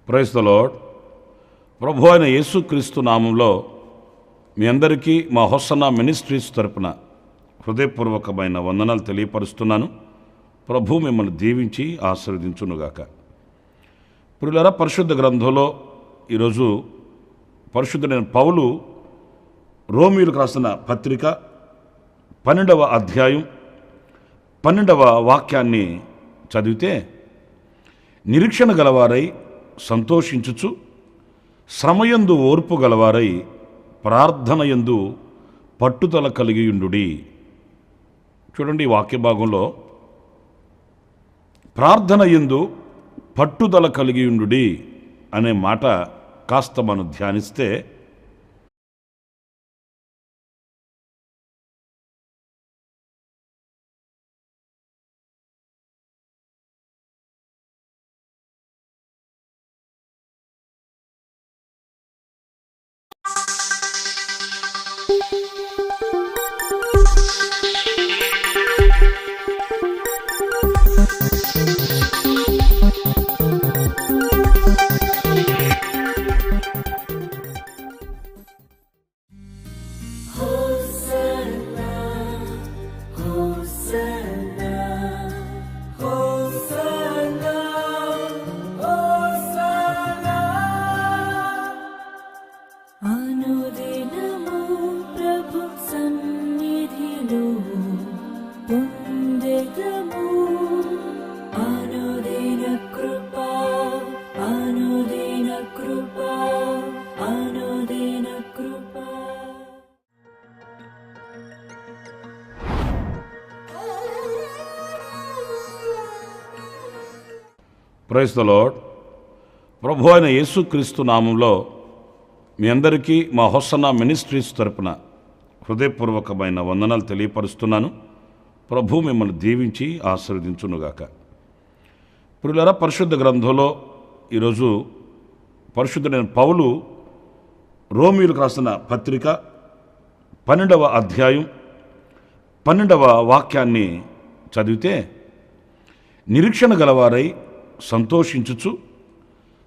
Praise the lord. ప్రభు అయిన యేసుక్రీస్తు నామంలో మీ అందరికీ మా హోసన్నా మినిస్ట్రీస్ తరపున హృదయపూర్వకమైన వందనాలు తెలియపరుస్తున్నాను. ప్రభు మిమ్మల్ని దీవించి ఆశీర్వదించునుగాక. ప్రియులారా, పరిశుద్ధ గ్రంథంలో ఈరోజు పరిశుద్ధుడైన పౌలు రోమీయులకు రాసిన పత్రిక 12వ అధ్యాయం 12వ వాక్యాన్ని చదివితే, నిరీక్షణ గలవారై సంతోషించుచు శ్రమయందు ఓర్పు గలవారై ప్రార్థనయందు పట్టుదల కలిగియుండుడి. చూడండి, ఈ వాక్య భాగంలో ప్రార్థనయందు పట్టుదల కలిగియుండుడి అనే మాట కాస్త మనం ధ్యానిస్తే, ప్రైజ్ ద లార్డ్. ప్రభు అయిన యేసుక్రీస్తు నామంలో మీ అందరికీ మా హోసన్నా మినిస్ట్రీస్ తరపున హృదయపూర్వకమైన వందనాలు తెలియపరుస్తున్నాను. ప్రభు మిమ్మల్ని దీవించి ఆశీర్వదించునుగాక. ప్రియులారా, పరిశుద్ధ గ్రంథంలో ఈరోజు పరిశుద్ధుడైన పౌలు రోమీయులకు రాసిన పత్రిక 12వ అధ్యాయం 12వ వాక్యాన్ని చదివితే, నిరీక్షణ గలవారై సంతోషించుచు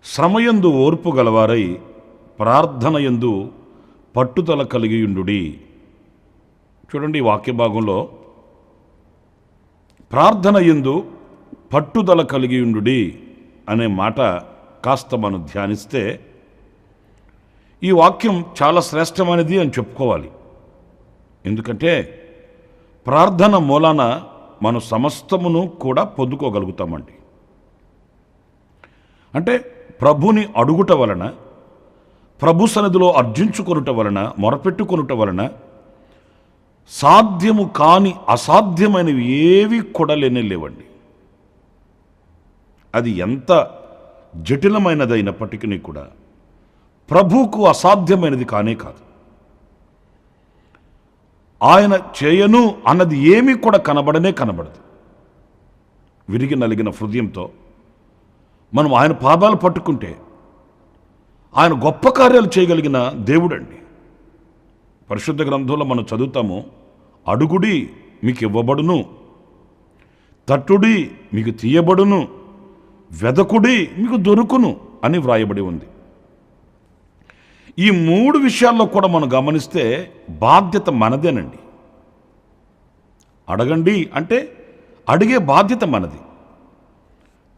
శ్రమయందు ఓర్పు గలవారై ప్రార్థనయందు పట్టుదల కలిగియుండుడి. చూడండి, ఈ వాక్య భాగంలో ప్రార్థనయందు పట్టుదల కలిగియుండుడి అనే మాట కాస్త మనం ధ్యానిస్తే, ఈ వాక్యం చాలా శ్రేష్టమైనది అని చెప్పుకోవాలి. ఎందుకంటే ప్రార్థన మూలాన మనం సమస్తమును కూడా పొందుకోగలుగుతామండి. అంటే ప్రభుని అడుగుట వలన, ప్రభు సన్నిధిలో అర్జించుకొనుట వలన, మొరపెట్టుకొనుట వలన సాధ్యము కాని అసాధ్యమైనవి ఏవి కూడా లేవండి. అది ఎంత జటిలమైనదైనప్పటికీ కూడా ప్రభువుకు అసాధ్యమైనది కానే కాదు. ఆయన చేయను అన్నది ఏమీ కూడా కనబడదు. విరిగి నలిగిన హృదయంతో మనం ఆయన పాదాలు పట్టుకుంటే ఆయన గొప్ప కార్యాలు చేయగలిగిన దేవుడండి. పరిశుద్ధ గ్రంథంలో మనం చదువుతాము, అడుగుడి మీకు ఇవ్వబడును, తట్టుడి మీకు తీయబడును, వెదకుడి మీకు దొరుకును అని వ్రాయబడి ఉంది. ఈ 3 విషయాల్లో కూడా మనం గమనిస్తే బాధ్యత మనదేనండి. అడగండి అంటే అడిగే బాధ్యత మనది.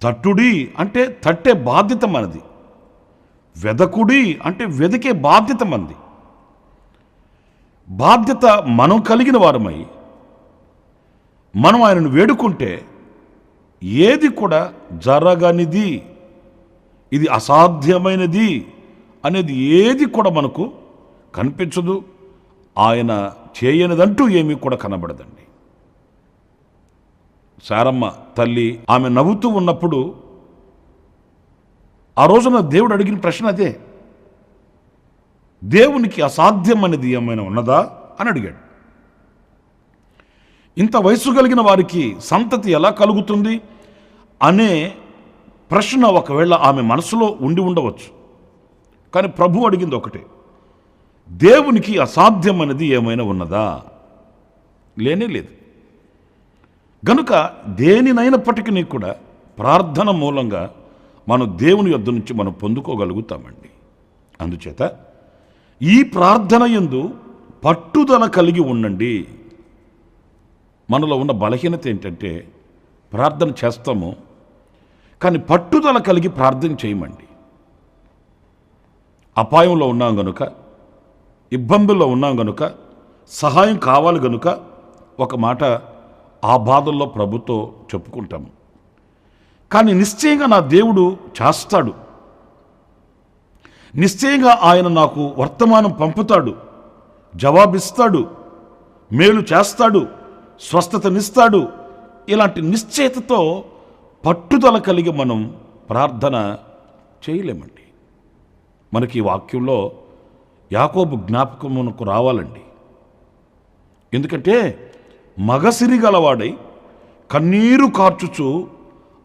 తట్టుడి అంటే తట్టే బాధ్యత మనది. వెదకుడి అంటే వెదికే బాధ్యత మనది. బాధ్యత మనం కలిగిన వారమై మనం ఆయనను వేడుకుంటే ఏది కూడా జరగనిది, ఇది అసాధ్యమైనది అనేది ఏది కూడా మనకు కనిపించదు. ఆయన చేయనిదంటూ ఏమీ కూడా కనబడదండి. శారమ్మ తల్లి ఆమె నవ్వుతూ ఉన్నప్పుడు ఆ రోజున దేవుడు అడిగిన ప్రశ్న అదే. దేవునికి అసాధ్యం అనేది ఏమైనా ఉన్నదా అని అడిగాడు. ఇంత వయసు కలిగిన వారికి సంతతి ఎలా కలుగుతుంది అనే ప్రశ్న ఒకవేళ ఆమె మనసులో ఉండి ఉండవచ్చు. కానీ ప్రభు అడిగింది ఒకటే, దేవునికి అసాధ్యం అనేది ఏమైనా ఉన్నదా? లేనే లేదు. గనుక దేనినైనప్పటికీ కూడా ప్రార్థన మూలంగా మనం దేవుని యొద్ద నుంచి మనం పొందుకోగలుగుతామండి. అందుచేత ఈ ప్రార్థన యందు పట్టుదల కలిగి ఉండండి. మనలో ఉన్న బలహీనత ఏంటంటే ప్రార్థన చేస్తాము, కానీ పట్టుదల కలిగి ప్రార్థన చేయమండి. అపాయంలో ఉన్నాం గనుక, ఇబ్బందుల్లో ఉన్నాం గనుక, సహాయం కావాలి గనుక ఒక మాట ఆ బాధల్లో ప్రభుతో చెప్పుకుంటాము. కానీ నిశ్చయంగా నా దేవుడు చేస్తాడు, నిశ్చయంగా ఆయన నాకు వర్తమానం పంపుతాడు, జవాబిస్తాడు, మేలు చేస్తాడు, స్వస్థతనిస్తాడు. ఇలాంటి నిశ్చయతతో పట్టుదల కలిగి మనం ప్రార్థన చేయలేమండి. మనకి ఈ వాక్యంలో యాకోబు జ్ఞాపకం మనకు రావాలండి. ఎందుకంటే మగసిరి గలవాడై కన్నీరు కార్చుచు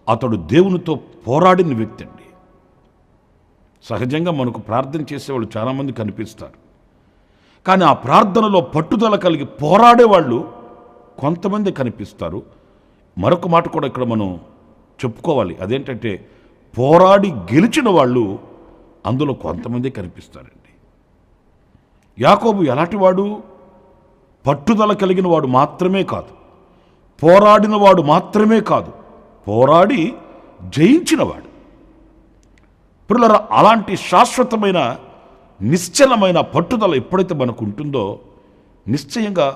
అతడు దేవునితో పోరాడిన వ్యక్తి అండి. సహజంగా మనకు ప్రార్థన చేసేవాళ్ళు చాలామంది కనిపిస్తారు, కానీ ఆ ప్రార్థనలో పట్టుదల కలిగి పోరాడేవాళ్ళు కొంతమంది కనిపిస్తారు. మరొక మాట కూడా ఇక్కడ మనం చెప్పుకోవాలి. అదేంటంటే పోరాడి గెలిచిన వాళ్ళు అందులో కొంతమంది కనిపిస్తారండి. యాకోబు ఎలాంటివాడు? పట్టుదల కలిగిన వాడు మాత్రమే కాదు, పోరాడిన వాడు మాత్రమే కాదు, పోరాడి జయించినవాడు. పిల్లల అలాంటి శాశ్వతమైన నిశ్చలమైన పట్టుదల ఎప్పుడైతే మనకు ఉంటుందో నిశ్చయంగా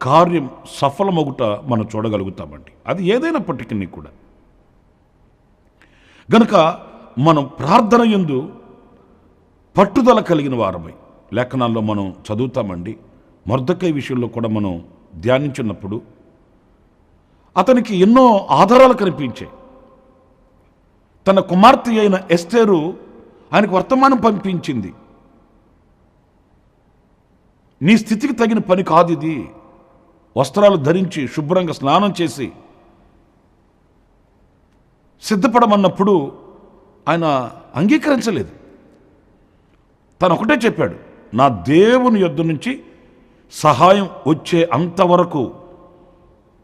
కార్యం సఫలమగుట మనం చూడగలుగుతామండి. అది ఏదైనప్పటికీ కూడా. గనుక మనం ప్రార్థన యందు పట్టుదల కలిగిన వారమై లేఖనాల్లో మనం చదువుతామండి. మొర్దెకై విషయంలో కూడా మనం ధ్యానించినప్పుడు అతనికి ఎన్నో ఆధారాలు కనిపించాయి. తన కుమార్తె అయిన ఎస్తేరు ఆయనకు వర్తమానం పంపించింది. నీ స్థితికి తగిన పని కాదు ఇది, వస్త్రాలు ధరించి శుభ్రంగా స్నానం చేసి సిద్ధపడమన్నప్పుడు ఆయన అంగీకరించలేదు. తను ఒకటే చెప్పాడు, నా దేవుని యొద్ద నుంచి సహాయం వచ్చే అంతవరకు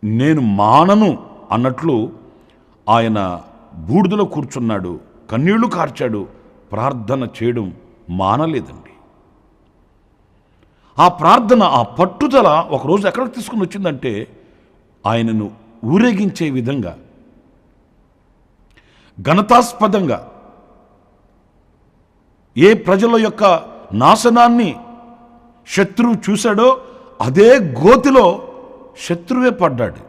నేను మానను అన్నట్లు ఆయన బూడిదలో కూర్చున్నాడు, కన్నీళ్లు కార్చాడు, ప్రార్థన చేయడం మానలేదండి. ఆ ప్రార్థన, ఆ పట్టుదల ఒకరోజు ఎక్కడికి తీసుకుని వచ్చిందంటే ఆయనను ఊరేగించే విధంగా, ఘనతాస్పదంగా, ఏ ప్రజల యొక్క నాశనాన్ని శత్రువు చూశాడో అదే గోతిలో శత్రువే పడ్డాడు.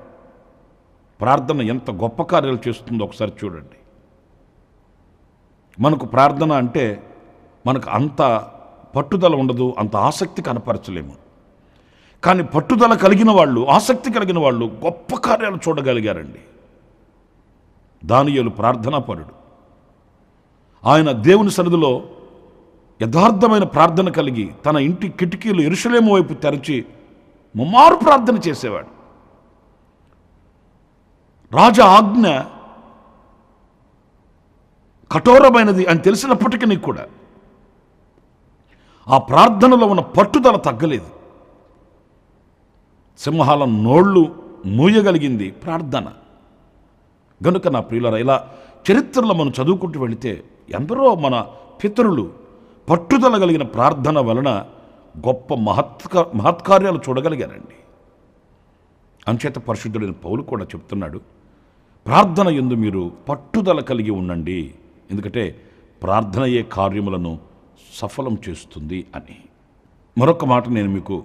ప్రార్థన ఎంత గొప్ప కార్యాలు చేస్తుందో ఒకసారి చూడండి. మనకు ప్రార్థన అంటే మనకు అంత పట్టుదల ఉండదు, అంత ఆసక్తి కనపరచలేము. కానీ పట్టుదల కలిగిన వాళ్ళు, ఆసక్తి కలిగిన వాళ్ళు గొప్ప కార్యాలు చూడగలిగారండి. దానియేలు ప్రార్థనాపరుడు. ఆయన దేవుని సన్నిధిలో యథార్థమైన ప్రార్థన కలిగి తన ఇంటి కిటికీలు యెరూషలేము వైపు తెరచి ముమ్మారు ప్రార్థన చేసేవాడు. రాజ ఆజ్ఞ కఠోరమైనది అని తెలిసినప్పటికీ కూడా ఆ ప్రార్థనలో ఉన్న పట్టుదల తగ్గలేదు. సింహాల నోళ్ళు మూయగలిగింది ప్రార్థన. గనుక నా ప్రియులారా, ఇలా చరిత్రలో మనం చదువుకుంటూ వెళితే ఎందరో మన పితరులు పట్టుదల కలిగిన ప్రార్థన వలన గొప్ప మహత్కార్యాలు చూడగలిగారండి. అంచేత పరిశుద్ధుడైన పౌలు కూడా చెప్తున్నాడు, ప్రార్థన యందు మీరు పట్టుదల కలిగి ఉండండి, ఎందుకంటే ప్రార్థనయే కార్యములను సఫలం చేస్తుంది అని. మరొక మాట నేను మీకు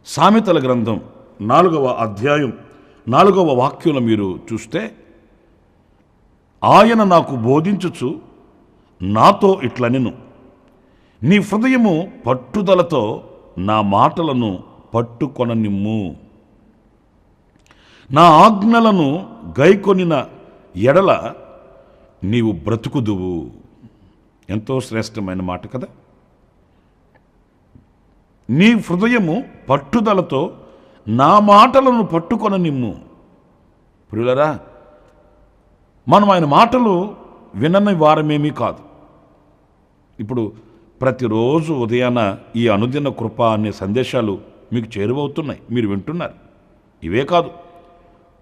సామెతల గ్రంథం 4వ అధ్యాయం 4వ వాక్యంలో మీరు చూస్తే, ఆయన నాకు బోధించుచు నాతో ఇట్లనెను, నీ హృదయము పట్టుదలతో నా మాటలను పట్టుకొననిమ్ము, నా ఆజ్ఞలను గైకొనిన ఎడల నీవు బ్రతుకుదువు. ఎంతో శ్రేష్టమైన మాట కదా. నీ హృదయము పట్టుదలతో నా మాటలను పట్టుకొననిమ్ము. ప్రియులరా, మనం ఆయన మాటలు వినని వారమేమీ కాదు. ఇప్పుడు ప్రతిరోజు ఉదయాన ఈ అనుదిన కృప అనే సందేశాలు మీకు చేరువవుతున్నాయి, మీరు వింటున్నారు. ఇవే కాదు,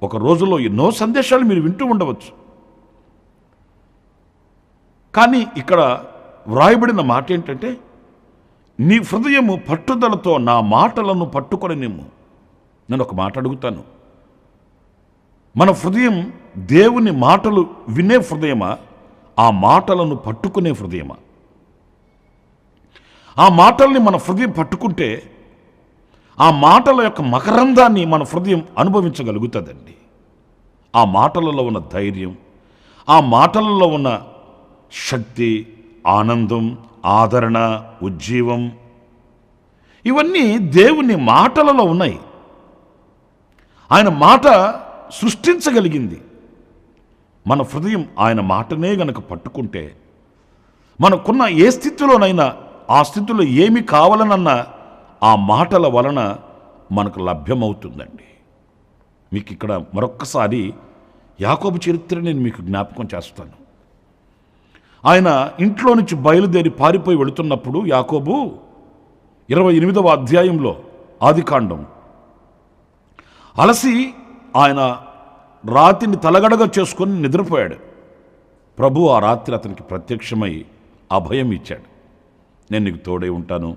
ఒక రోజులో ఎన్నో సందేశాలు మీరు వింటూ ఉండవచ్చు. కానీ ఇక్కడ వ్రాయబడిన మాట ఏంటంటే, నీ హృదయము పట్టుదలతో నా మాటలను పట్టుకొని నిమ్ము. నేను ఒక మాట అడుగుతాను, మన హృదయం దేవుని మాటలు వినే హృదయమా, ఆ మాటలను పట్టుకునే హృదయమా? ఆ మాటల్ని మన హృదయం పట్టుకుంటే ఆ మాటల యొక్క మకరందాన్ని మన హృదయం అనుభవించగలుగుతుందండి. ఆ మాటలలో ఉన్న ధైర్యం, ఆ మాటలలో ఉన్న శక్తి, ఆనందం, ఆదరణ, ఉజ్జీవం, ఇవన్నీ దేవుని మాటలలో ఉన్నాయి. ఆయన మాట సృష్టించగలిగింది. మన హృదయం ఆయన మాటనే గనక పట్టుకుంటే, మనకున్న ఏ స్థితిలోనైనా ఆ స్థితిలో ఏమి కావాలనన్నా ఆ మాటల వలన మనకు లభ్యమవుతుందండి. మీకు ఇక్కడ మరొక్కసారి యాకోబు చరిత్ర నేను మీకు జ్ఞాపకం చేస్తాను. ఆయన ఇంట్లో నుంచి బయలుదేరి పారిపోయి వెళుతున్నప్పుడు యాకోబు 28వ అధ్యాయంలో ఆదికాండం, అలసి ఆయన రాతిని తలగడగా చేసుకొని నిద్రపోయాడు. ప్రభు ఆ రాత్రి అతనికి ప్రత్యక్షమై అభయం ఇచ్చాడు. నేను నీకు తోడై ఉంటాను,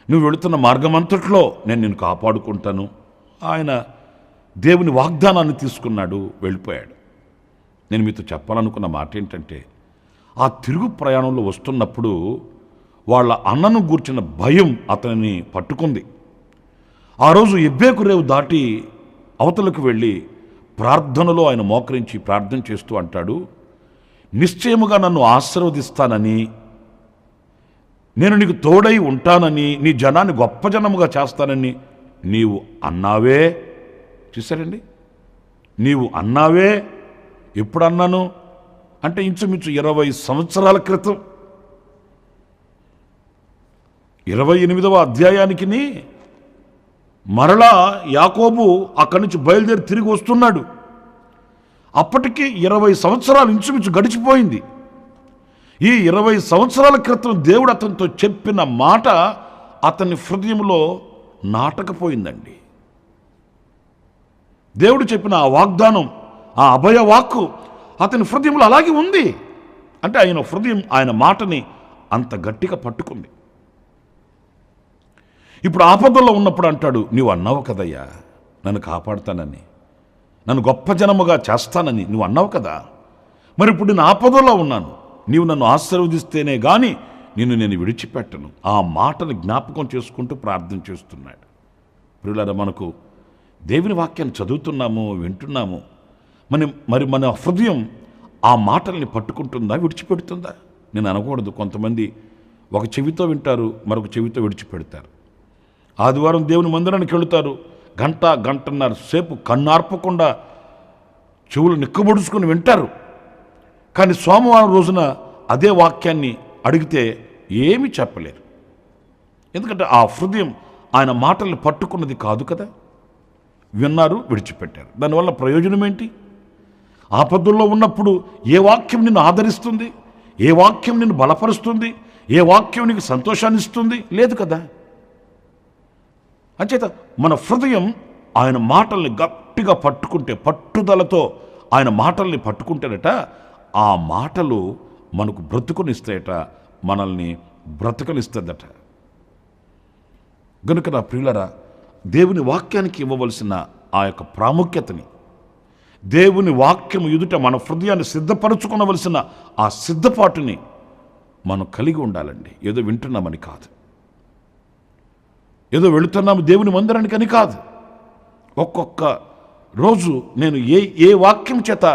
నువ్వు వెళుతున్న మార్గమంతట్లో నేను నిన్ను కాపాడుకుంటాను. ఆయన దేవుని వాగ్దానాన్ని తీసుకున్నాడు, వెళ్ళిపోయాడు. నేను మీతో చెప్పాలనుకున్న మాట ఏంటంటే, ఆ తిరుగు ప్రయాణంలో వస్తున్నప్పుడు వాళ్ళ అన్నను గూర్చిన భయం అతనిని పట్టుకుంది. ఆ రోజు ఎబ్బేకు రేవు దాటి అవతలకు వెళ్ళి ప్రార్థనలో ఆయన మోకరించి ప్రార్థన చేస్తూ అంటాడు, నిశ్చయముగా నన్ను ఆశీర్వదిస్తానని, నేను నీకు తోడై ఉంటానని, నీ జనాన్ని గొప్ప జనముగా చేస్తానని నీవు అన్నావే. చూసారండి, నీవు అన్నావే. ఎప్పుడు అన్నాను అంటే ఇంచుమించు 20 సంవత్సరాల క్రితం. 28వ అధ్యాయానికి మరలా యాకోబు అక్కడి నుంచి బయలుదేరి తిరిగి వస్తున్నాడు. అప్పటికి 20 సంవత్సరాలు ఇంచుమించు గడిచిపోయింది. ఈ 20 సంవత్సరాల క్రితం దేవుడు అతనితో చెప్పిన మాట అతని హృదయంలో నాటకపోయిందండి. దేవుడు చెప్పిన ఆ వాగ్దానం, ఆ అభయ వాక్కు అతని హృదయంలో అలాగే ఉంది. అంటే ఆయన హృదయం ఆయన మాటని అంత గట్టిగా పట్టుకుంది. ఇప్పుడు ఆపదల్లో ఉన్నప్పుడు అంటాడు, నీవు అన్నావు కదయ్యా నన్ను కాపాడుతానని, నన్ను గొప్ప జనముగా చేస్తానని నువ్వు అన్నావు కదా, మరి ఇప్పుడు నేను ఆపదల్లో ఉన్నాను, నీవు నన్ను ఆశీర్వదిస్తేనే కానీ నేను విడిచిపెట్టను. ఆ మాటను జ్ఞాపకం చేసుకుంటూ ప్రార్థన చేస్తున్నాడు. ప్రియులారా, మనకు దేవుని వాక్యాన్ని చదువుతున్నాము, వింటున్నాము, మరి మన హృదయం ఆ మాటల్ని పట్టుకుంటుందా, విడిచిపెడుతుందా? నేను అనకూడదు, కొంతమంది ఒక చెవితో వింటారు, మరొక చెవితో విడిచిపెడతారు. ఆదివారం దేవుని మందిరానికి వెళుతారు, గంటన్నర సేపు కన్నార్పకుండా చెవులు నిక్కబొడుచుకొని వింటారు. కానీ సోమవారం రోజున అదే వాక్యాన్ని అడిగితే ఏమీ చెప్పలేరు. ఎందుకంటే ఆ హృదయం ఆయన మాటల్ని పట్టుకున్నది కాదు కదా. విన్నారు, విడిచిపెట్టారు. దానివల్ల ప్రయోజనం ఏంటి? ఆపదల్లో ఉన్నప్పుడు ఏ వాక్యం నిన్ను ఆదరిస్తుంది? ఏ వాక్యం నిన్ను బలపరుస్తుంది? ఏ వాక్యం నీకు సంతోషాన్ని ఇస్తుంది? లేదు కదా. అంచేత మన హృదయం ఆయన మాటల్ని గట్టిగా పట్టుకుంటే, పట్టుదలతో ఆయన మాటల్ని పట్టుకుంటేనట, ఆ మాటలు మనకు బ్రతుకునిస్తాయట, మనల్ని బ్రతకనిస్తుందట. గనుక నా ప్రియులరా, దేవుని వాక్యానికి ఇవ్వవలసిన ఆ యొక్క ప్రాముఖ్యతని, దేవుని వాక్యం ఎదుట మన హృదయాన్ని సిద్ధపరచుకునవలసిన ఆ సిద్ధపాటుని మనం కలిగి ఉండాలండి. ఏదో వింటున్నామని కాదు, ఏదో వెళుతున్నాము దేవుని మందిరానికి అని కాదు. ఒక్కొక్క రోజు నేను ఏ వాక్యం చేత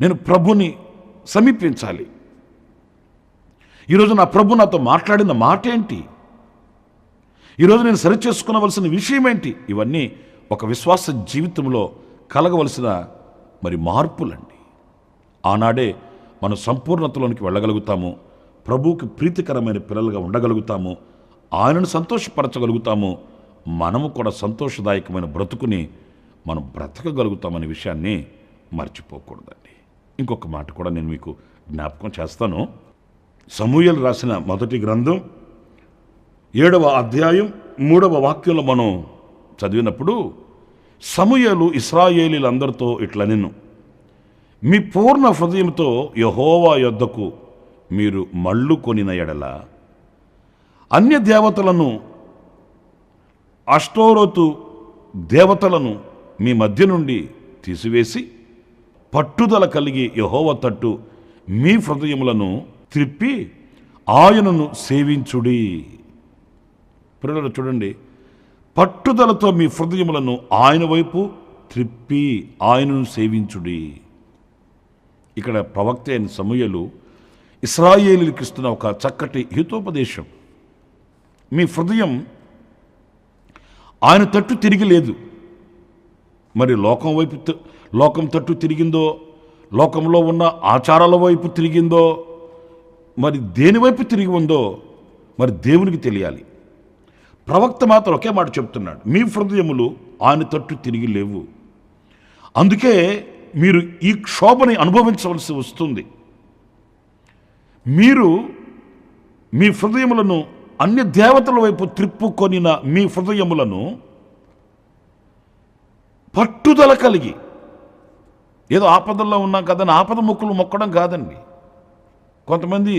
నేను ప్రభుని సమీపించాలి? ఈరోజు నా ప్రభు నాతో మాట్లాడిన మాట ఏంటి? ఈరోజు నేను సరిచేసుకునవలసిన విషయం ఏంటి? ఇవన్నీ ఒక విశ్వాస జీవితంలో కలగవలసిన మార్పులండి. ఆనాడే మనం సంపూర్ణతలోనికి వెళ్ళగలుగుతాము, ప్రభువుకి ప్రీతికరమైన పిల్లలుగా ఉండగలుగుతాము, ఆయనను సంతోషపరచగలుగుతాము, మనము కూడా సంతోషదాయకమైన బ్రతుకుని మనం బ్రతకగలుగుతామనే విషయాన్ని మర్చిపోకూడదండి. ఇంకొక మాట కూడా నేను మీకు జ్ఞాపకం చేస్తాను. సమూయేలు రాసిన మొదటి గ్రంథం 7వ అధ్యాయం 3వ వాక్యంలో మనం చదివినప్పుడు, సమూయేలు ఇశ్రాయేలీలందరితో ఇట్లనెను, మీ పూర్ణ హృదయంతో యెహోవా యొద్దకు మీరు మళ్ళు కొనిన ఎడల అన్య దేవతలను, అష్టోరోతు దేవతలను మీ మధ్య నుండి తీసివేసి పట్టుదల కలిగి యెహోవా తట్టు మీ హృదయములను త్రిప్పి ఆయనను సేవించుడి. పిల్లలు చూడండి, పట్టుదలతో మీ హృదయములను ఆయన వైపు త్రిప్పి ఆయనను సేవించుడి. ఇక్కడ ప్రవక్త అయిన సమూయేలు ఇశ్రాయేలీయులకు ఇస్తున్న ఒక చక్కటి హితోపదేశం. మీ హృదయం ఆయన తట్టు తిరిగి లేదు. మరి లోకం తట్టు తిరిగిందో, లోకంలో ఉన్న ఆచారాల వైపు తిరిగిందో, మరి దేని వైపు తిరిగి ఉందో మరి దేవునికి తెలియాలి. ప్రవక్త మాత్రం ఒకే మాట చెప్తున్నాడు, మీ హృదయములు ఆయన తట్టు తిరిగి లేవు. అందుకే మీరు ఈ క్షోభని అనుభవించవలసి వస్తుంది. మీరు మీ హృదయములను అన్య దేవతల వైపు త్రిప్పుకొనిన మీ హృదయములను పట్టుదల కలిగి, ఏదో ఆపదల్లో ఉన్నాం కదని ఆపద మొక్కులు మొక్కడం కాదండి. కొంతమంది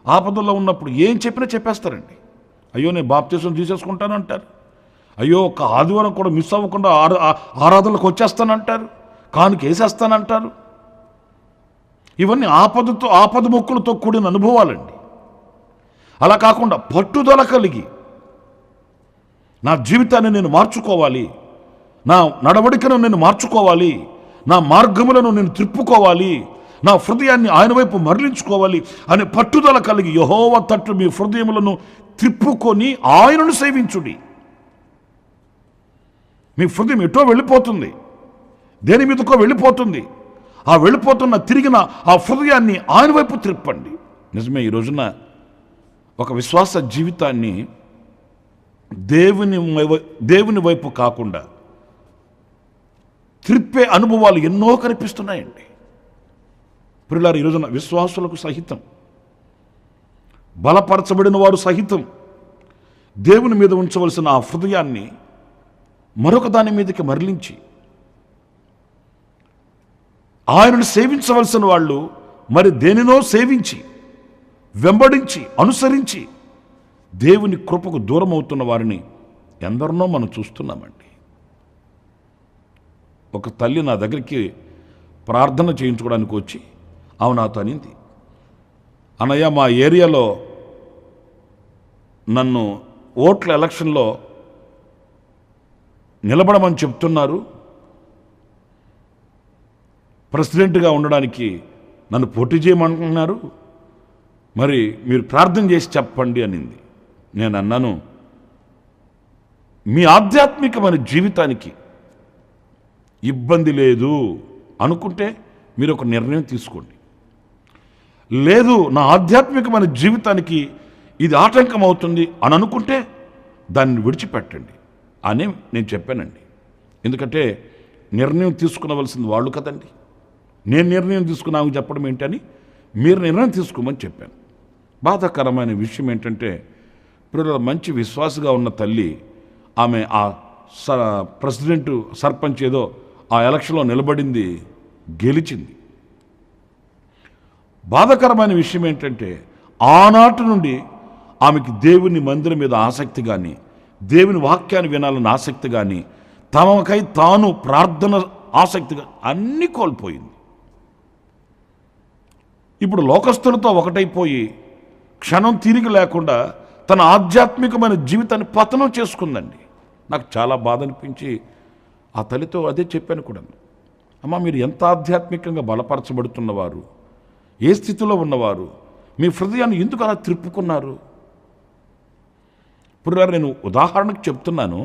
ఆపదల్లో ఉన్నప్పుడు ఏం చెప్పినా చెప్పేస్తారండి. అయ్యో నేను బాప్తిసం తీసేసుకుంటానంటారు, అయ్యో ఒక ఆదివారం కూడా మిస్ అవ్వకుండా ఆరాధనలకు వచ్చేస్తానంటారు, కానుక వేసేస్తానంటారు. ఇవన్నీ ఆపద మొక్కులతో కూడిన అనుభవాలండి. అలా కాకుండా పట్టుదల కలిగి నా జీవితాన్ని నేను మార్చుకోవాలి, నా నడవడికను నేను మార్చుకోవాలి, నా మార్గములను నేను త్రిప్పుకోవాలి, నా హృదయాన్ని ఆయన వైపు మరలించుకోవాలి అనే పట్టుదల కలిగి యెహోవా తట్టు మీ హృదయములను త్రిప్పుకొని ఆయనను సేవించుడి. మీ హృదయం ఎటో వెళ్ళిపోతుంది, దేని మీదకో వెళ్ళిపోతుంది. ఆ వెళ్ళిపోతున్న తిరిగిన ఆ హృదయాన్ని ఆయన వైపు త్రిప్పండి. నిజమే, ఈ రోజున ఒక విశ్వాస జీవితాన్ని దేవుని వైపు కాకుండా త్రిప్పే అనుభవాలు ఎన్నో కనిపిస్తున్నాయండి. ప్రియులారా, ఈ రోజున విశ్వాసులకు సహితం, బలపరచబడిన వారు సహితం దేవుని మీద ఉంచవలసిన ఆ హృదయాన్ని మరొక దాని మీదకి మరలించి ఆయనను సేవించవలసిన వాళ్ళు మరి దేనినో సేవించి, వెంబడించి, అనుసరించి దేవుని కృపకు దూరం అవుతున్న వారిని ఎందరినో మనం చూస్తున్నామండి. ఒక తల్లి నా దగ్గరికి ప్రార్థన చేయించుకోవడానికి వచ్చి ఆమె నాతో అనింది, అన్నయ్య మా ఏరియాలో నన్ను ఓట్ల ఎలక్షన్లో నిలబడమని చెప్తున్నారు, ప్రెసిడెంట్గా ఉండడానికి నన్ను పోటీ చేయమంటున్నారు, మరి మీరు ప్రార్థన చేసి చెప్పండి అనింది. నేను అన్నాను, మీ ఆధ్యాత్మికమైన జీవితానికి ఇబ్బంది లేదు అనుకుంటే మీరు ఒక నిర్ణయం తీసుకోండి, లేదు నా ఆధ్యాత్మికమైన జీవితానికి ఇది ఆటంకం అవుతుంది అని అనుకుంటే దాన్ని విడిచిపెట్టండి అని నేను చెప్పానండి. ఎందుకంటే నిర్ణయం తీసుకునవలసింది వాళ్ళు కదండి. నేను నిర్ణయం తీసుకున్నాము చెప్పడం ఏంటని మీరు నిర్ణయం తీసుకోమని చెప్పాను. బాధాకరమైన విషయం ఏంటంటే ఇప్పుడు మంచి విశ్వాసగా ఉన్న తల్లి ఆమె ఆ ప్రెసిడెంట్ సర్పంచ్ ఏదో ఆ ఎలక్షన్లో నిలబడింది, గెలిచింది. బాధాకరమైన విషయం ఏంటంటే ఆనాటి నుండి ఆమెకి దేవుని మందిరం మీద ఆసక్తి కానీ, దేవుని వాక్యాన్ని వినాలన్న ఆసక్తి కానీ, తమకై తాను ప్రార్థన ఆసక్తిగా అన్నీ కోల్పోయింది. ఇప్పుడు లోకస్తులతో ఒకటైపోయి క్షణం తిరిగి లేకుండా తన ఆధ్యాత్మికమైన జీవితాన్ని పతనం చేసుకుందండి. నాకు చాలా బాధ అనిపించి ఆ తల్లితో అదే చెప్పాను కూడా. అమ్మ, మీరు ఎంత ఆధ్యాత్మికంగా బలపరచబడుతున్నవారు, ఏ స్థితిలో ఉన్నవారు, మీ హృదయాన్ని ఎందుకు అలా త్రిప్పుకున్నారు? ఇప్పుడు నేను ఉదాహరణకు చెప్తున్నాను.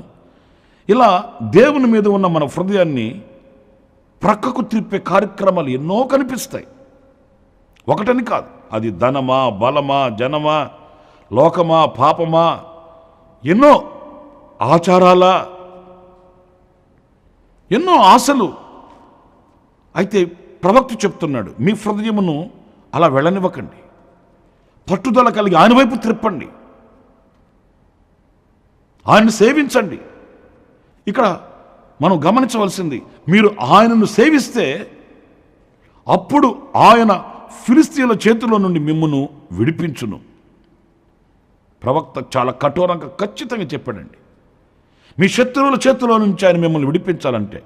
ఇలా దేవుని మీద ఉన్న మన హృదయాన్ని ప్రక్కకు త్రిప్పే కార్యక్రమాలు ఎన్నో కనిపిస్తాయి. ఒకటని కాదు. అది ధనమా, బలమా, జనమా, లోకమా, పాపమా, ఎన్నో ఆచారాలా, ఎన్నో ఆశలు. అయితే ప్రవక్త చెప్తున్నాడు, మీ హృదయమును అలా వెళ్ళనివ్వకండి, పట్టుదల కలిగి ఆయన వైపు త్రిప్పండి, ఆయన్ని సేవించండి. ఇక్కడ మనం గమనించవలసింది, మీరు ఆయనను సేవిస్తే అప్పుడు ఆయన ఫిలిస్తీన్ల చేతిలో నుండి మిమ్మును విడిపించును. ప్రవక్త చాలా కఠోరంగా ఖచ్చితంగా చెప్పాడండి. మీ శత్రువుల చేతిలో నుంచి ఆయన మిమ్మల్ని విడిపించాలంటే,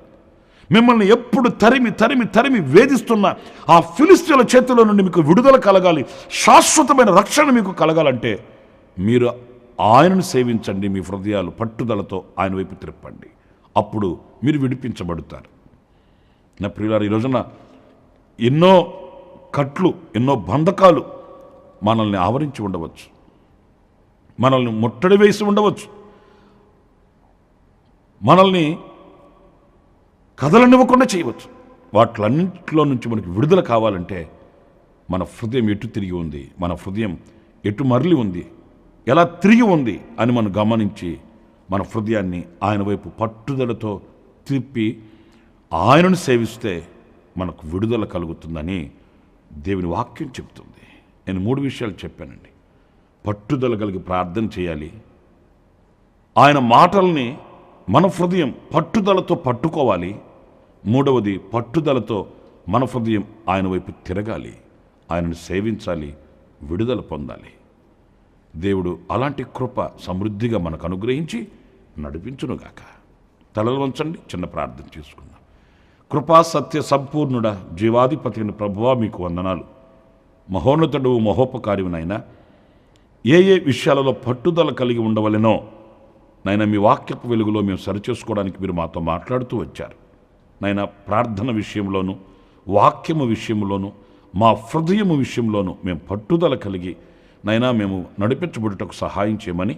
మిమ్మల్ని ఎప్పుడు తరిమి తరిమి తరిమి వేధిస్తున్న ఆ ఫిలిస్తీన్ల చేతిలో నుండి మీకు విడుదల కలగాలి, శాశ్వతమైన రక్షణ మీకు కలగాలంటే మీరు ఆయనను సేవించండి. మీ హృదయాలు పట్టుదలతో ఆయన వైపు త్రిప్పండి, అప్పుడు మీరు విడిపించబడతారు. నా ప్రియులారా, ఈ రోజున ఎన్నో కట్లు, ఎన్నో బంధకాలు మనల్ని ఆవరించి ఉండవచ్చు, మనల్ని ముట్టడి వేసి ఉండవచ్చు, మనల్ని కదలనివ్వకుండా చేయవచ్చు. వాటిలన్నింటిలో నుంచి మనకి విడుదల కావాలంటే మన హృదయం ఎటు తిరిగి ఉంది, మన హృదయం ఎటు మరలి ఉంది, ఎలా తిరిగి ఉంది అని మనం గమనించి మన హృదయాన్ని ఆయన వైపు పట్టుదలతో తిప్పి ఆయనను సేవిస్తే మనకు విడుదల కలుగుతుందని దేవుని వాక్యం చెప్తుంది. నేను 3 విషయాలు చెప్పానండి. పట్టుదల కలిగి ప్రార్థన చేయాలి, ఆయన మాటల్ని మన హృదయం పట్టుదలతో పట్టుకోవాలి, మూడవది పట్టుదలతో మన హృదయం ఆయన వైపు తిరగాలి, ఆయనను సేవించాలి, విడుదల పొందాలి. దేవుడు అలాంటి కృప సమృద్ధిగా మనకు అనుగ్రహించి నడిపించునుగాక. తలలు వంచండి, చిన్న ప్రార్థన చేసుకుందాం. కృపా సత్య సంపూర్ణుడ, జీవాధిపతి అయిన ప్రభువా, మీకు వందనాలు. మహోన్నతుడు, మహోపకారినైనా ఏ ఏ విషయాలలో పట్టుదల కలిగి ఉండవలెనో నాయన మీ వాక్యపు వెలుగులో మేము సరిచేసుకోవడానికి మీరు మాతో మాట్లాడుతూ వచ్చారు. నాయన ప్రార్థన విషయంలోనూ, వాక్యము విషయంలోనూ, మా హృదయము విషయంలోనూ మేము పట్టుదల కలిగి నైనా మేము నడిపించబడుటకు సహాయం చేయమని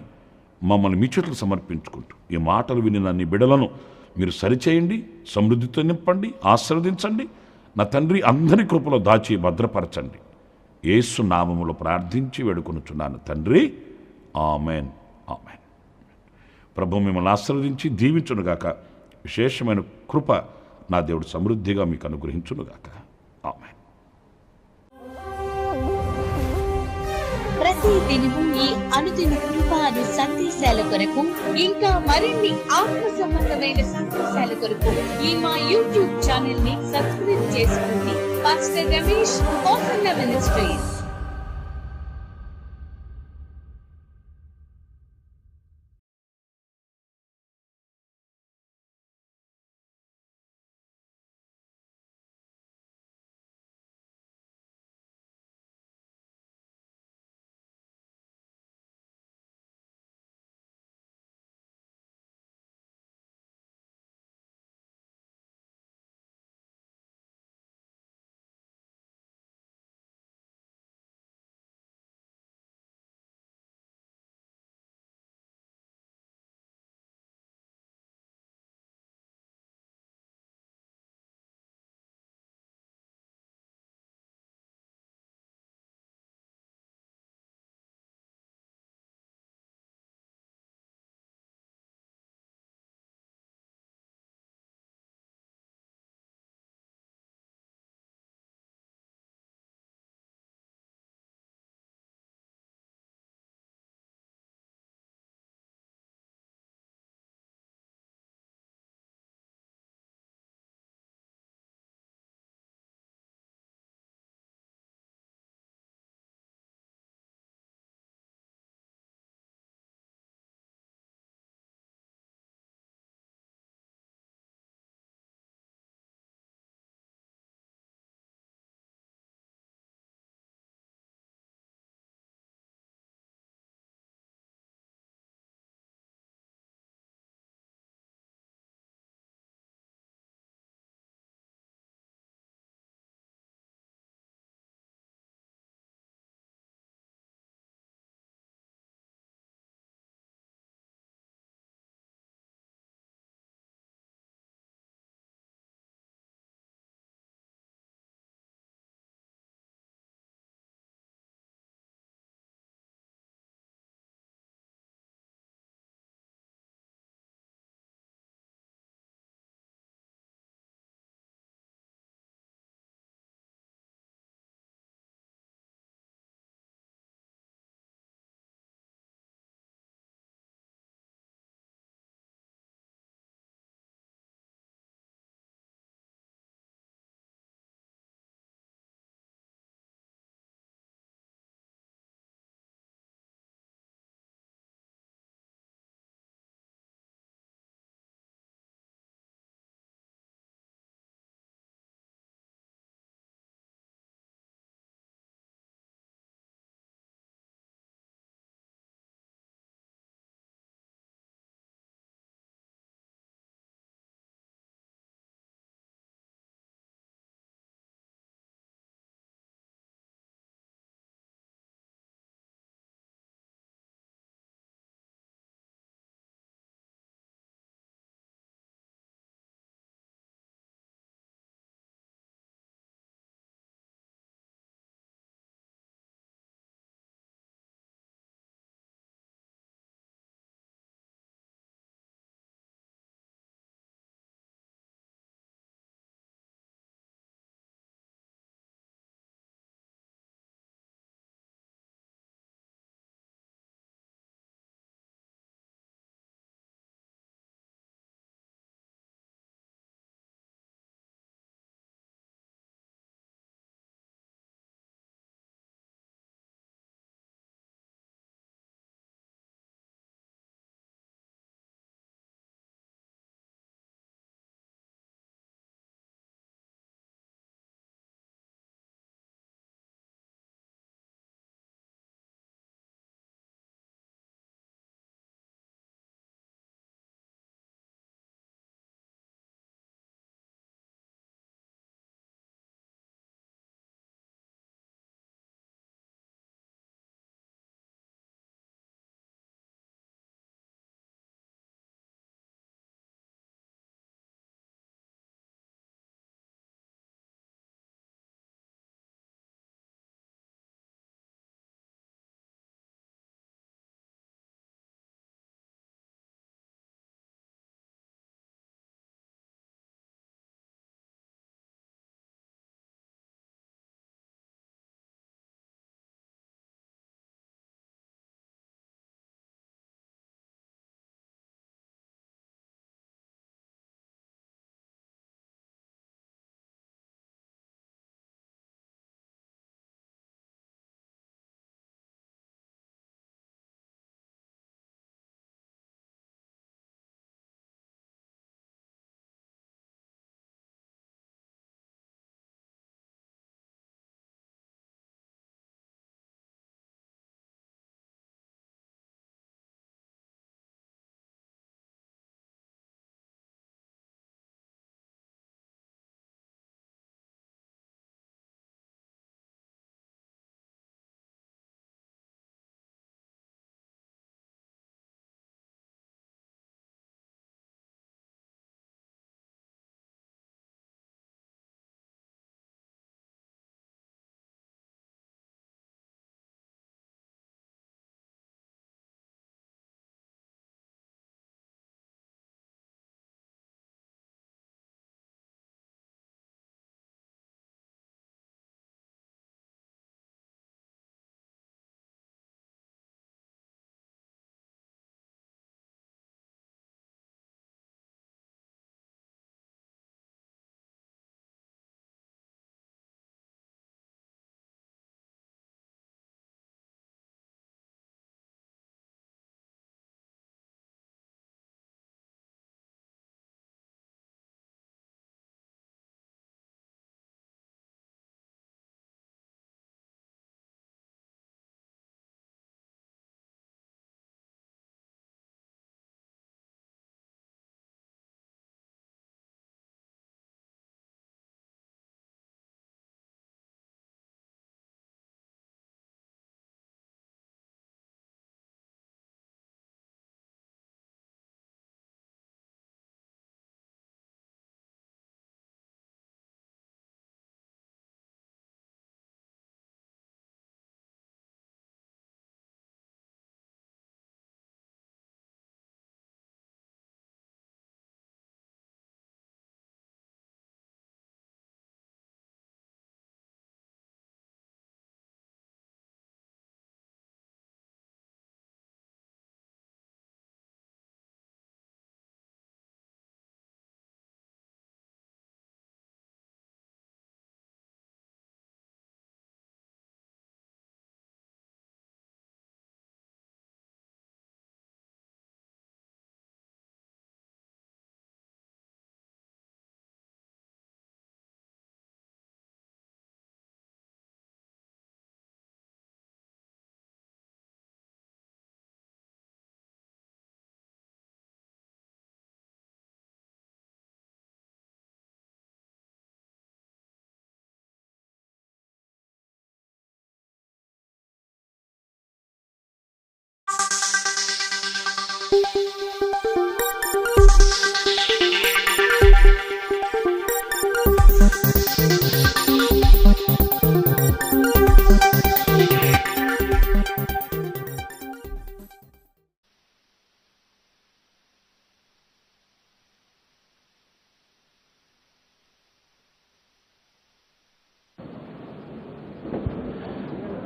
మమ్మల్ని మీ చేతులకు సమర్పించుకుంటూ ఈ మాటలు విని నీ బిడలను మీరు సరిచేయండి, సమృద్ధితో నింపండి, ఆశీర్వదించండి. నా తండ్రి, అందరి కృపలో దాచి భద్రపరచండి. యేసు నామములో ప్రార్థించి వేడుకొనుచున్నాను తండ్రి, ఆమెన్, ఆమెన్. ప్రభు మిమ్మల్ని ఆశీర్వదించి దీవించునుగాక. విశేషమైన కృప నా దేవుడు సమృద్ధిగా మీకు అనుగ్రహించునుగాక. ఆమెన్. ప్రతి దినము ఈ అనుదిన కృపాను సందేశాల కొరకు, ఇంకా మరిన్ని ఆత్మ సంబంధమైన సందేశాల కొరకు ఈ మా యూట్యూబ్ ఛానల్ ని సబ్స్క్రైబ్ చేసుకోండి. Pastor Ramesh ministries.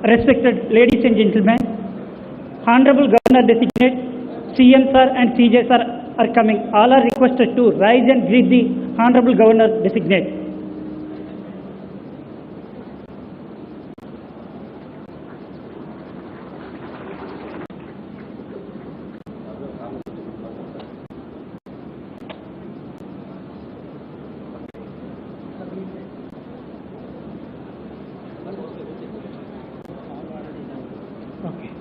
Respected ladies and gentlemen, Honorable Governor Designate, CM sir and CJ sir are coming. All are requested to rise and greet the Honorable Governor Designate. Okay.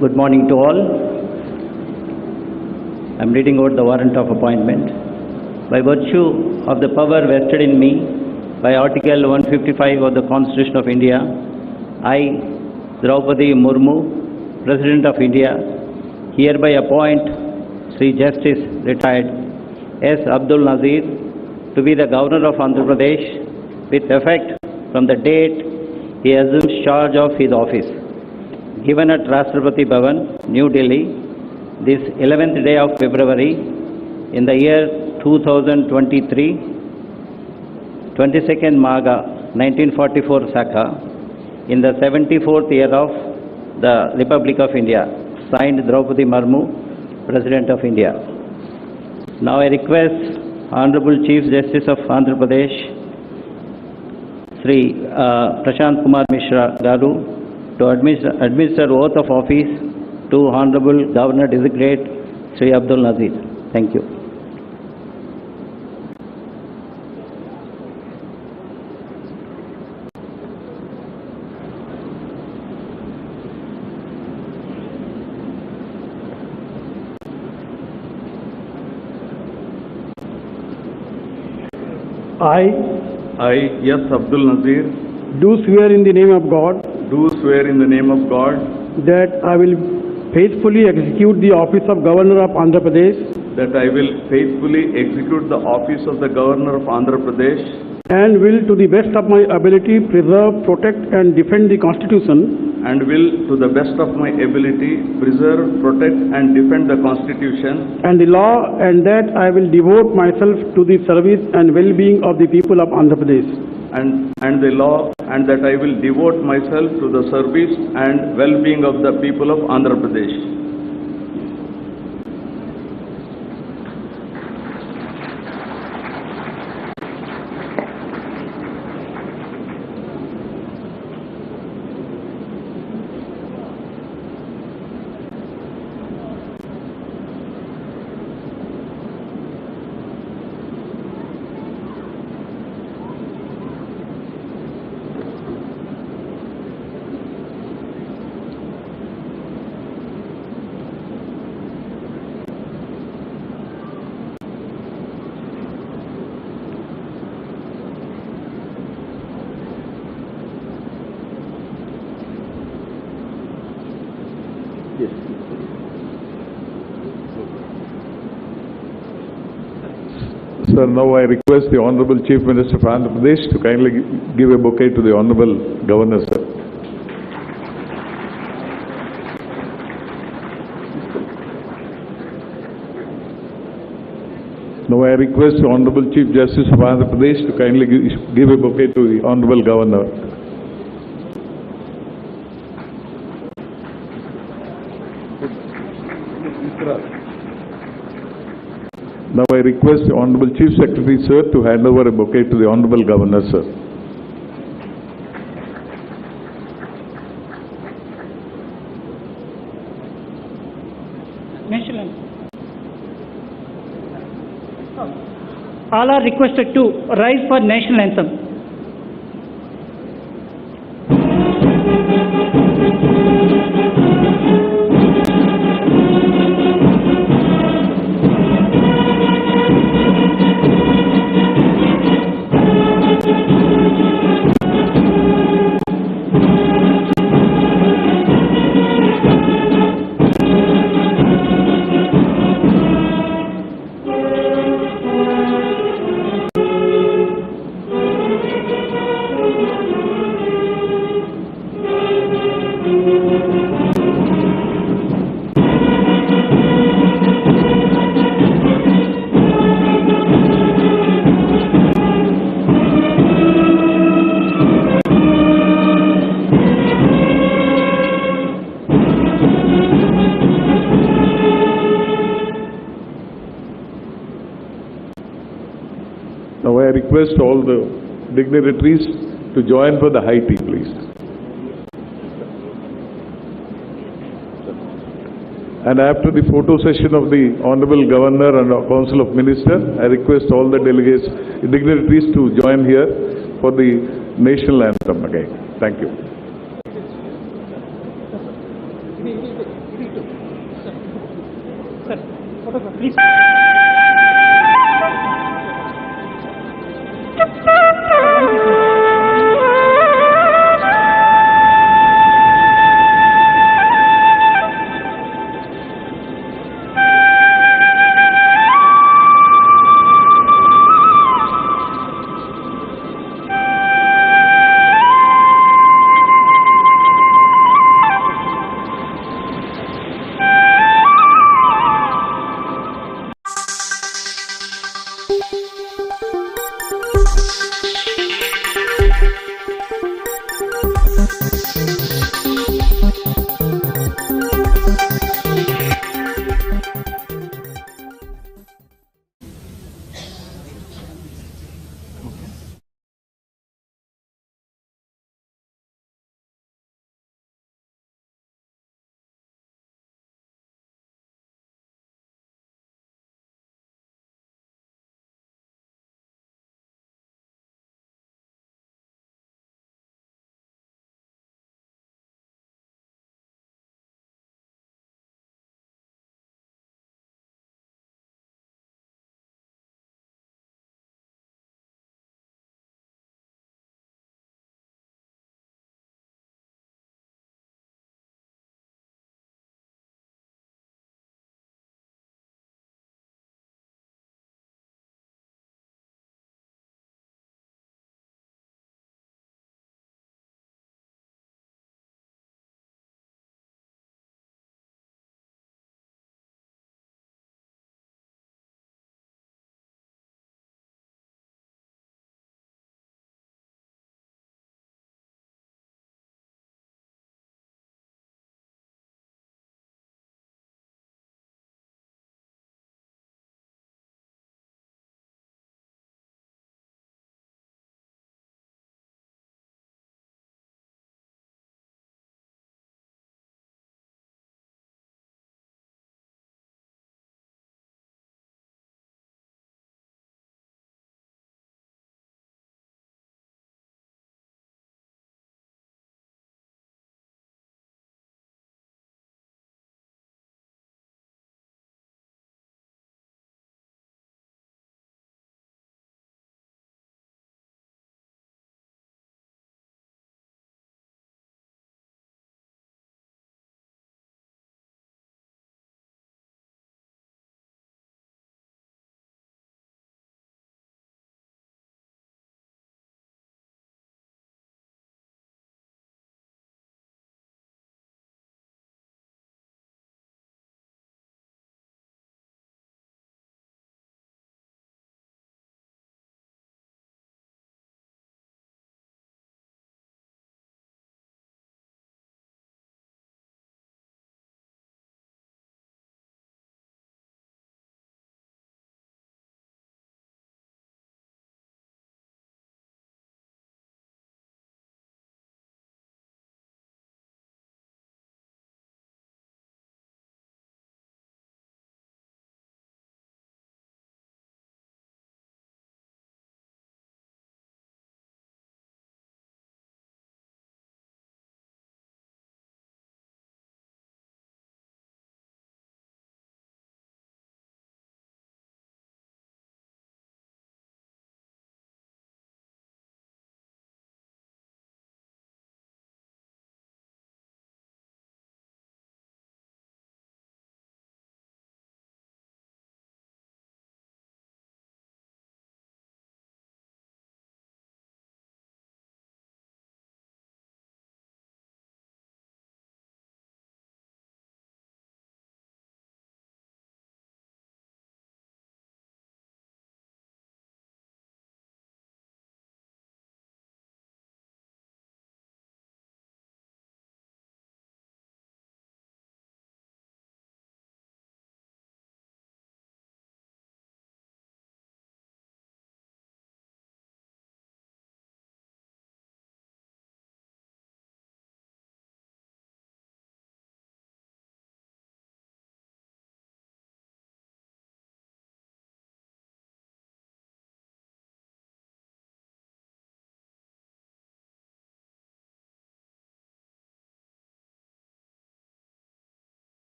Good morning to all. I am reading out the warrant of appointment. By virtue of the power vested in me by Article 155 of the Constitution of India, I, Draupadi Murmu, President of India, hereby appoint Sri Justice Retired S. Abdul Nazir to be the Governor of Andhra Pradesh with effect from the date he assumes charge of his office. Given at Rashtrapati Bhavan, New Delhi, this 11th day of February in the year 2023, 22nd Magha, 1944 Sakha, in the 74th year of the Republic of India. Signed, Draupadi Murmu, President of India. Now I request Honorable Chief Justice of Andhra Pradesh, Sri Prashant Kumar Mishra Garu, to administer oath of office to Honorable Governor Designate Sri Abdul Nazir. Thank you. I, yes, Abdul Nazir, do swear in the name of God do swear in the name of God that I will faithfully execute the office of Governor of Andhra Pradesh that I will faithfully execute the office of the Governor of Andhra Pradesh and will to the best of my ability preserve, protect and defend the Constitution and will, to the best of my ability, preserve, protect and defend the Constitution and the law, and that I will devote myself to the service and well-being of the people of Andhra Pradesh. and the law, and that I will devote myself to the service and well-being of the people of Andhra Pradesh. Sir, now I request the Honorable Chief Minister of Andhra Pradesh to kindly give a bouquet to the Honorable Governor, sir. Now I request the Honorable Chief Justice of Andhra Pradesh to kindly give a bouquet to the Honorable Governor. Now I request the Honorable Chief Secretary, sir, to hand over a bouquet to the Honorable Governor, sir. National anthem. All are requested to rise for national anthem. Now I request all the dignitaries to join for the high tea, please. And after the photo session of the Honorable Governor and Council of Ministers, I request all the delegates, dignitaries to join here for the national anthem again. Thank you. Please.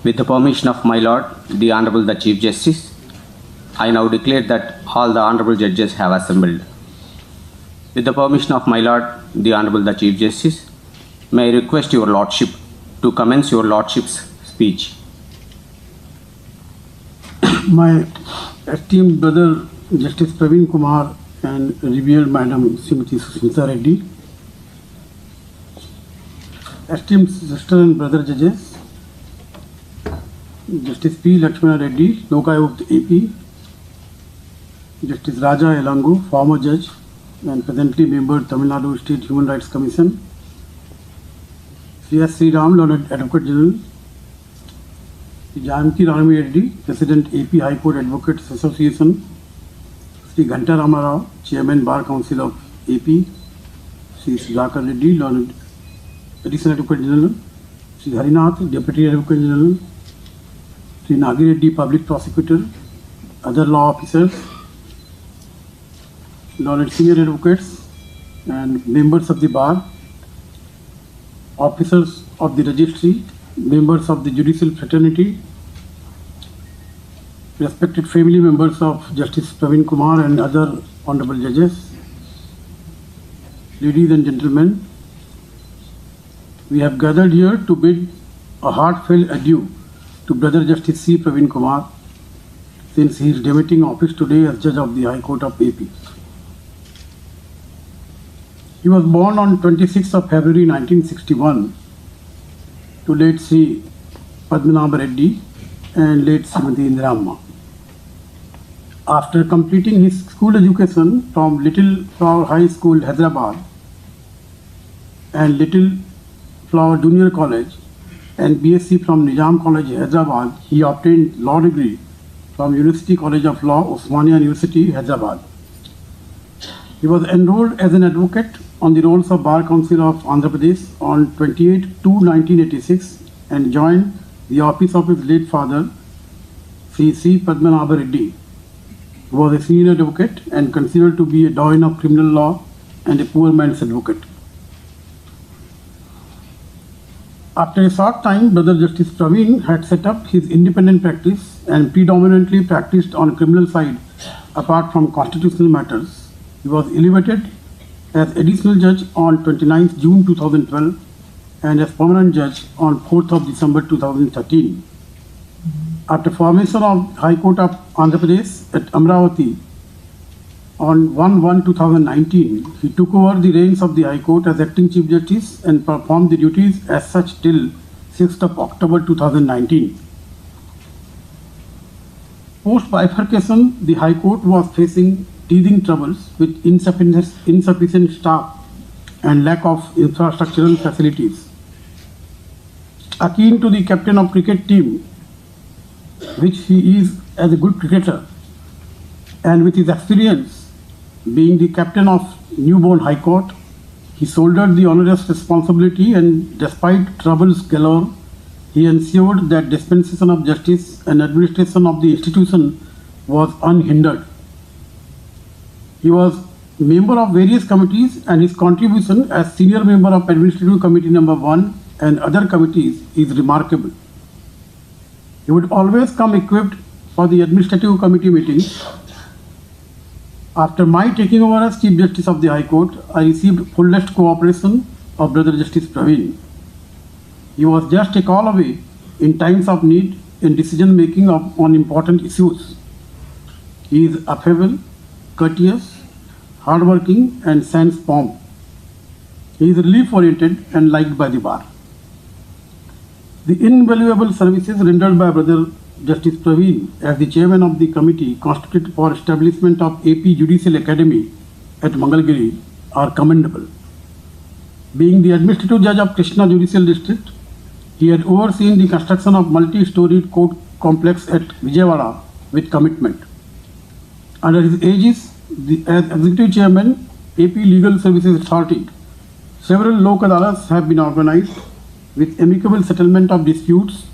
With the permission of my Lord, the Honorable the Chief Justice, I now declare that all the Honorable Judges have assembled. With the permission of my Lord, the Honorable the Chief Justice, may I request your Lordship to commence your Lordship's speech. My esteemed brother Justice Praveen Kumar and revered Madam Srimati Susmita Reddy, esteemed sister and brother judges, Justice P. Lakshmana Reddy, Lokayukt AP, Justice Raja Elangu, former judge and presently member Tamil Nadu State Human Rights Commission, Sri S. Sri Ram, Learned Advocate General, Sri Janaki Rami Reddy, President AP High Court Advocates Association, Sri Ghanta Ramarao, Chairman Bar Council of AP, Sri Sudhakar Reddy, Learned Additional Advocate General, Sri Harinath, Deputy Advocate General, Sri Nagi Reddy, Public Prosecutor, other law officers, Learned Senior Advocates and members of the bar, officers of the registry, members of the judicial fraternity, respected family members of Justice Praveen Kumar and other honorable judges, ladies and gentlemen, we have gathered here to bid a heartfelt adieu to Brother Justice C. Praveen Kumar, since he is demitting office today as Judge of the High Court of AP. He was born on 26th of February 1961 to late Sri Padmanabha Reddy and late Srimati Indiramma. After completing his school education from Little Flower High School, Hyderabad and Little Flower Junior College and BSc from Nizam College, Hyderabad, he obtained law degree from University College of Law, Osmania University, Hyderabad. He was enrolled as an advocate on the rolls of Bar Council of Andhra Pradesh on 28/2/1986 and joined the office of his late father, Sri C. Padmanabha Reddy, who was a senior advocate and considered to be a doyen of criminal law and a poor man's advocate. After a short time, Brother Justice Praveen had set up his independent practice and predominantly practiced on criminal side apart from constitutional matters. He was elevated as additional judge on 29th June 2012 and as permanent judge on 4th of December 2013. After formation of High Court of Andhra Pradesh at Amravati on 1/1/2019, he took over the reins of the High Court as acting Chief Justice and performed the duties as such till 6th of October 2019. Post bifurcation, the High Court was facing teething troubles with insufficient staff and lack of infrastructural facilities. Akin to the captain of cricket team, which he is as a good cricketer, and with his experience being the captain of newborn High Court, he shouldered the onerous responsibility, and despite troubles galore, he ensured that dispensation of justice and administration of the institution was unhindered. He was member of various committees, and his contribution as senior member of Administrative Committee number 1 and other committees is remarkable. He would always come equipped for the Administrative Committee meetings. After my taking over as Chief Justice of the High Court, I received fullest cooperation of Brother Justice Praveen. He was just a call away in times of need in decision making on important issues. He is affable, courteous, hardworking, and sans pomp. He is relief-oriented and liked by the bar. The invaluable services rendered by Brother Justice Praveen as the chairman of the committee constituted for establishment of AP Judicial Academy at Mangalgiri are commendable. Being the administrative judge of Krishna Judicial District, he had overseen the construction of multi-storied court complex at Vijayawada with commitment. Under his aegis, as Executive Chairman, AP Legal Services Authority, several Lok Adalats have been organized with amicable settlement of disputes,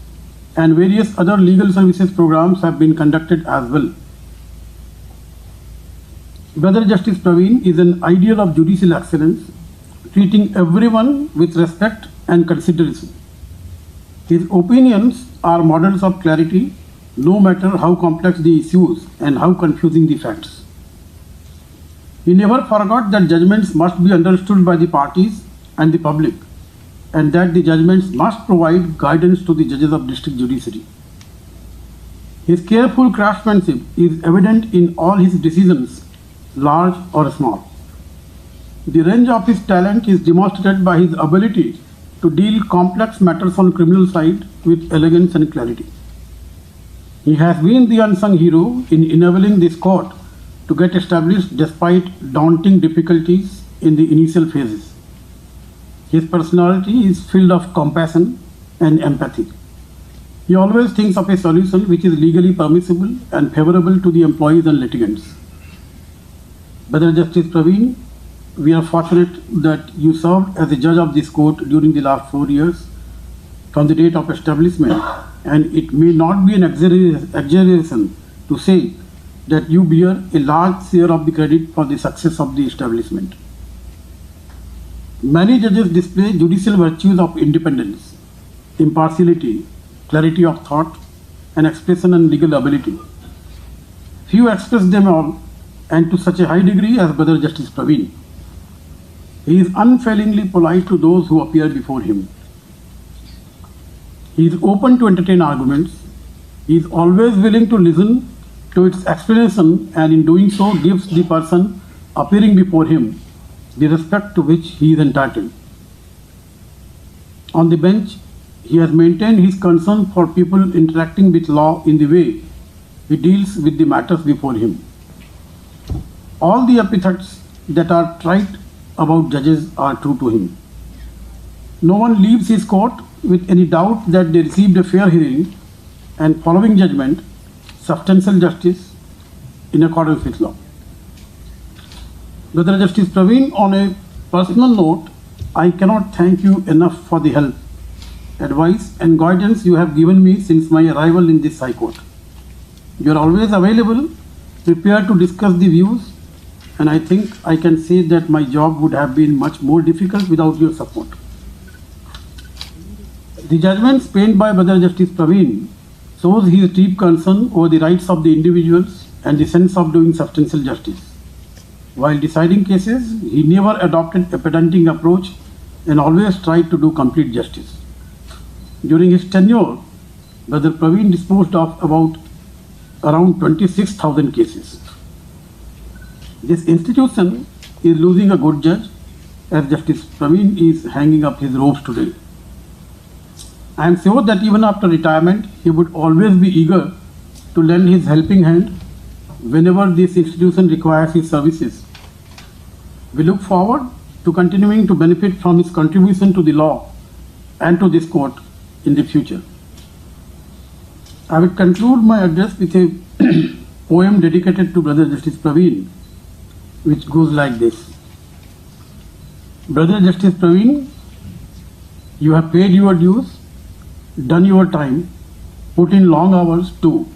and various other legal services programs have been conducted as well. Brother Justice Praveen is an ideal of judicial excellence, treating everyone with respect and consideration. His opinions are models of clarity, no matter how complex the issues and how confusing the facts. He never forgot that judgments must be understood by the parties and the public, and that the judgments must provide guidance to the judges of district judiciary. His careful craftsmanship is evident in all his decisions, large or small. The range of his talent is demonstrated by his ability to deal complex matters on criminal side with elegance and clarity. He has been the unsung hero in enabling this court to get established despite daunting difficulties in the initial phases. His personality is filled of compassion and empathy. He always thinks of a solution which is legally permissible and favorable to the employees and litigants. Brother Justice Praveen, we are fortunate that you served as a judge of this court during the last 4 years from the date of establishment, and it may not be an exaggeration to say that you bear a large share of the credit for the success of the establishment. Many judges display judicial virtues of independence, impartiality, clarity of thought, and expression and legal ability. Few express them all, and to such a high degree as Brother Justice Praveen. He is unfailingly polite to those who appear before him. He is open to entertain arguments. He is always willing to listen to its explanation, and in doing so gives the person appearing before him the respect to which he is entitled. On the bench, he has maintained his concern for people interacting with law in the way he deals with the matters before him. All the epithets that are trite about judges are true to him. No one leaves his court with any doubt that they received a fair hearing and following judgment, substantial justice in accordance with law. Brother Justice Praveen, on a personal note, I cannot thank you enough for the help, advice and guidance you have given me since my arrival in this High Court. You are always available, prepared to discuss the views, and I think I can say that my job would have been much more difficult without your support. The judgments penned by Brother Justice Praveen shows his deep concern over the rights of the individuals and the sense of doing substantial justice. While deciding cases, he never adopted a pedantic approach and always tried to do complete justice. During his tenure, Brother Praveen disposed of around 26,000 cases. This institution is losing a good judge, as Justice Praveen is hanging up his robes today. I am sure that even after retirement, he would always be eager to lend his helping hand whenever this institution requires his services. We look forward to continuing to benefit from his contribution to the law and to this court in the future. I will conclude my address with a poem dedicated to Brother Justice Praveen, which goes like this. Brother Justice Praveen, you have paid your dues, done your time, put in long hours too,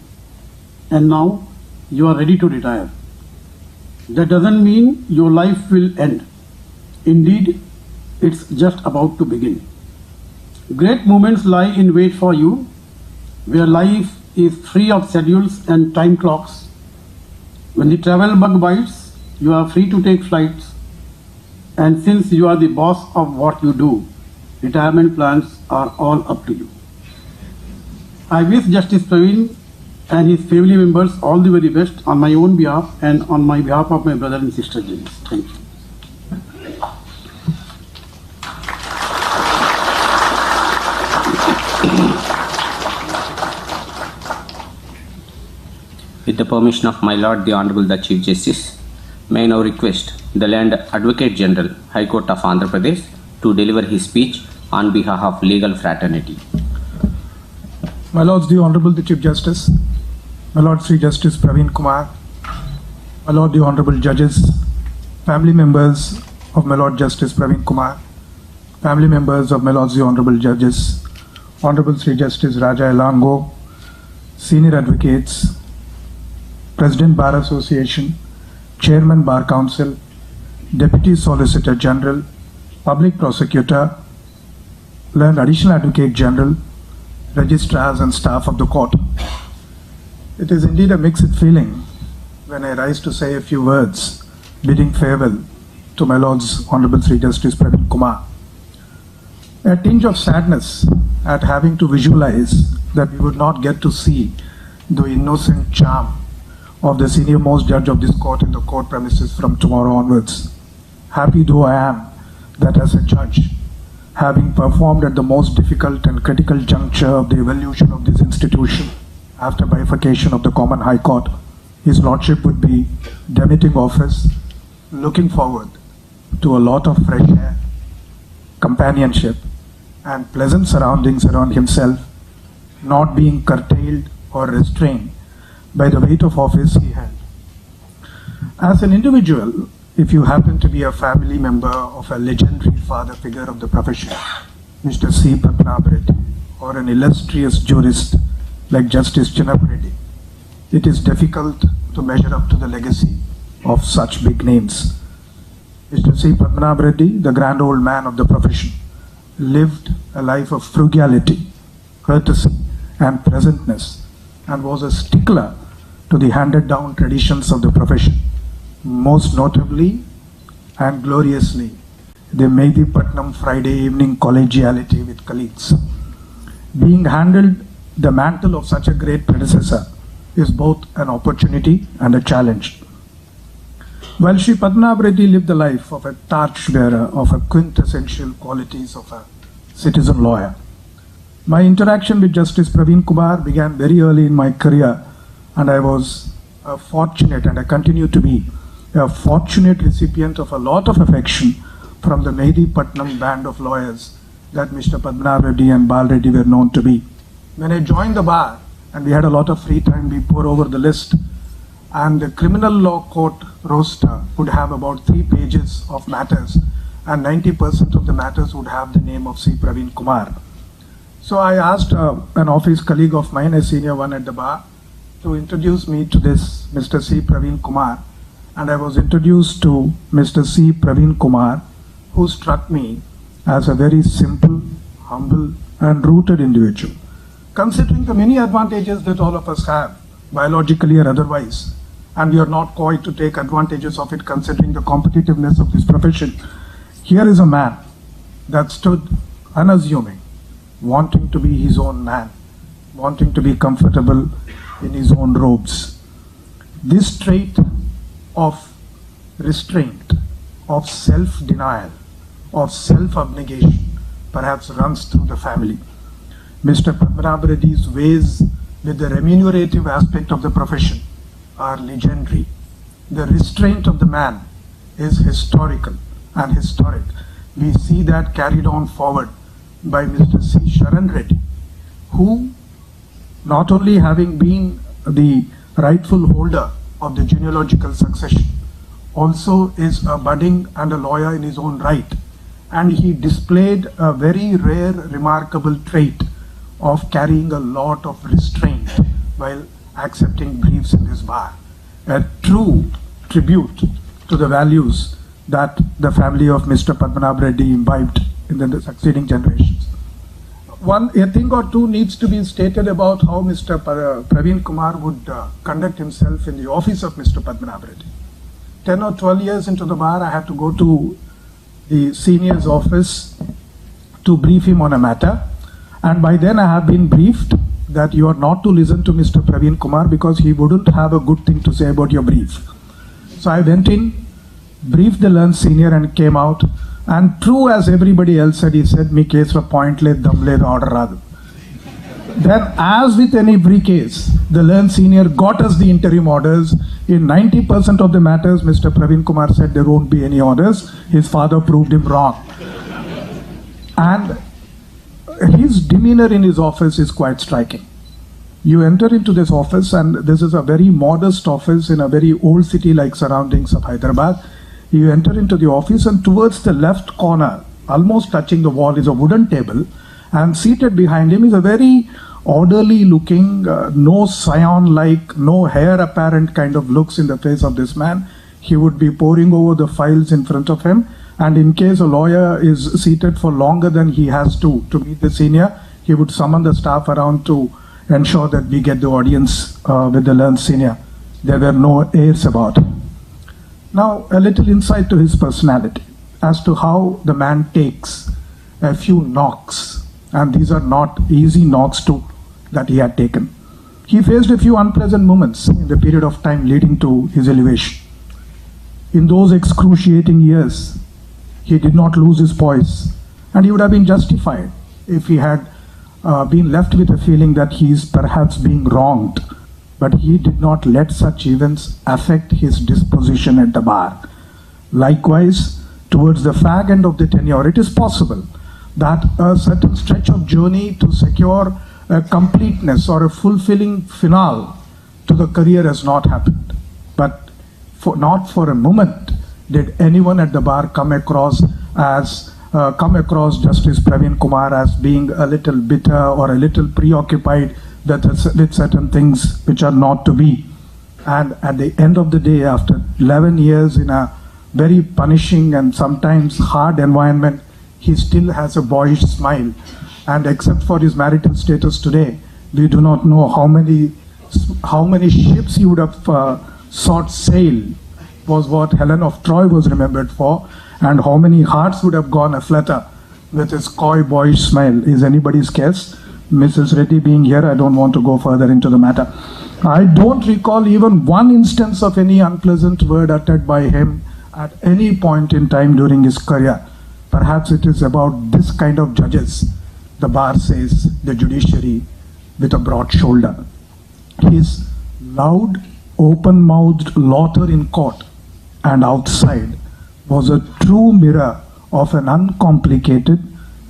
and now you are ready to retire. That doesn't mean your life will end. Indeed, it's just about to begin. Great moments lie in wait for you, where life is free of schedules and time clocks. When the travel bug bites, you are free to take flights, and since you are the boss of what you do, retirement plans are all up to you. I wish Justice Praveen and his family members all the very best on my own behalf and on my behalf of my brother and sister judges. Thank you. With the permission of my Lord, the Honorable the Chief Justice, may I now request the Land Advocate General, High Court of Andhra Pradesh, to deliver his speech on behalf of legal fraternity. My Lords, the Honorable the Chief Justice, my Lord Sri Justice Praveen Kumar, my Lord the Honorable Judges, family members of my Lord Justice Praveen Kumar, family members of my Lords the Honorable Judges, Honorable Sri Justice Raja Elango, Senior Advocates, President Bar Association, Chairman Bar Council, Deputy Solicitor General, Public Prosecutor, Learned Additional Advocate General, registrars and staff of the court. It is indeed a mixed feeling when I rise to say a few words bidding farewell to my Lord's Honorable Sri Justice Praveen Kumar. A tinge of sadness at having to visualize that we would not get to see the innocent charm of the senior most judge of this court in the court premises from tomorrow onwards. Happy though I am that as a judge, having performed at the most difficult and critical juncture of the evolution of this institution after bifurcation of the Common High Court, His Lordship would be demitting office, looking forward to a lot of fresh air, companionship, and pleasant surroundings around himself, not being curtailed or restrained by the weight of office he held. As an individual, if you happen to be a family member of a legendary father figure of the profession, Mr. C. Padmanabh Reddy, or an illustrious jurist like Justice Chinnappa Reddy, it is difficult to measure up to the legacy of such big names. Mr. C. Padmanabh Reddy, the grand old man of the profession, lived a life of frugality, courtesy, and pleasantness, and was a stickler to the handed down traditions of the profession, most notably and gloriously the Mehdipatnam Friday evening collegiality with colleagues. Being handled the mantle of such a great predecessor is both an opportunity and a challenge. While Sri Padmanabh Reddy lived the life of a torchbearer of a quintessential qualities of a citizen lawyer, my interaction with Justice Praveen Kumar began very early in my career, and I was fortunate, and I continue to be a fortunate recipient of a lot of affection from the Mehdipatnam band of lawyers that Mr. Padmanabh Reddy and Bal Reddy were known to be. When I joined the bar and we had a lot of free time, we pour over the list, and the criminal law court roster would have about 3 pages of matters, and 90% of the matters would have the name of C. Praveen Kumar. So I asked an office colleague of mine, a senior one at the bar, to introduce me to this Mr. C. Praveen Kumar, and I was introduced to Mr. C. Praveen Kumar, who struck me as a very simple, humble, and rooted individual. Considering the many advantages that all of us have, biologically or otherwise, and we are not coy to take advantages of it considering the competitiveness of this profession, here is a man that stood unassuming, wanting to be his own man, wanting to be comfortable in his own robes. This trait of restraint, of self-denial, of self-abnegation perhaps runs through the family. Mr. Padmanabh Reddy's ways with the remunerative aspect of the profession are legendary. The restraint of the man is historical and historic. We see that carried on forward by Mr. C. Sharan Reddy, who, not only having been the rightful holder of the genealogical succession, also is a budding and a lawyer in his own right, and he displayed a very rare, remarkable trait of carrying a lot of restraint while accepting briefs in this bar. A true tribute to the values that the family of Mr. Padmanabh Reddy imbibed in the succeeding generations. A thing or two needs to be stated about how Mr. Praveen Kumar would conduct himself in the office of Mr. Padmanabh Reddy. 10 or 12 years into the bar, I had to go to the senior's office to brief him on a matter. And by then I have been briefed that you are not to listen to Mr. Praveen Kumar because he wouldn't have a good thing to say about your brief. So I went in, briefed the learned senior and came out. And true as everybody else said, he said, "Me case for point le, dam le, order radu." Then, as with every case, the learned senior got us the interim orders. In 90% of the matters, Mr. Praveen Kumar said there won't be any orders. His father proved him wrong. And his demeanor in his office is quite striking. You enter into this office, and this is a very modest office in a very old city like surroundings of Hyderabad. You enter into the office, and towards the left corner, almost touching the wall, is a wooden table, And seated behind him is a very orderly looking, no scion-like, no heir apparent kind of looks in the face of this man. He would be poring over the files in front of him, and in case a lawyer is seated for longer than he has to meet the senior, he would summon the staff around to ensure that we get the audience with the learned senior. There were no airs about him. Now, a little insight to his personality as to how the man takes a few knocks, and these are not easy knocks that he had taken. He faced a few unpleasant moments in the period of time leading to his elevation. In those excruciating years, he did not lose his poise, and he would have been justified if he had been left with a feeling that he is perhaps being wronged. But he did not let such events affect his disposition at the bar. Likewise, towards the fag end of the tenure, it is possible that a certain stretch of journey to secure a completeness or a fulfilling finale to the career has not happened. But not for a moment did anyone at the bar come across Justice Praveen Kumar as being a little bitter or a little preoccupied with certain things which are not to be. And at the end of the day, after 11 years in a very punishing and sometimes hard environment, he still has a boyish smile. And except for his marital status today, we do not know how many ships he would have sought sail, was what Helen of Troy was remembered for, and how many hearts would have gone aflutter with his coy boyish smile is anybody's guess. Mrs. Reddy being here, I don't want to go further into the matter. I don't recall even one instance of any unpleasant word uttered by him at any point in time during his career. Perhaps it is about this kind of judges, the bar says, the judiciary with a broad shoulder. His loud, open-mouthed laughter in court and outside was a true mirror of an uncomplicated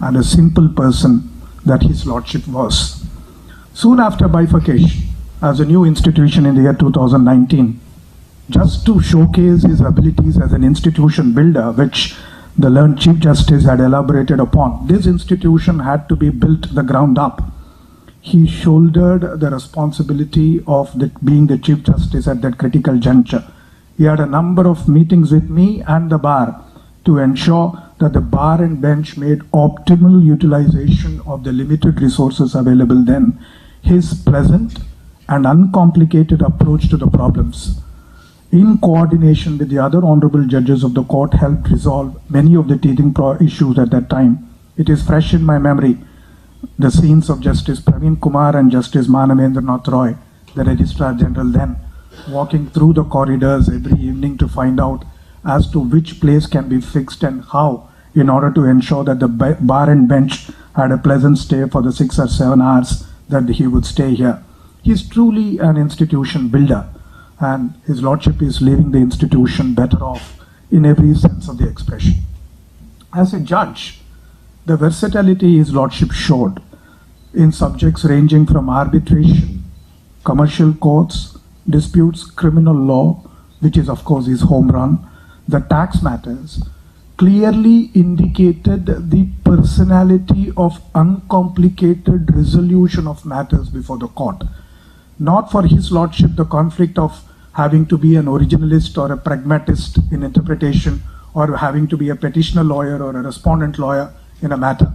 and a simple person that his lordship was. Soon after bifurcation, as a new institution in the year 2019, just to showcase his abilities as an institution builder, which the learned Chief Justice had elaborated upon, this institution had to be built the ground up. He shouldered the responsibility of being the Chief Justice at that critical juncture. He had a number of meetings with me and the bar to ensure that the bar and bench made optimal utilization of the limited resources available then. His pleasant and uncomplicated approach to the problems, in coordination with the other honorable judges of the court, helped resolve many of the teething issues at that time. It is fresh in my memory, the scenes of Justice Praveen Kumar and Justice Manamendranath Roy, the Registrar General then, walking through the corridors every evening to find out as to which place can be fixed and how, in order to ensure that the bar and bench had a pleasant stay for the 6 or 7 hours that he would stay here. He's truly an institution builder, and his lordship is leaving the institution better off in every sense of the expression. As a judge, the versatility his lordship showed in subjects ranging from arbitration, commercial courts, disputes, criminal law, which is of course his home run, the tax matters, clearly indicated the personality of uncomplicated resolution of matters before the court. Not for his lordship the conflict of having to be an originalist or a pragmatist in interpretation, or having to be a petitioner lawyer or a respondent lawyer in a matter.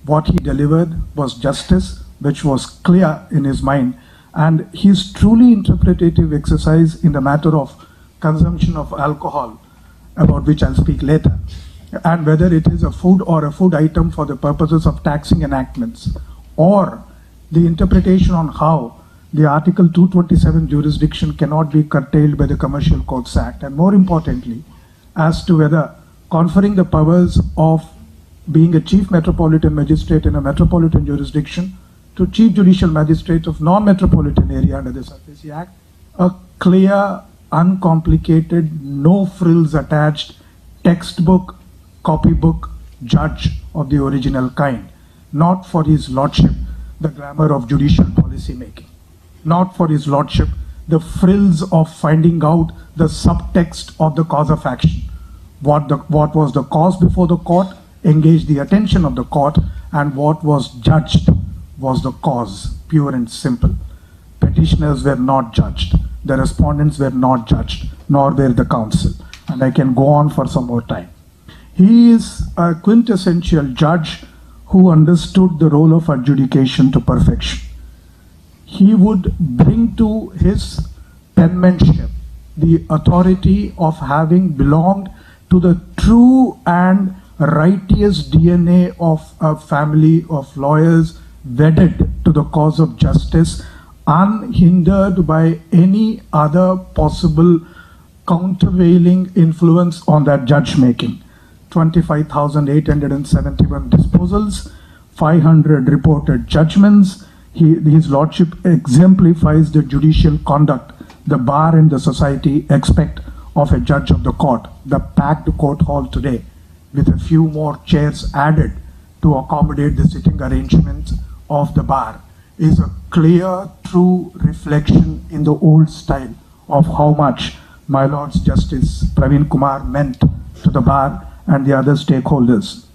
What he delivered was justice, which was clear in his mind, and his truly interpretative exercise in the matter of consumption of alcohol, about which I'll speak later, and whether it is a food or a food item for the purposes of taxing enactments, or the interpretation on how the Article 227 jurisdiction cannot be curtailed by the Commercial Courts Act, and more importantly, as to whether conferring the powers of being a chief metropolitan magistrate in a metropolitan jurisdiction to chief judicial magistrate of non-metropolitan area under the SARFAESI Act, a clear, uncomplicated, no frills attached, textbook, copybook judge of the original kind. Not for his lordship the glamour of judicial policy making. Not for his lordship the frills of finding out the subtext of the cause of action. What was the cause before the court, engage the attention of the court, and what was judged was the cause, pure and simple. Petitioners were not judged, the respondents were not judged, nor were the counsel. And I can go on for some more time. He is a quintessential judge who understood the role of adjudication to perfection. He would bring to his penmanship the authority of having belonged to the true and righteous DNA of a family of lawyers wedded to the cause of justice, unhindered by any other possible countervailing influence on that judge making. 25,871 disposals, 500 reported judgments. His Lordship exemplifies the judicial conduct the bar and the society expect of a judge of the court. The packed court hall today, with a few more chairs added to accommodate the sitting arrangements of the bar, is a clear, true reflection in the old style of how much my Lord's Justice Praveen Kumar meant to the bar and the other stakeholders.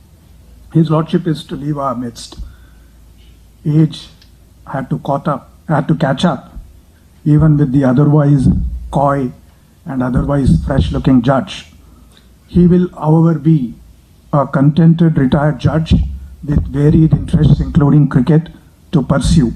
His Lordship is to leave our midst. Age had to catch up, even with the otherwise coy and otherwise fresh-looking judge. He will, however, be a contented retired judge with varied interests, including cricket, to pursue.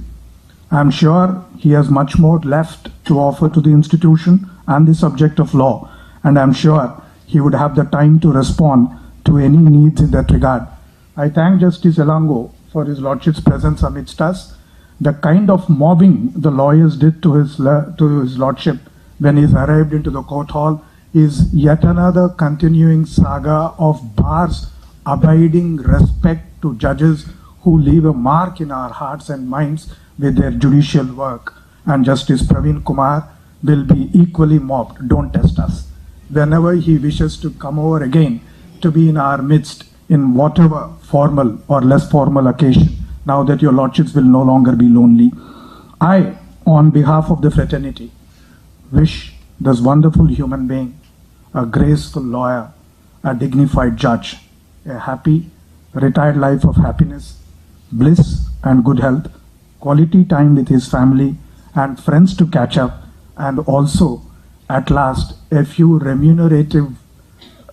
I am sure he has much more left to offer to the institution and the subject of law, and I am sure he would have the time to respond to any needs in that regard. I thank Justice Elango for his Lordship's presence amidst us. The kind of mobbing the lawyers did to his Lordship when he arrived into the court hall is yet another continuing saga of bar's abiding respect to judges who leave a mark in our hearts and minds with their judicial work. And Justice Praveen Kumar will be equally mobbed. Don't test us. Whenever he wishes to come over again to be in our midst in whatever formal or less formal occasion, now that your Lordships will no longer be lonely, I, on behalf of the fraternity, wish this wonderful human being, a graceful lawyer, a dignified judge, a happy, retired life of happiness, bliss and good health, quality time with his family and friends to catch up, and also, at last, a few remunerative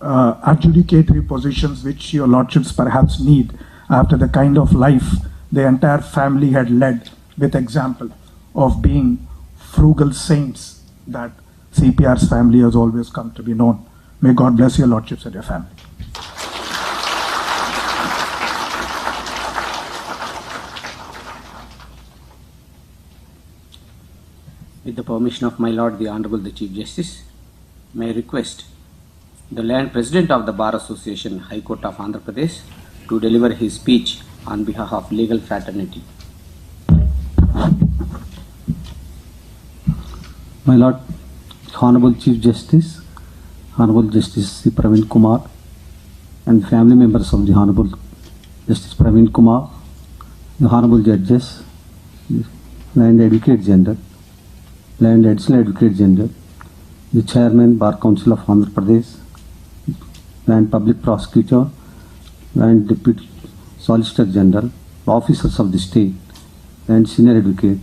adjudicatory positions which your Lordships perhaps need after the kind of life the entire family had led, with example of being frugal saints that CPR's family has always come to be known. May God bless your Lordships and your family. With the permission of my Lord, the Honorable the Chief Justice, may I request the Land President of the Bar Association, High Court of Andhra Pradesh, to deliver his speech on behalf of legal fraternity. My Lord, Honorable Chief Justice, Honorable Justice C. Praveen Kumar, and family members of the Honorable Justice Praveen Kumar, the Honorable Judges, Land Advocate General, Land Additional Advocate General, the Chairman, Bar Council of Andhra Pradesh, Land Public Prosecutor, Land Deputy Solicitor General, officers of the state, and senior advocate,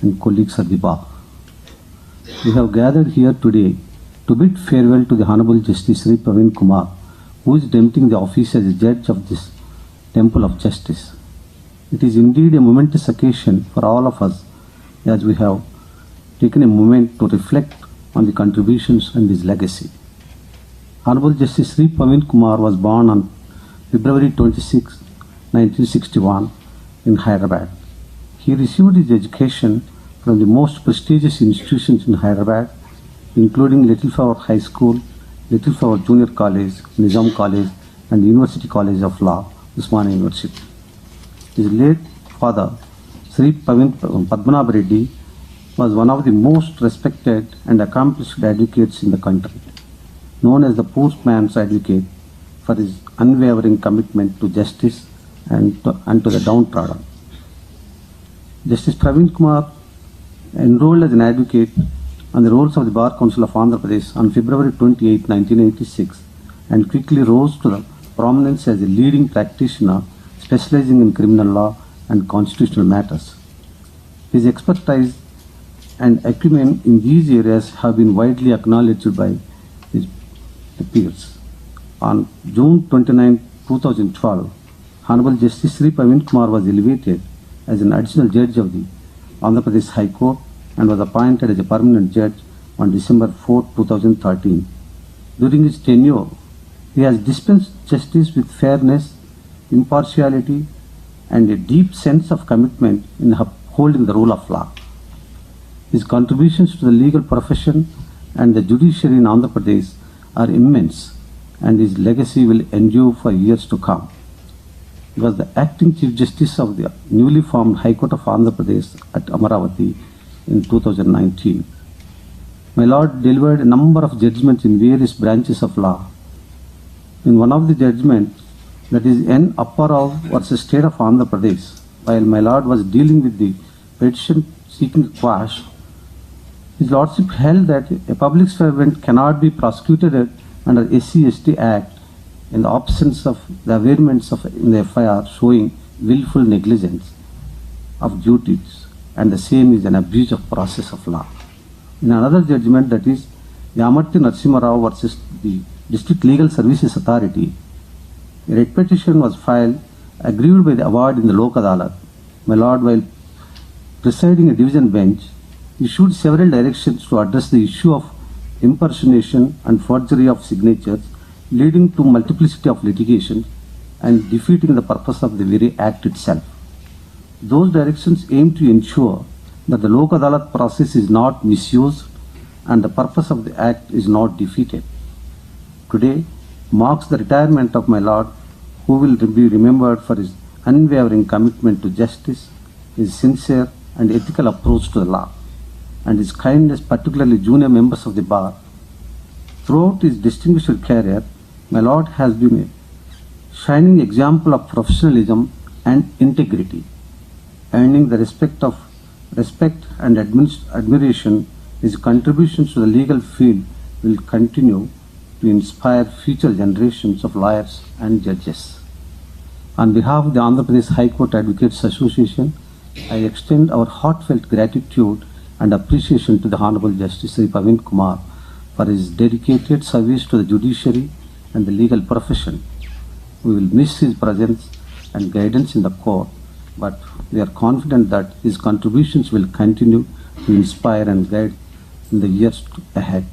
and colleagues of the bar. We have gathered here today to bid farewell to the Honorable Justice Sri Praveen Kumar, who is tempting the office as a judge of this temple of justice. It is indeed a momentous occasion for all of us, as we have taken a moment to reflect on the contributions and his legacy. Honorable Justice Sri Praveen Kumar was born on February 26, 1961 in Hyderabad. He received his education from the most prestigious institutions in Hyderabad, including Little Flower High School, Little Flower Junior College, Nizam College, and University College of Law, Usmania University. His late father, Sri Padmanabh Reddy, was one of the most respected and accomplished advocates in the country, known as the postman's advocate for his unwavering commitment to justice and to the downtrodden. Justice Praveen Kumar enrolled as an advocate on the rolls of the Bar Council of Andhra Pradesh on February 28, 1986, and quickly rose to the prominence as a leading practitioner specializing in criminal law and constitutional matters. His expertise and acumen in these areas have been widely acknowledged by his peers. On June 29, 2012, Honorable Justice Sri Praveen Kumar was elevated as an additional judge of the Andhra Pradesh High Court and was appointed as a permanent judge on December 4, 2013. During his tenure, he has dispensed justice with fairness, impartiality, and a deep sense of commitment in upholding the rule of law. His contributions to the legal profession and the judiciary in Andhra Pradesh are immense, and his legacy will endure for years to come. He was the acting Chief Justice of the newly formed High Court of Andhra Pradesh at Amaravati in 2019. My Lord delivered a number of judgments in various branches of law. In one of the judgments, that is N. Apparao versus State of Andhra Pradesh, while my Lord was dealing with the petition seeking quash, His Lordship held that a public servant cannot be prosecuted under SC/ST Act in the absence of the averments in the FIR showing willful negligence of duties, and the same is an abuse of process of law. In another judgment, that is Yamarthi Narasimha Rao versus the District Legal Services Authority, a writ petition was filed aggrieved by the award in the Lok Adalat. My Lord, while presiding a division bench, issued several directions to address the issue of impersonation and forgery of signatures, leading to multiplicity of litigation and defeating the purpose of the very act itself. Those directions aim to ensure that the Lok Adalat process is not misused and the purpose of the act is not defeated. Today marks the retirement of my Lord, who will be remembered for his unwavering commitment to justice, his sincere and ethical approach to the law, and his kindness, particularly junior members of the bar. Throughout his distinguished career, my Lord has been a shining example of professionalism and integrity, earning the respect and admiration. His contributions to the legal field will continue to inspire future generations of lawyers and judges. On behalf of the Andhra Pradesh High Court Advocates Association, I extend our heartfelt gratitude and appreciation to the Honorable Justice Sri Praveen Kumar for his dedicated service to the judiciary and the legal profession. We will miss his presence and guidance in the court, but we are confident that his contributions will continue to inspire and guide in the years ahead.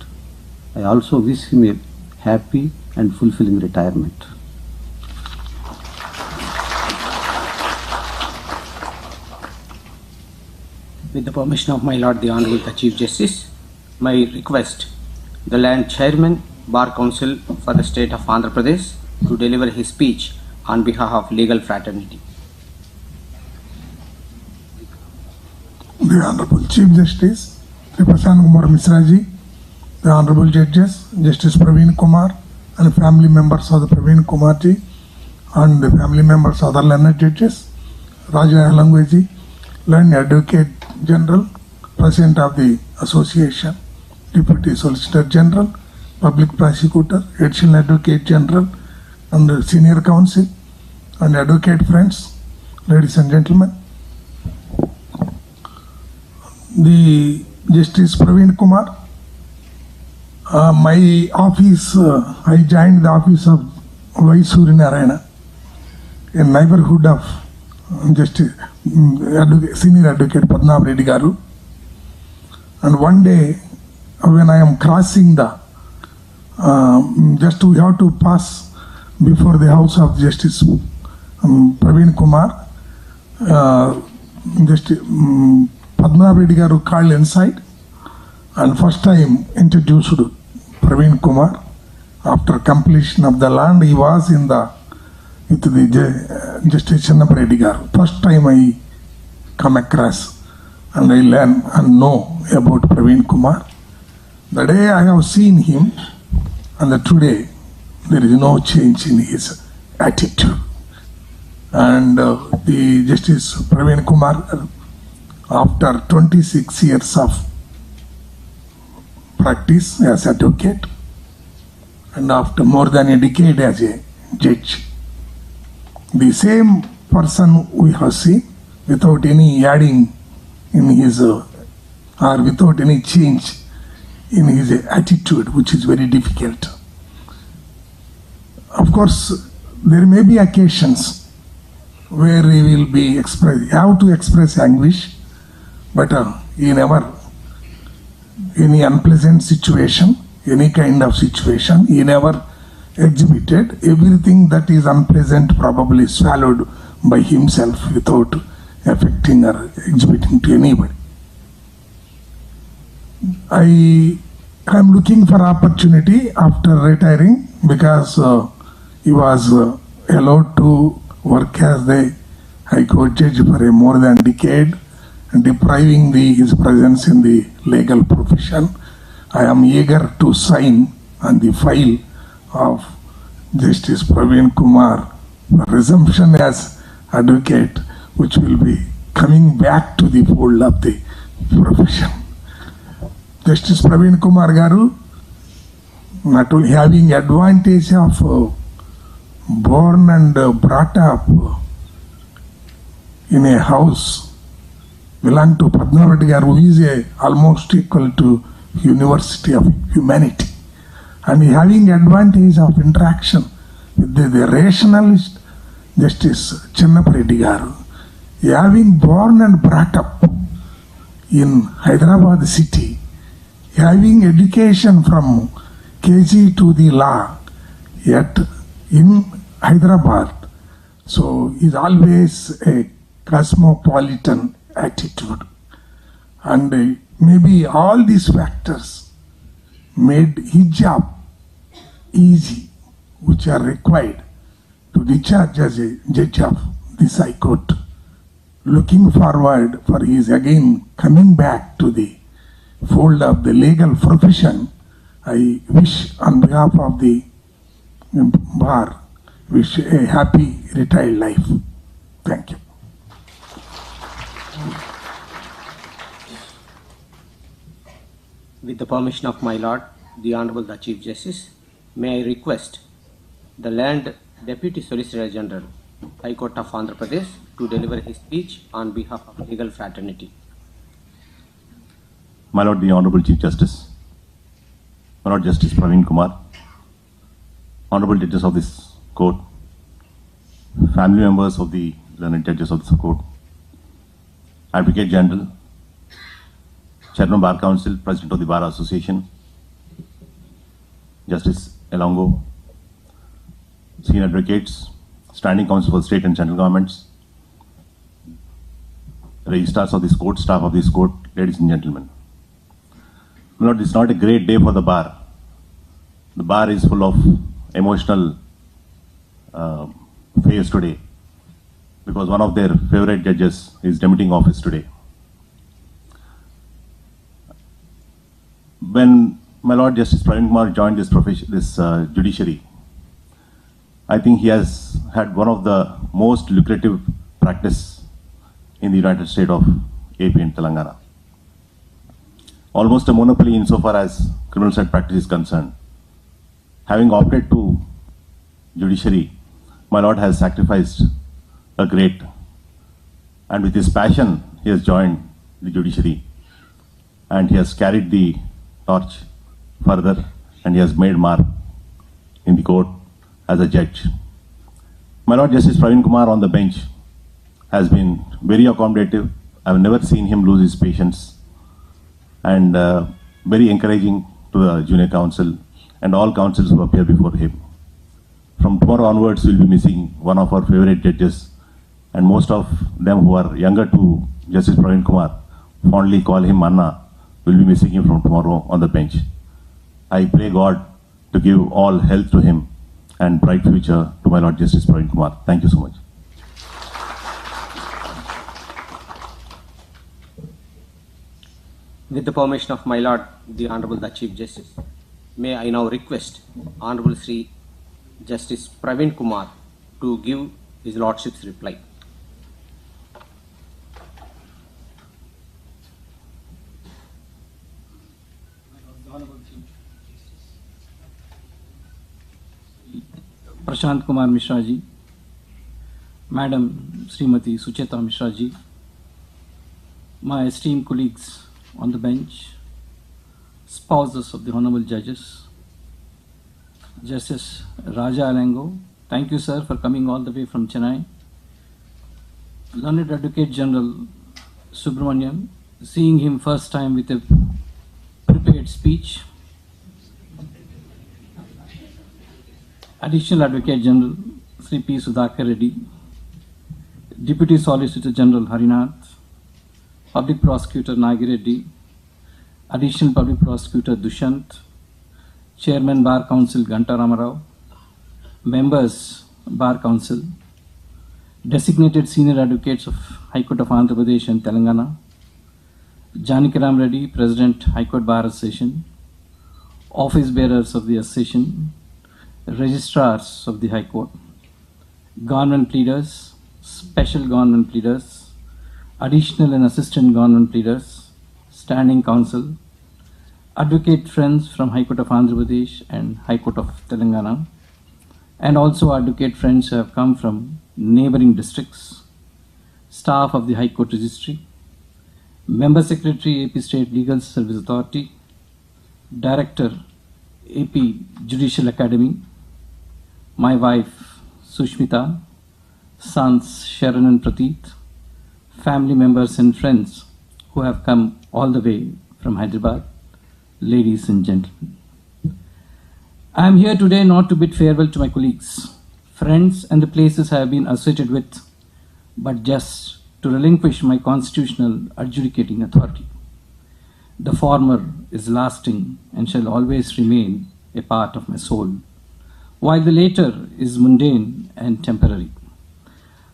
I also wish him a happy and fulfilling retirement. With the permission of my Lord the Honorable the Chief Justice, my request the Land Chairman, Bar Council for the State of Andhra Pradesh to deliver his speech on behalf of legal fraternity. The Honorable Chief Justice, Sri Prashant Kumar Misraji, the Honorable Judges, Justice Praveen Kumar, and family members of the Praveen Kumarji, and the family members of other learned judges, Raja Halangweji, Learned Advocate General, President of the Association, Deputy Solicitor General, Public Prosecutor, Additional Advocate General, and the Senior Counsel, and Advocate friends, ladies and gentlemen. The Justice Praveen Kumar, my office, I joined the office of Y. Suryanarayana, a neighborhood of Justice, Senior Advocate Padmanabh Reddy Garu. And one day, when I am crossing the, just we have to pass before the house of Justice Praveen Kumar, Justice Padmanabh Reddy Garu called inside and first time introduced Praveen Kumar. After completion of the land, he was in the with the Justice Channappa Reddy Garu. First time I come across and I learn and know about Praveen Kumar. The day I have seen him and today there is no change in his attitude. And the Justice Praveen Kumar, after 26 years of practice as advocate and after more than a decade as a judge. The same person we have seen without any adding in his or without any change in his attitude, which is very difficult. Of course, there may be occasions where he will be have to express anguish, but he never, any unpleasant situation, any kind of situation, he never exhibited. Everything that is unpleasant probably swallowed by himself without affecting or exhibiting to anybody. I am looking for opportunity after retiring because he was allowed to work as the High Court judge for a more than decade, depriving his presence in the legal profession. I am eager to sign on the file of Justice Praveen Kumar for resumption as advocate, which will be coming back to the fold of the profession. Justice Praveen Kumar Garu, not only having advantage of born and brought up in a house belong to Padmanaభ Garu, who is almost equal to University of Humanity, and having advantage of interaction with the rationalist Justice Chinnappa Garu, having born and brought up in Hyderabad city, having education from KG to the law, yet in Hyderabad, so is always a cosmopolitan attitude, and maybe all these factors made his job easy, which are required to discharge as a judge of this High Court. Looking forward for his again coming back to the fold of the legal profession, I wish on behalf of the bar, wish a happy retired life. Thank you. With the permission of my Lord, the Honorable the Chief Justice, may I request the Land Deputy Solicitor General, High Court of Andhra Pradesh, to deliver his speech on behalf of legal fraternity. My Lord, the Honorable Chief Justice, My Lord Justice Praveen Kumar, Honorable Judges of this Court, family members of the learned judges of this Court, Advocate General, Chairman Bar Council, President of the Bar Association, Justice Elongo, Senior Advocates, Standing Counsel for State and Central Governments, Registrars of this Court, staff of this Court, ladies and gentlemen. My Lord, it's not a great day for the bar. The bar is full of emotional phase today because one of their favorite judges is demitting office today. When my Lord Justice Praveen Kumar joined this judiciary, I think he has had one of the most lucrative practice in the United States of AP and Telangana. Almost a monopoly insofar as criminal side practice is concerned. Having opted to judiciary, my Lord has sacrificed a great, and with his passion, he has joined the judiciary and he has carried the torch further and he has made mark in the court as a judge. My Lord Justice Praveen Kumar on the bench has been very accommodative. I have never seen him lose his patience and very encouraging to the junior counsel and all counsels who appear before him. From tomorrow onwards, we'll be missing one of our favorite judges, and most of them who are younger to Justice Praveen Kumar fondly call him Anna. We'll be missing him from tomorrow on the bench. I pray God to give all health to him and bright future to my Lord Justice Praveen Kumar. Thank you so much. With the permission of my Lord, the Honorable the Chief Justice, may I now request Honorable Sri Justice Praveen Kumar to give his Lordship's reply. Prashant Kumar Mishra ji, Madam Srimati Sucheta Mishra ji, my esteemed colleagues on the bench, spouses of the honorable judges, Justice Raja Alango, thank you sir for coming all the way from Chennai, Learned Advocate General Subramaniam, seeing him first time with a prepared speech, Additional Advocate General Sri P. Sudhakar Reddy, Deputy Solicitor General Harinath, Public Prosecutor Nagi Reddy, Additional Public Prosecutor Dushant, Chairman Bar Council Ganta Ramarao, Members Bar Council, Designated Senior Advocates of High Court of Andhra Pradesh and Telangana, Janikaram Reddy, President High Court Bar Association, Office Bearers of the Association, Registrars of the High Court, Government Pleaders, Special Government Pleaders, Additional and Assistant Government Pleaders, Standing Counsel, Advocate Friends from High Court of Andhra Pradesh and High Court of Telangana, and also Advocate Friends who have come from neighboring districts, staff of the High Court Registry, Member Secretary, AP State Legal Service Authority, Director, AP Judicial Academy, my wife Sushmita, sons Sharon and Prateet, family members and friends who have come all the way from Hyderabad, ladies and gentlemen. I am here today not to bid farewell to my colleagues, friends and the places I have been associated with, but just to relinquish my constitutional adjudicating authority. The former is lasting and shall always remain a part of my soul, while the later is mundane and temporary.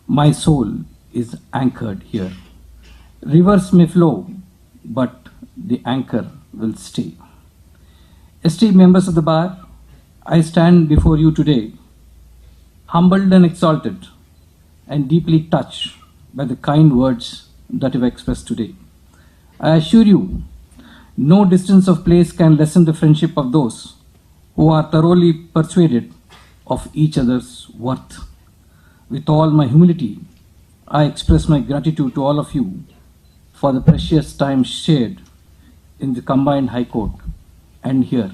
My soul is anchored here. Rivers may flow, but the anchor will stay. Esteemed members of the bar, I stand before you today, humbled and exalted, and deeply touched by the kind words that you have expressed today. I assure you, no distance of place can lessen the friendship of those who are thoroughly persuaded of each other's worth. With all my humility, I express my gratitude to all of you for the precious time shared in the combined High Court and here.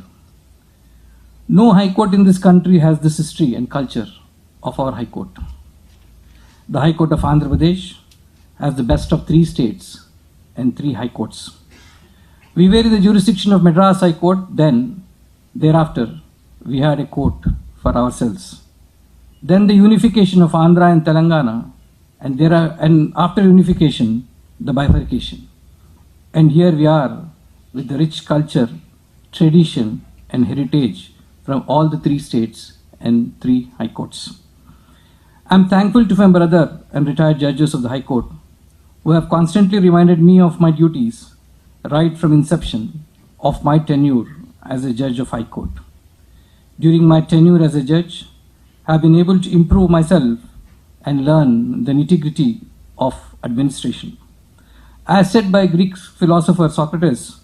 No High Court in this country has this history and culture of our High Court. The High Court of Andhra Pradesh has the best of 3 states and 3 High Courts. We were in the jurisdiction of Madras High Court, then, thereafter, we had a court for ourselves. Then the unification of Andhra and Telangana, and after unification, the bifurcation. And here we are with the rich culture, tradition, and heritage from all the 3 states and 3 High Courts. I am thankful to my brother and retired judges of the High Court who have constantly reminded me of my duties right from inception of my tenure as a judge of High Court. During my tenure as a judge, I have been able to improve myself and learn the nitty-gritty of administration. As said by Greek philosopher Socrates,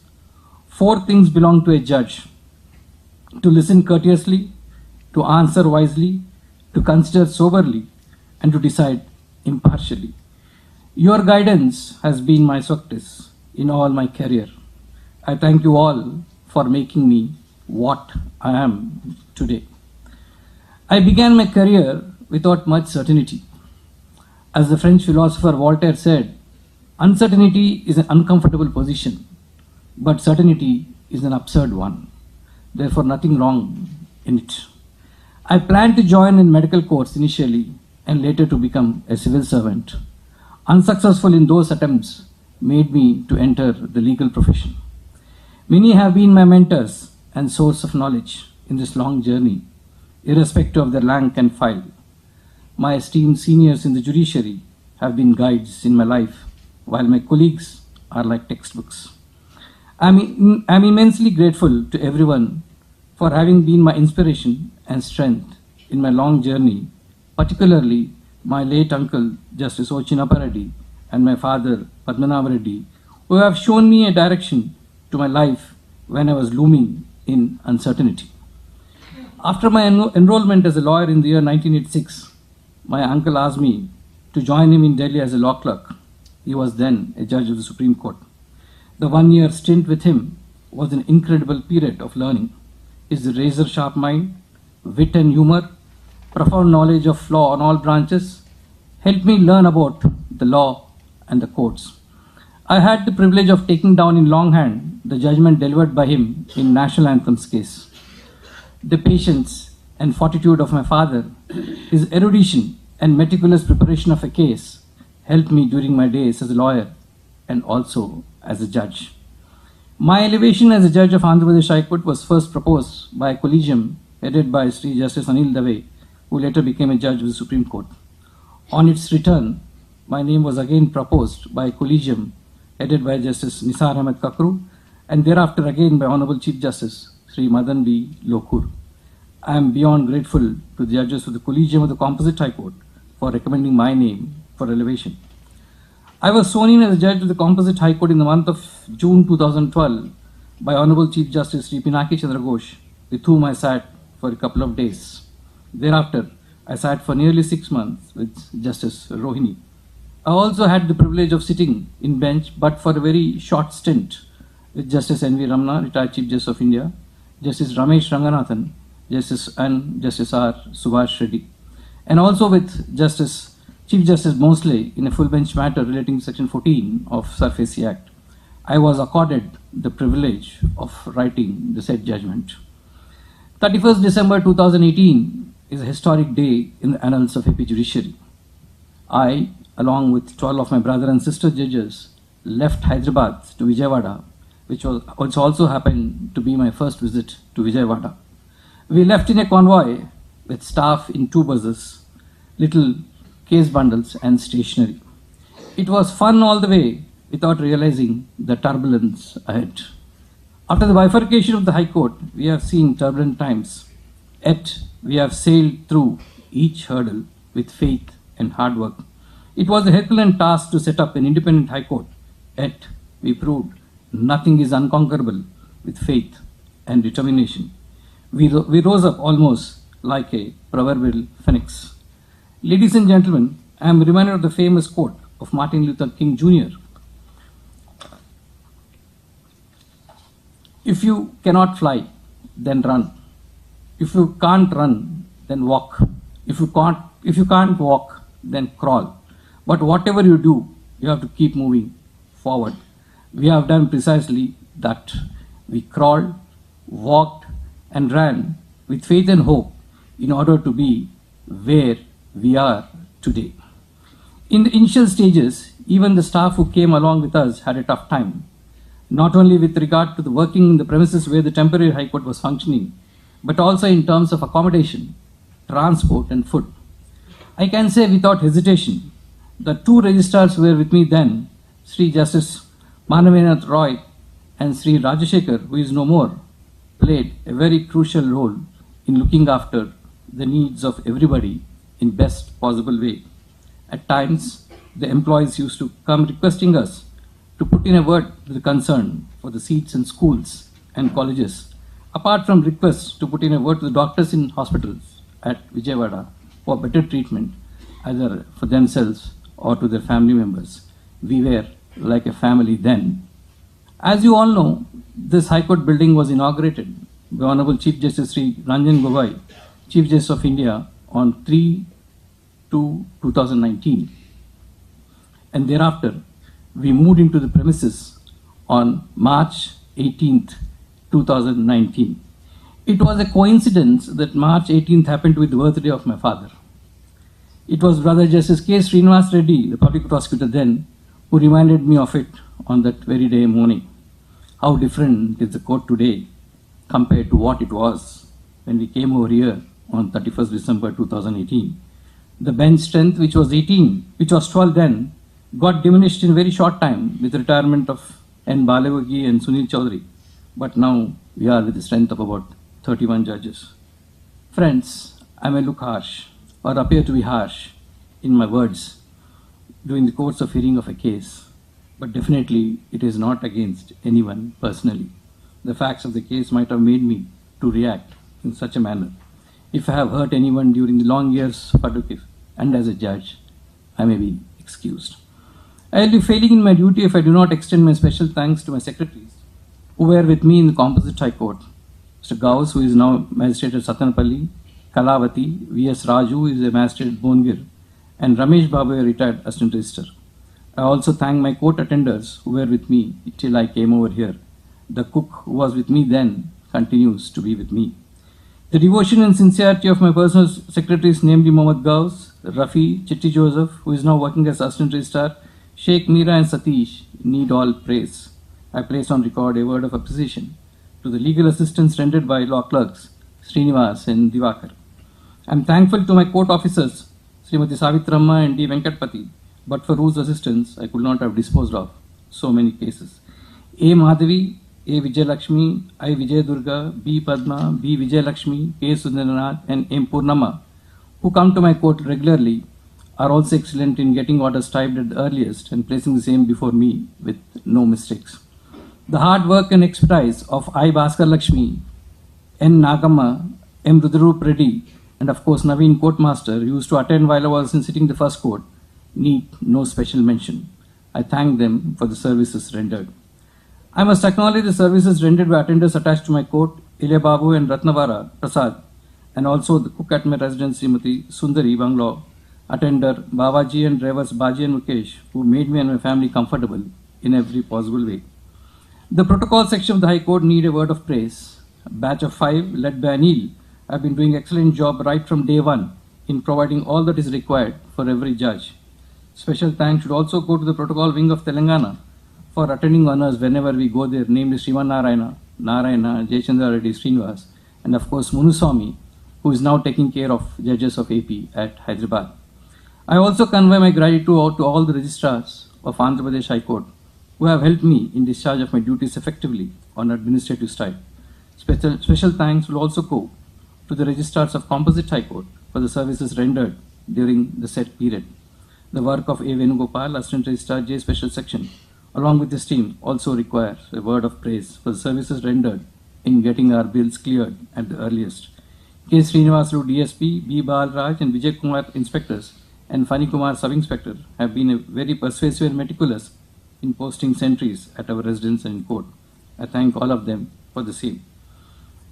4 things belong to a judge: to listen courteously, to answer wisely, to consider soberly, and to decide impartially. Your guidance has been my Socrates in all my career. I thank you all for making me what I am today. I began my career without much certainty. As the French philosopher Voltaire said, uncertainty is an uncomfortable position, but certainty is an absurd one. Therefore, nothing wrong in it. I planned to join in medical course initially and later to become a civil servant. Unsuccessful in those attempts made me to enter the legal profession. Many have been my mentors and source of knowledge in this long journey, irrespective of their rank and file. My esteemed seniors in the judiciary have been guides in my life, while my colleagues are like textbooks. I'm immensely grateful to everyone for having been my inspiration and strength in my long journey, particularly my late uncle, Justice O. Chinnappa Reddy, and my father, Padmanabha Reddy, who have shown me a direction to my life when I was looming in uncertainty. After my enrollment as a lawyer in the year 1986, my uncle asked me to join him in Delhi as a law clerk. He was then a judge of the Supreme Court. The 1-year stint with him was an incredible period of learning. His razor-sharp mind, wit and humor, profound knowledge of law on all branches helped me learn about the law and the courts. I had the privilege of taking down in longhand the judgment delivered by him in National Anthem's case. The patience and fortitude of my father, his erudition and meticulous preparation of a case helped me during my days as a lawyer and also as a judge. My elevation as a judge of Andhra Pradesh High Court was first proposed by a collegium headed by Sri Justice Anil Dave, who later became a judge of the Supreme Court. On its return, my name was again proposed by a collegium headed by Justice Nisar Ahmed Kakru, and thereafter again by Honorable Chief Justice Sri Madan B. Lokur. I am beyond grateful to the judges of the Collegium of the Composite High Court for recommending my name for elevation. I was sworn in as a judge of the Composite High Court in the month of June 2012 by Honorable Chief Justice Sri Pinaki Chandra Ghosh, with whom I sat for a couple of days. Thereafter, I sat for nearly 6 months with Justice Rohini. I also had the privilege of sitting in bench, but for a very short stint, with Justice N.V. Ramana, retired Chief Justice of India, Justice Ramesh Ranganathan, Justice R. Subhash Reddy, and also with Chief Justice Mosley in a full bench matter relating to Section 14 of SARFAESI Act. I was accorded the privilege of writing the said judgment. 31st December 2018 is a historic day in the annals of AP Judiciary. I, along with 12 of my brother and sister judges, left Hyderabad to Vijayawada, which also happened to be my first visit to Vijayawada. We left in a convoy with staff in 2 buses, little case bundles and stationery. It was fun all the way without realizing the turbulence ahead. After the bifurcation of the High Court, we have seen turbulent times, yet we have sailed through each hurdle with faith and hard work. It was a Herculean task to set up an independent High Court, yet we proved nothing is unconquerable with faith and determination. We rose up almost like a proverbial phoenix. Ladies and gentlemen, I am reminded of the famous quote of Martin Luther King Jr. If you cannot fly, then run. If you can't run, then walk. If you can't walk, then crawl. But whatever you do, you have to keep moving forward. We have done precisely that. We crawled, walked, and ran with faith and hope in order to be where we are today. In the initial stages, even the staff who came along with us had a tough time, not only with regard to the working in the premises where the temporary High Court was functioning, but also in terms of accommodation, transport, and food. I can say without hesitation, the 2 registrars who were with me then, Sri Justice Manavenath Roy and Sri Rajashekar, who is no more, played a very crucial role in looking after the needs of everybody in best possible way. At times, the employees used to come requesting us to put in a word to the concern for the seats in schools and colleges, apart from requests to put in a word to the doctors in hospitals at Vijayawada for better treatment, either for themselves or to their family members. We were like a family then. As you all know, this High Court building was inaugurated by Honorable Chief Justice Sri Ranjan Gogoi, Chief Justice of India, on 3/2/2019. And thereafter, we moved into the premises on March 18th, 2019. It was a coincidence that March 18th happened to be the birthday of my father. It was Brother Justice K. Srinivas Reddy, the public prosecutor then, who reminded me of it on that very day morning. How different is the court today compared to what it was when we came over here on 31st December 2018. The bench strength, which was 12 then, got diminished in a very short time with the retirement of N. Balavogi and Sunil Chaudhary. But now we are with the strength of about 31 judges. Friends, I may look harsh or appear to be harsh in my words during the course of hearing of a case, but definitely it is not against anyone personally. The facts of the case might have made me to react in such a manner. If I have hurt anyone during the long years of advocate and as a judge, I may be excused. I will be failing in my duty if I do not extend my special thanks to my secretaries who were with me in the Composite High Court. Mr. Gauss, who is now Magistrate at Satanapalli, Kalavati, V.S. Raju, who is a Magistrate at Bongir, and Ramesh Babu, a retired Assistant Registrar. I also thank my court attenders who were with me till I came over here. The cook who was with me then continues to be with me. The devotion and sincerity of my personal secretaries, namely Mohammad Gauss, Rafi, Chitti Joseph, who is now working as Assistant Registrar, Sheikh Meera and Satish, need all praise. I place on record a word of appreciation to the legal assistance rendered by law clerks, Srinivas and Divakar. I am thankful to my court officers, Srimati Savitramma and D. Venkatpati, but for whose assistance I could not have disposed of so many cases. A. Madhavi, A. Vijayalakshmi, I. Vijay Durga, B. Padma, B. Vijayalakshmi, K. Sundaranath, and M. Purnama, who come to my court regularly, are also excellent in getting orders typed at the earliest and placing the same before me with no mistakes. The hard work and expertise of I. Bhaskar Lakshmi, N. Nagamma, M. Rudrarup Reddy, and of course Naveen Courtmaster, who used to attend while I was in sitting the first court, need no special mention. I thank them for the services rendered. I must acknowledge the services rendered by attendants attached to my court, Ilya Babu and Ratnavara Prasad, and also the cook at my residence, Srimati Sundari Banglaw, attender Babaji and drivers Baji and Mukesh, who made me and my family comfortable in every possible way. The protocol section of the High Court need a word of praise. A batch of 5, led by Anil, have been doing excellent job right from day one in providing all that is required for every judge. Special thanks should also go to the protocol wing of Telangana for attending honors whenever we go there, namely Sriman Narayana, Jayachandra Reddy, Srinivas, and of course Munuswamy, who is now taking care of judges of AP at Hyderabad. I also convey my gratitude to all the registrars of Andhra Pradesh High Court who have helped me in discharge of my duties effectively on administrative side. Special thanks will also go to the registrars of Composite High Court for the services rendered during the said period. The work of A. Venugopal, Assistant Registrar J Special Section, along with his team, also requires a word of praise for the services rendered in getting our bills cleared at the earliest. K. Srinivasulu DSP, B. Balraj and Vijay Kumar Inspectors and Fani Kumar Sub-Inspector have been very persuasive and meticulous in posting sentries at our residence and in court. I thank all of them for the same.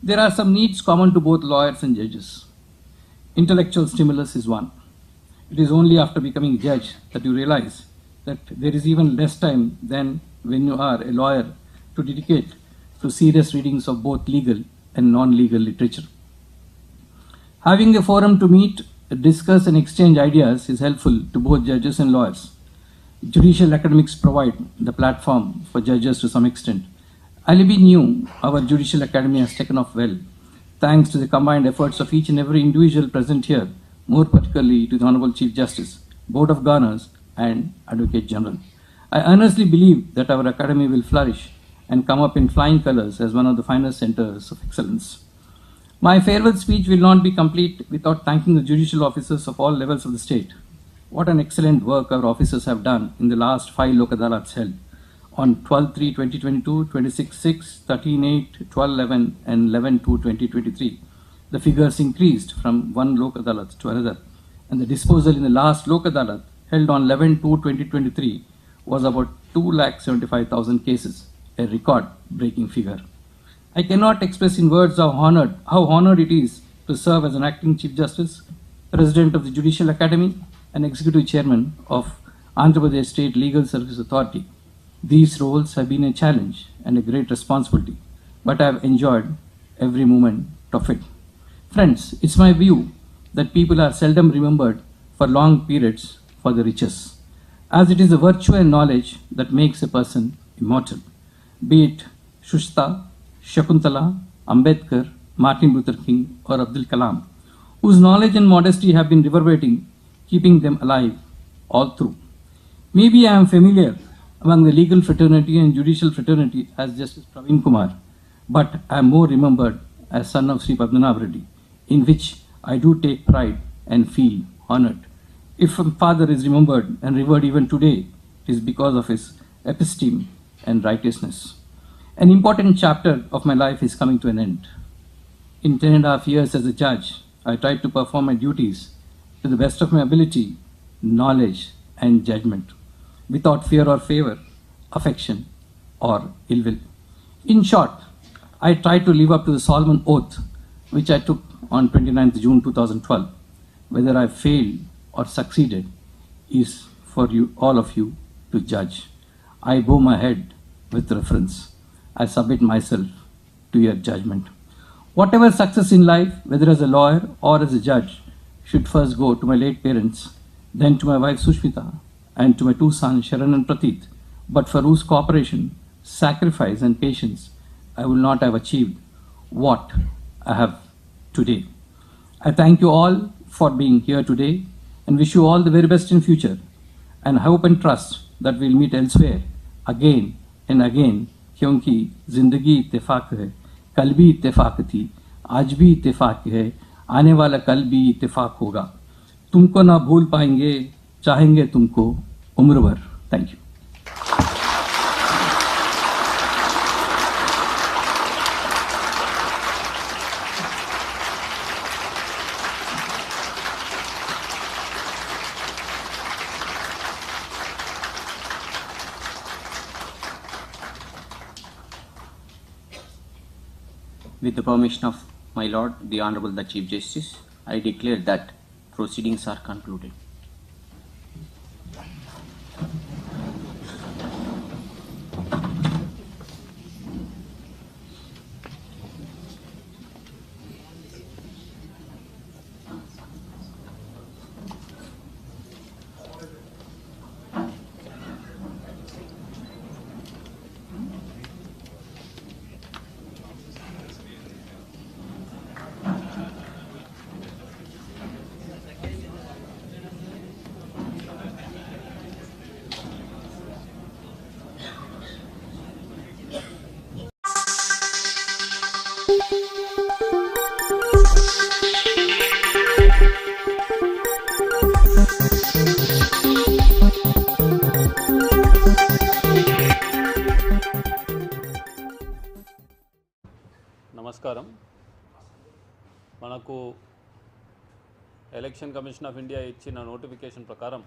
There are some needs common to both lawyers and judges. Intellectual stimulus is one. It is only after becoming judge that you realize that there is even less time than when you are a lawyer to dedicate to serious readings of both legal and non-legal literature. Having a forum to meet, discuss and exchange ideas is helpful to both judges and lawyers. Judicial academics provide the platform for judges to some extent. Alibi knew our Judicial Academy has taken off well, thanks to the combined efforts of each and every individual present here, more particularly to the Honorable Chief Justice, Board of Governors, and Advocate General. I earnestly believe that our Academy will flourish and come up in flying colors as one of the finest centers of excellence. My farewell speech will not be complete without thanking the judicial officers of all levels of the state. What an excellent work our officers have done in the last 5 Lok Adalats held on 12/3/2022, 26/6, 13/8, 12/11, and 11/2/2023. The figures increased from one Lok Adalat to another, and the disposal in the last Lok Adalat held on 11/2/2023 was about 2,75,000 cases, a record-breaking figure. I cannot express in words how honored it is to serve as an acting Chief Justice, President of the Judicial Academy, and Executive Chairman of Andhra Pradesh State Legal Service Authority. These roles have been a challenge and a great responsibility, but I have enjoyed every moment of it. Friends, it's my view that people are seldom remembered for long periods for the riches, as it is the virtue and knowledge that makes a person immortal. Be it Shushta, Shakuntala, Ambedkar, Martin Luther King, or Abdul Kalam, whose knowledge and modesty have been reverberating, keeping them alive all through. Maybe I am familiar among the legal fraternity and judicial fraternity as Justice Praveen Kumar, but I am more remembered as son of Sri Padmanabh Reddy, in which I do take pride and feel honored. If a father is remembered and revered even today, it is because of his episteme and righteousness. An important chapter of my life is coming to an end. In 10.5 years as a judge, I tried to perform my duties to the best of my ability, knowledge, and judgment, without fear or favor, affection, or ill will. In short, I tried to live up to the solemn oath which I took on 29th June 2012. Whether I failed or succeeded is for you, all of you, to judge. I bow my head with reverence. I submit myself to your judgment. Whatever success in life, whether as a lawyer or as a judge, should first go to my late parents, then to my wife Sushmita, and to my two sons Sharan and Prateet, but for whose cooperation, sacrifice, and patience I will not have achieved what I have today. I thank you all for being here today and wish you all the very best in future, and hope and trust that we'll meet elsewhere again and again, क्योंकि जिंदगी इत्तेफाक है, कल भी इत्तेफाक थी, आज भी इत्तेफाक है, आने वाला कल भी इत्तेफाक होगा. तुमको ना भूल पाएंगे, चाहेंगे तुमको उम्र भर. Thank you. With the permission of my Lord, the Honorable the Chief Justice, I declare that proceedings are concluded. నమస్కారం. మనకు ఎలక్షన్ కమిషన్ ఆఫ్ ఇండియా ఇచ్చిన నోటిఫికేషన్ ప్రకారం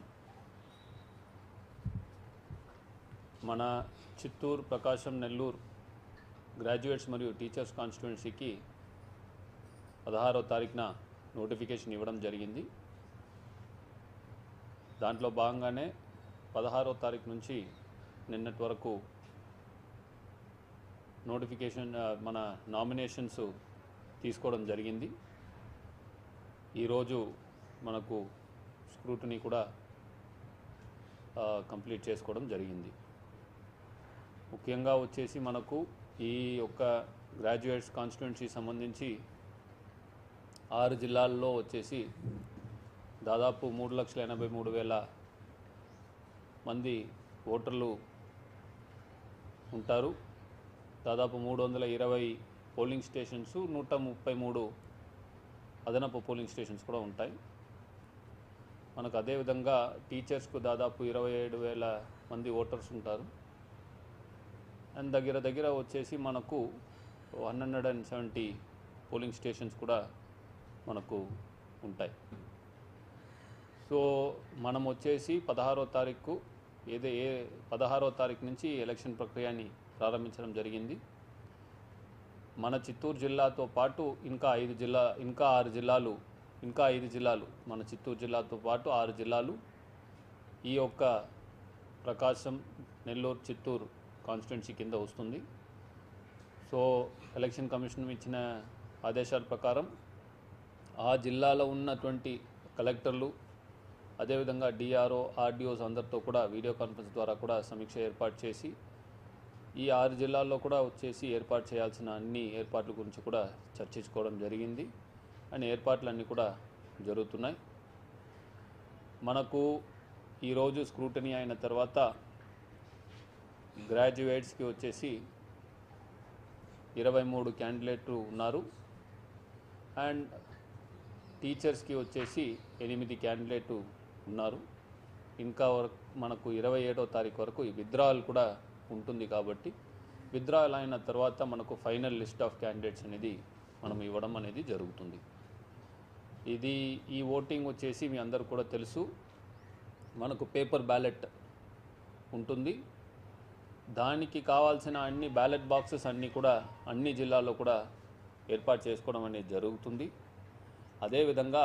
మన చిత్తూరు, ప్రకాశం, నెల్లూరు గ్రాడ్యుయేట్స్ మరియు టీచర్స్ కాన్స్టిట్యుయెన్సీకి 16వ తారీఖున నోటిఫికేషన్ ఇవ్వడం జరిగింది. దాంట్లో భాగంగానే 16వ తారీఖు నుంచి నిన్నటి వరకు నోటిఫికేషన్ మన నామినేషన్స్ తీసుకోవడం జరిగింది. ఈరోజు మనకు స్క్రూటినీ కూడా కంప్లీట్ చేసుకోవడం జరిగింది. ముఖ్యంగా వచ్చేసి మనకు ఈ యొక్క గ్రాడ్యుయేట్స్ కాన్స్టిట్యుయెన్సీ సంబంధించి 6 జిల్లాల్లో వచ్చేసి దాదాపు 3,83,000 మంది ఓటర్లు ఉంటారు. దాదాపు 320 పోలింగ్ స్టేషన్స్, 133 అదనపు పోలింగ్ స్టేషన్స్ కూడా ఉంటాయి. మనకు అదేవిధంగా టీచర్స్కు దాదాపు 27,000 మంది ఓటర్స్ ఉంటారు. అండ్ దగ్గర వచ్చేసి మనకు 170 పోలింగ్ స్టేషన్స్ కూడా మనకు ఉంటాయి. సో మనం వచ్చేసి 16వ తారీఖు 16వ తారీఖు నుంచి ఎలక్షన్ ప్రక్రియని ప్రారంభించడం జరిగింది. మన చిత్తూరు జిల్లాతో పాటు ఇంకా 5 జిల్లాలు మన చిత్తూరు జిల్లాతో పాటు 6 జిల్లాలు ఈ యొక్క ప్రకాశం, నెల్లూరు, చిత్తూరు కాన్స్టిట్యుయెన్సీ కింద వస్తుంది. సో ఎలక్షన్ కమిషన్ ఇచ్చిన ఆదేశాల ప్రకారం ఆ జిల్లాలో ఉన్నటువంటి కలెక్టర్లు, అదేవిధంగా డిఆర్ఓ, ఆర్డీఓస్ అందరితో కూడా వీడియో కాన్ఫరెన్స్ ద్వారా కూడా సమీక్ష ఏర్పాటు చేసి ఈ 6 జిల్లాల్లో కూడా వచ్చేసి ఏర్పాటు చేయాల్సిన అన్ని ఏర్పాట్ల గురించి కూడా చర్చించుకోవడం జరిగింది. అండ్ ఏర్పాట్లన్నీ కూడా జరుగుతున్నాయి. మనకు ఈరోజు స్క్రూటనీ అయిన తర్వాత గ్రాడ్యుయేట్స్కి వచ్చేసి 23 క్యాండిడేట్లు ఉన్నారు. అండ్ టీచర్స్కి వచ్చేసి 8 క్యాండిడేట్లు ఉన్నారు. ఇంకా మనకు 27వ తారీఖు వరకు ఈ విత్డ్రాయల్ కూడా ఉంటుంది. కాబట్టి విత్డ్రాయల్ అయిన తర్వాత మనకు ఫైనల్ లిస్ట్ ఆఫ్ క్యాండిడేట్స్ అనేది మనం ఇవ్వడం అనేది జరుగుతుంది. ఈ ఓటింగ్ వచ్చేసి మీ అందరు కూడా తెలుసు, మనకు పేపర్ బ్యాలెట్ ఉంటుంది. దానికి కావాల్సిన అన్ని బ్యాలెట్ బాక్సెస్ అన్నీ కూడా అన్ని జిల్లాల్లో కూడా ఏర్పాటు చేసుకోవడం అనేది జరుగుతుంది. అదేవిధంగా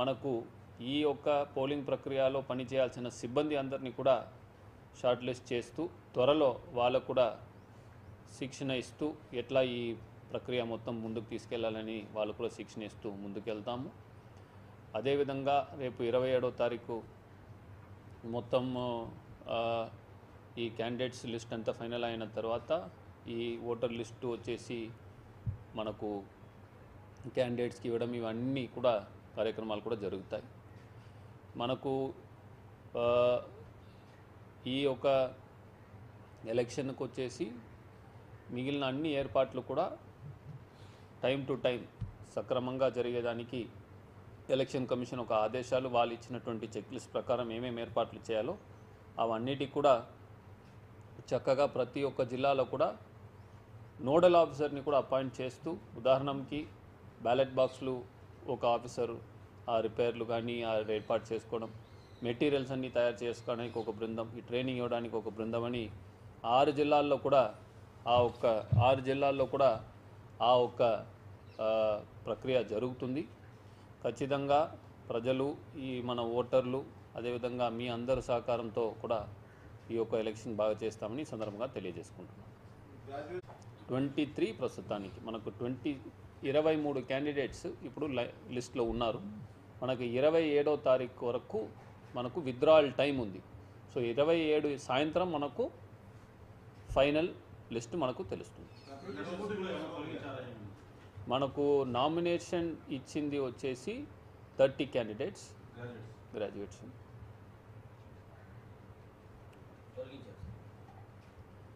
మనకు ఈ యొక్క పోలింగ్ ప్రక్రియలో పనిచేయాల్సిన సిబ్బంది అందరినీ కూడా షార్ట్ లిస్ట్ చేస్తూ త్వరలో వాళ్ళకు కూడా శిక్షణ ఇస్తూ ఎట్లా ఈ ప్రక్రియ మొత్తం ముందుకు తీసుకెళ్లాలని వాళ్ళు కూడా శిక్షణ ఇస్తూ ముందుకెళ్తాము. అదేవిధంగా రేపు 27వ తారీఖు మొత్తం ఈ క్యాండిడేట్స్ లిస్ట్ అంతా ఫైనల్ అయిన తర్వాత ఈ ఓటర్ లిస్టు వచ్చేసి మనకు క్యాండిడేట్స్కి ఇవ్వడం ఇవన్నీ కూడా కార్యక్రమాలు కూడా జరుగుతాయి. మనకు ఈ యొక్క ఎలక్షన్కు వచ్చేసి మిగిలిన అన్ని ఏర్పాట్లు కూడా టైం టు టైం సక్రమంగా జరిగేదానికి ఎలక్షన్ కమిషన్ ఒక ఆదేశాలు వాళ్ళు ఇచ్చినటువంటి చెక్ లిస్ట్ ప్రకారం ఏమేమి ఏర్పాట్లు చేయాలో అవన్నిటికి కూడా చక్కగా ప్రతి ఒక్క జిల్లాలో కూడా నోడల్ ఆఫీసర్ని కూడా అపాయింట్ చేస్తూ, ఉదాహరణకి బ్యాలెట్ బాక్స్లు ఒక ఆఫీసర్ ఆ రిపేర్లు కానీ ఏర్పాటు చేసుకోవడం, మెటీరియల్స్ అన్నీ తయారు చేసుకోవడానికి ఒక బృందం, ఈ ట్రైనింగ్ ఇవ్వడానికి ఒక బృందం అని 6 జిల్లాల్లో కూడా ఆ ఒక్క ప్రక్రియ జరుగుతుంది. ఖచ్చితంగా ప్రజలు ఈ మన ఓటర్లు అదేవిధంగా మీ అందరి సహకారంతో కూడా ఈ యొక్క ఎలక్షన్ బాగా చేస్తామని సందర్భంగా తెలియజేసుకుంటున్నాం. 23 ప్రస్తుతానికి మనకు 23 క్యాండిడేట్స్ ఇప్పుడు లిస్ట్లో ఉన్నారు. మనకు 27వ తారీఖు వరకు మనకు విత్డ్రాయల్ టైం ఉంది. సో 27 సాయంత్రం మనకు ఫైనల్ లిస్ట్ మనకు తెలుస్తుంది. మనకు నామినేషన్ ఇచ్చింది వచ్చేసి 30 candidates graduates.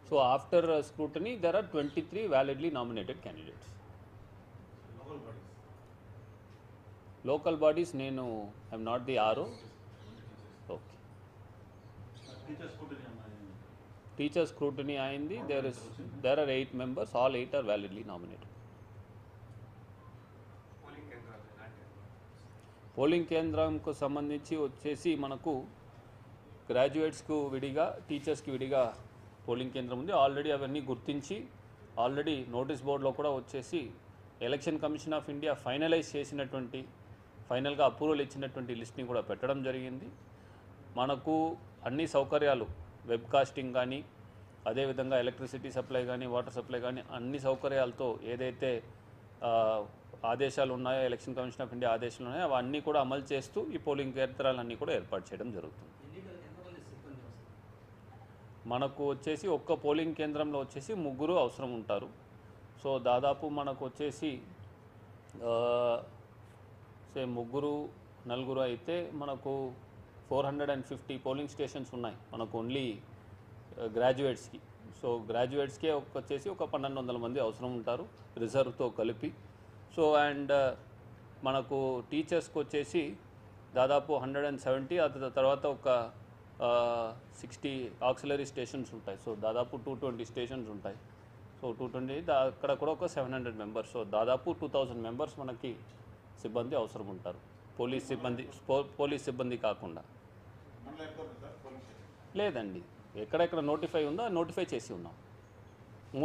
So after scrutiny there are 23 validly nominated candidates. Local bodies నేను I'm not the RO. Okay, teacher scrutiny అయింది. there are 8 members, all 8 are validly nominated. Polling కేంద్రంకు సంబంధించి వచ్చేసి మనకు గ్రాడ్యుయేట్స్కు విడిగా టీచర్స్కి విడిగా పోలింగ్ కేంద్రం ఉంది. ఆల్రెడీ అవన్నీ గుర్తించి ఆల్రెడీ నోటీస్ బోర్డులో కూడా వచ్చేసి election commission of India finalise చేసినటువంటి ఫైనల్గా అప్రూవల్ ఇచ్చినటువంటి లిస్ట్ని కూడా పెట్టడం జరిగింది. మనకు అన్ని సౌకర్యాలు వెబ్కాస్టింగ్ కానీ అదేవిధంగా ఎలక్ట్రిసిటీ సప్లై కానీ వాటర్ సప్లై కానీ అన్ని సౌకర్యాలతో ఏదైతే ఆదేశాలు ఉన్నాయో ఎలక్షన్ కమిషన్ ఆఫ్ ఇండియా ఆదేశాలు ఉన్నాయో అవన్నీ కూడా అమలు చేస్తూ ఈ పోలింగ్ కేంద్రాలన్నీ కూడా ఏర్పాటు చేయడం జరుగుతుంది. మనకు వచ్చేసి ఒక్క పోలింగ్ కేంద్రంలో వచ్చేసి 3 అవసరం ఉంటారు. సో దాదాపు మనకు వచ్చేసి 3-4 అయితే మనకు 450 పోలింగ్ స్టేషన్స్ ఉన్నాయి మనకు ఓన్లీ గ్రాడ్యుయేట్స్కి. సో గ్రాడ్యుయేట్స్కే వచ్చేసి ఒక 1200 మంది అవసరం ఉంటారు రిజర్వ్తో కలిపి. సో అండ్ మనకు టీచర్స్కి వచ్చేసి దాదాపు 170, ఆ తర్వాత ఒక 60 ఆక్సిలరీ స్టేషన్స్ ఉంటాయి. సో దాదాపు 220 స్టేషన్స్ ఉంటాయి. సో 220 అక్కడ కూడా ఒక 700 మెంబర్స్. సో దాదాపు 2000 మెంబర్స్ మనకి సిబ్బంది అవసరం ఉంటారు. పోలీస్ సిబ్బంది కాకుండా లేదండి, ఎక్కడెక్కడ నోటిఫై ఉందో నోటిఫై చేసి ఉన్నాం.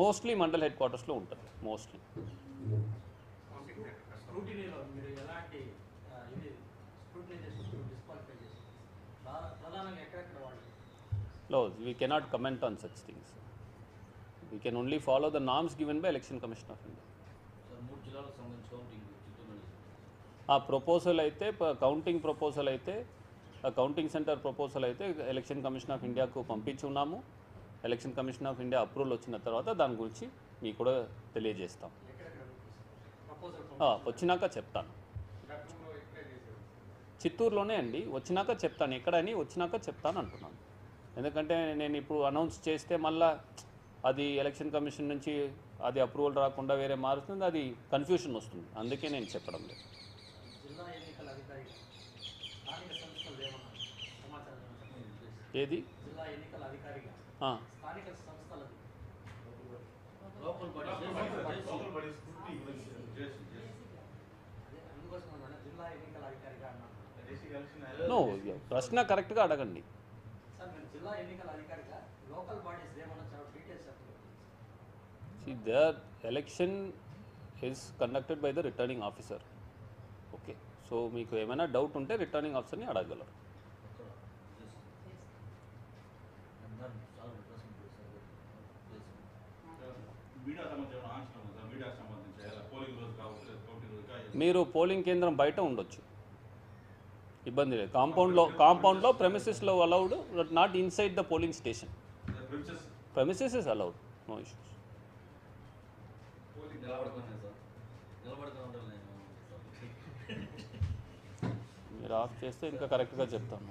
మోస్ట్లీ మండల్ హెడ్ క్వార్టర్స్లో ఉంటుంది. Mostly No, we cannot comment on such things. We can only follow the norms given by Election Commission of India. Proposal అయితే కౌంటింగ్ ప్రపోజల్ అయితే కౌంటింగ్ సెంటర్ ప్రపోజల్ అయితే ఎలక్షన్ కమిషన్ ఆఫ్ ఇండియాకు పంపించి ఉన్నాము. Election commission of India approval వచ్చిన తర్వాత దాని గురించి మీకు కూడా తెలియజేస్తాం. వచ్చినాక చెప్తాను. చిత్తూరులోనే అండి, వచ్చినాక చెప్తాను. ఎక్కడని వచ్చినాక చెప్తాను అంటున్నాను. ఎందుకంటే నేను ఇప్పుడు అనౌన్స్ చేస్తే మళ్ళీ అది ఎలక్షన్ కమిషన్ నుంచి అది అప్రూవల్ రాకుండా వేరే మారుతుంది, అది కన్ఫ్యూషన్ వస్తుంది. అందుకే నేను చెప్పడం లేదు. ఏది ప్రశ్న కరెక్ట్గా అడగండి. See, their election is conducted by the returning officer. Okay. So మీకు ఏమైనా డౌట్ ఉంటే రిటర్నింగ్ ఆఫీసర్ని అడగగలరు. మీరు పోలింగ్ కేంద్రం బయట ఉండొచ్చు, ఇబ్బంది లేదు. కాంపౌండ్లో ప్రెమిసెస్లో allowed, not inside the polling station. Premises is allowed, no issues. మీరు ఆఫ్ చేస్తే ఇంకా కరెక్ట్గా చెప్తాను.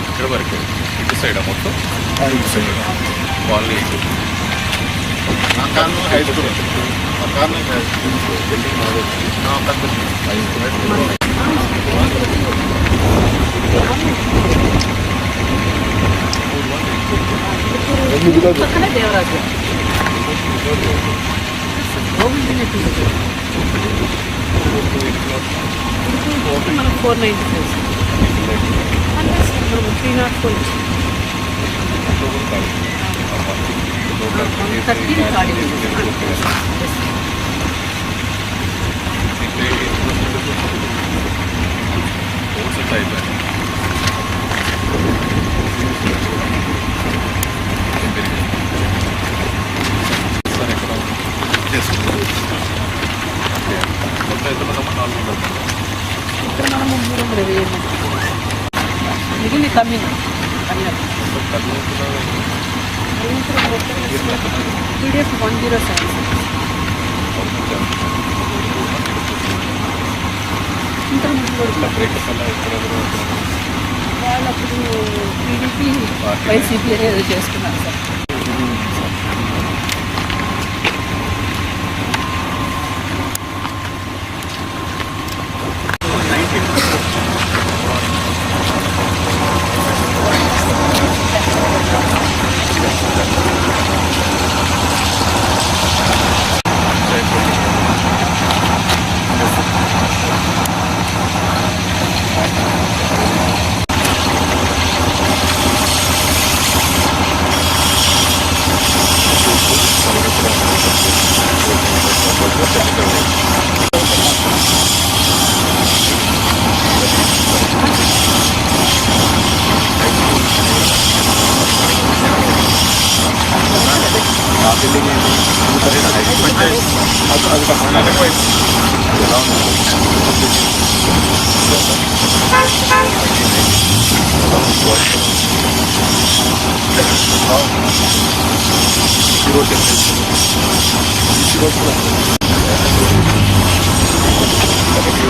ఇక్కడ వరకు ఇటు సైడ్ మొత్తం ఇటు సైడ్ వాళ్ళు హై స్కూల్ దేవరాజు మనకు 495 మనం 304 ఇక్కడ మనం 320 మిగిలిన తమిళ PDF 107 వాళ్ళు అప్పుడు టీడీపీ వైసీపీ అనేది చేసుకున్నారు సార్.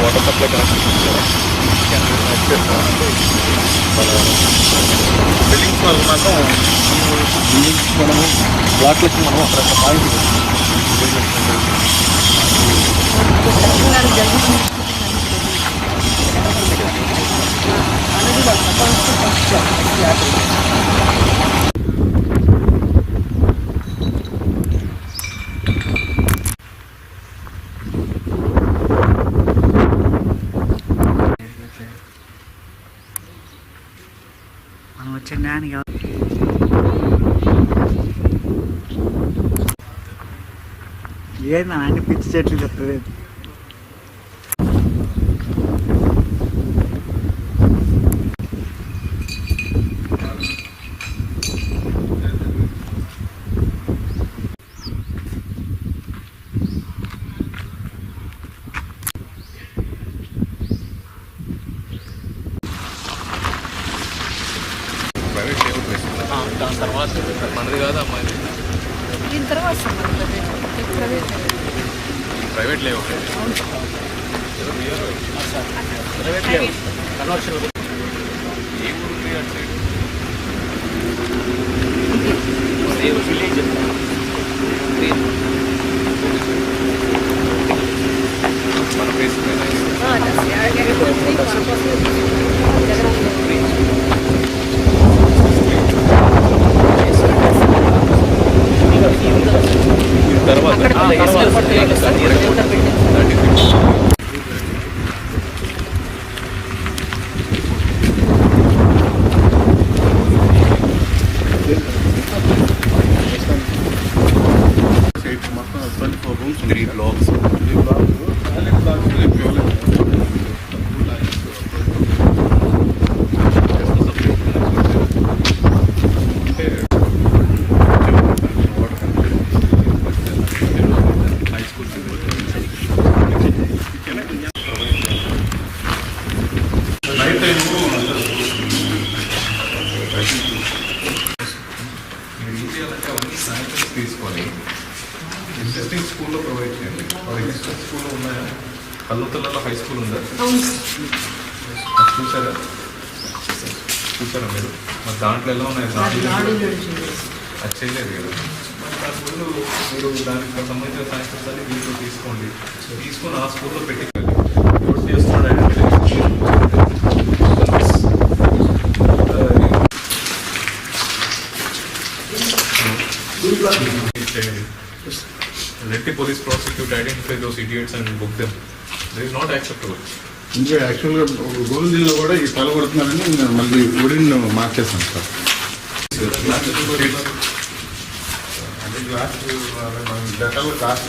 వాటర్ సప్లై బిల్డింగ్స్ ఉన్నాక బిల్డింగ్స్ మనము బ్లాక్లకి మనం అక్కడ పాయింట్ మనం వచ్చే జ్ఞానిగా ఏంది అన్ని పిచ్చి చెట్లు చెప్తుంది. మనది కాదు అమ్మాయి, దీని తర్వాత ప్రైవేట్ ప్రైవేట్ లేవు. ప్రైవేట్ లేవు కన్వర్షన్ ఏ ఊరికి అటు సైడ్ సేమ్ విలేజ్ మన ప్లేస్ మీద తర్వాత మొత్తం 24 rooms, 3 blocks. అవన్నీ శానిటైజ్ తీసుకొని ఎగ్జిస్టింగ్ స్కూల్లో ప్రొవైడ్ చేయండి. ఎగ్జిస్టింగ్ స్కూల్లో ఉన్నాయా? కల్లుతలలో హై స్కూల్ ఉందా? చూసారా మీరు? మరి దాంట్లో ఎలా ఉన్నాయి? అది చేయలేదు కదా. దాని ముందు మీరు దానికి సంబంధించిన శానిటైజ్ అన్ని దీంట్లో తీసుకొని ఆ స్కూల్లో పెట్టి చేస్తున్నాడు. Let the police prosecute, identify those idiots and book them. This is not acceptable. ఇంకా యాక్చువల్గా గోవిందీలో కూడా ఈ తలగొడుతున్నారని నేను మళ్ళీ ఉడిని మార్చేసాను సార్. అదే glass Dettol cost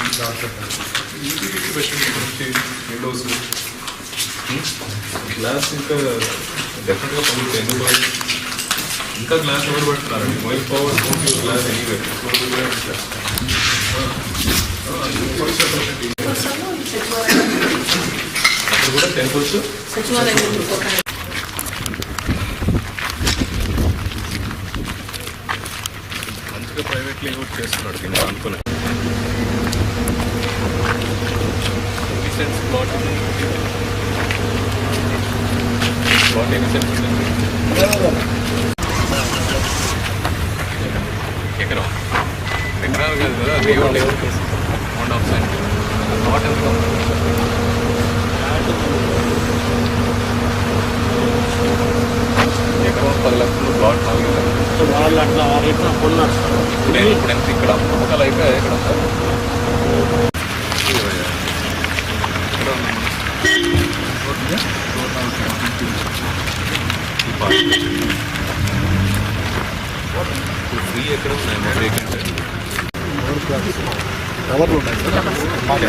Windows glass ఇంకా డెఫినెట్గా పగులుతాయి. ఎందుకు ఇంకా గ్లాస్ ఎవరు పెడుతున్నారండి? మొబైల్ పవర్ గ్లాస్ ఎనీవే అప్పుడు కూడా టెంపుల్స్ మంచిగా ప్రైవేట్లీ యూజ్ చేస్తున్నాడు దీన్ని అనుకునే ప్లాట్ ఎన్ని సెన్స్ ఎకరం ఎకరాలు కాదు కదా, లేఅవుట్ అమౌంట్ ఆఫ్ సెంట్ నాట్ ఎంత ఎకరం 10 లక్షలు ప్లాట్ 4 వాళ్ళు అట్లా రేపు కొన్నారు. ఇప్పుడు ఎంత ఇక్కడ అమ్మకాలు అయిపోయాయి? ఇక్కడ ఫ్రీ ఎక్కడ ఉన్నాయి? కవర్లు ఉన్నాయి సార్. అదే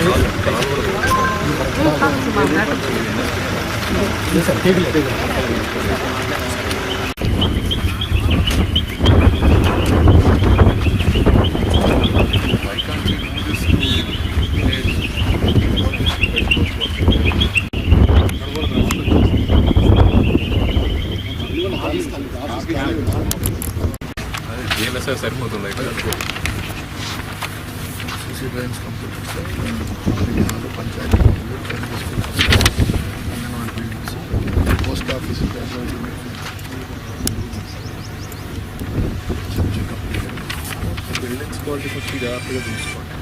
జిఎల్ఎస్ఆర్ సరిపోతుంది అయితే panchayat post office buildings quality కొంచెం జాగ్రత్తగా చూసుకోండి.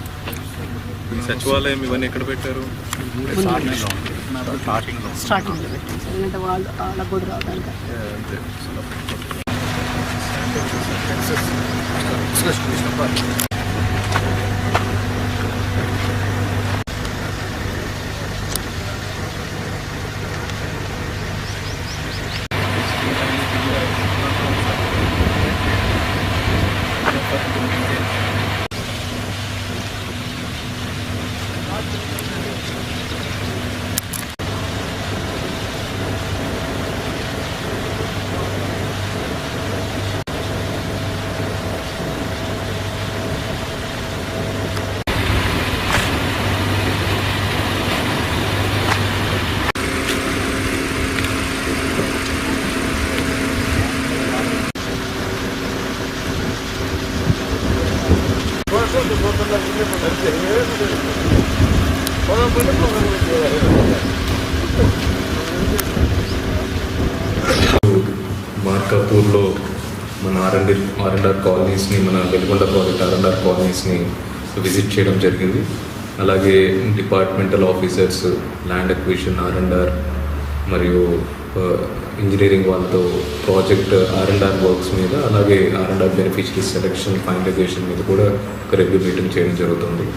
ఈ సచివాలయం ఇవన్నీ ఎక్కడ పెట్టారు? స్టార్టింగ్లో పెట్టాం సార్, ఎందుకంటే వాళ్ళు వాళ్ళకు కూడా రావడానికి. అంతే మార్కాపూర్లో మన ఆర్ఎండ్ఆర్ కాలనీస్ని, మన వెలుగొండ ప్రాజెక్ట్ ఆర్ఎండ్ఆర్ కాలనీస్ని విజిట్ చేయడం జరిగింది. అలాగే departmental officers, land acquisition, R and R మరియు ఇంజనీరింగ్ వాళ్ళతో ప్రాజెక్ట్ ఆర్ఎండ్ఆర్ వర్క్స్ మీద, అలాగే ఆర్ఎండ్ఆర్ బెనిఫిషరీస్ సెలెక్షన్, ఫైనలైజేషన్ మీద కూడా ఒక రివ్యూ మీటింగ్ చేయడం జరుగుతుంది.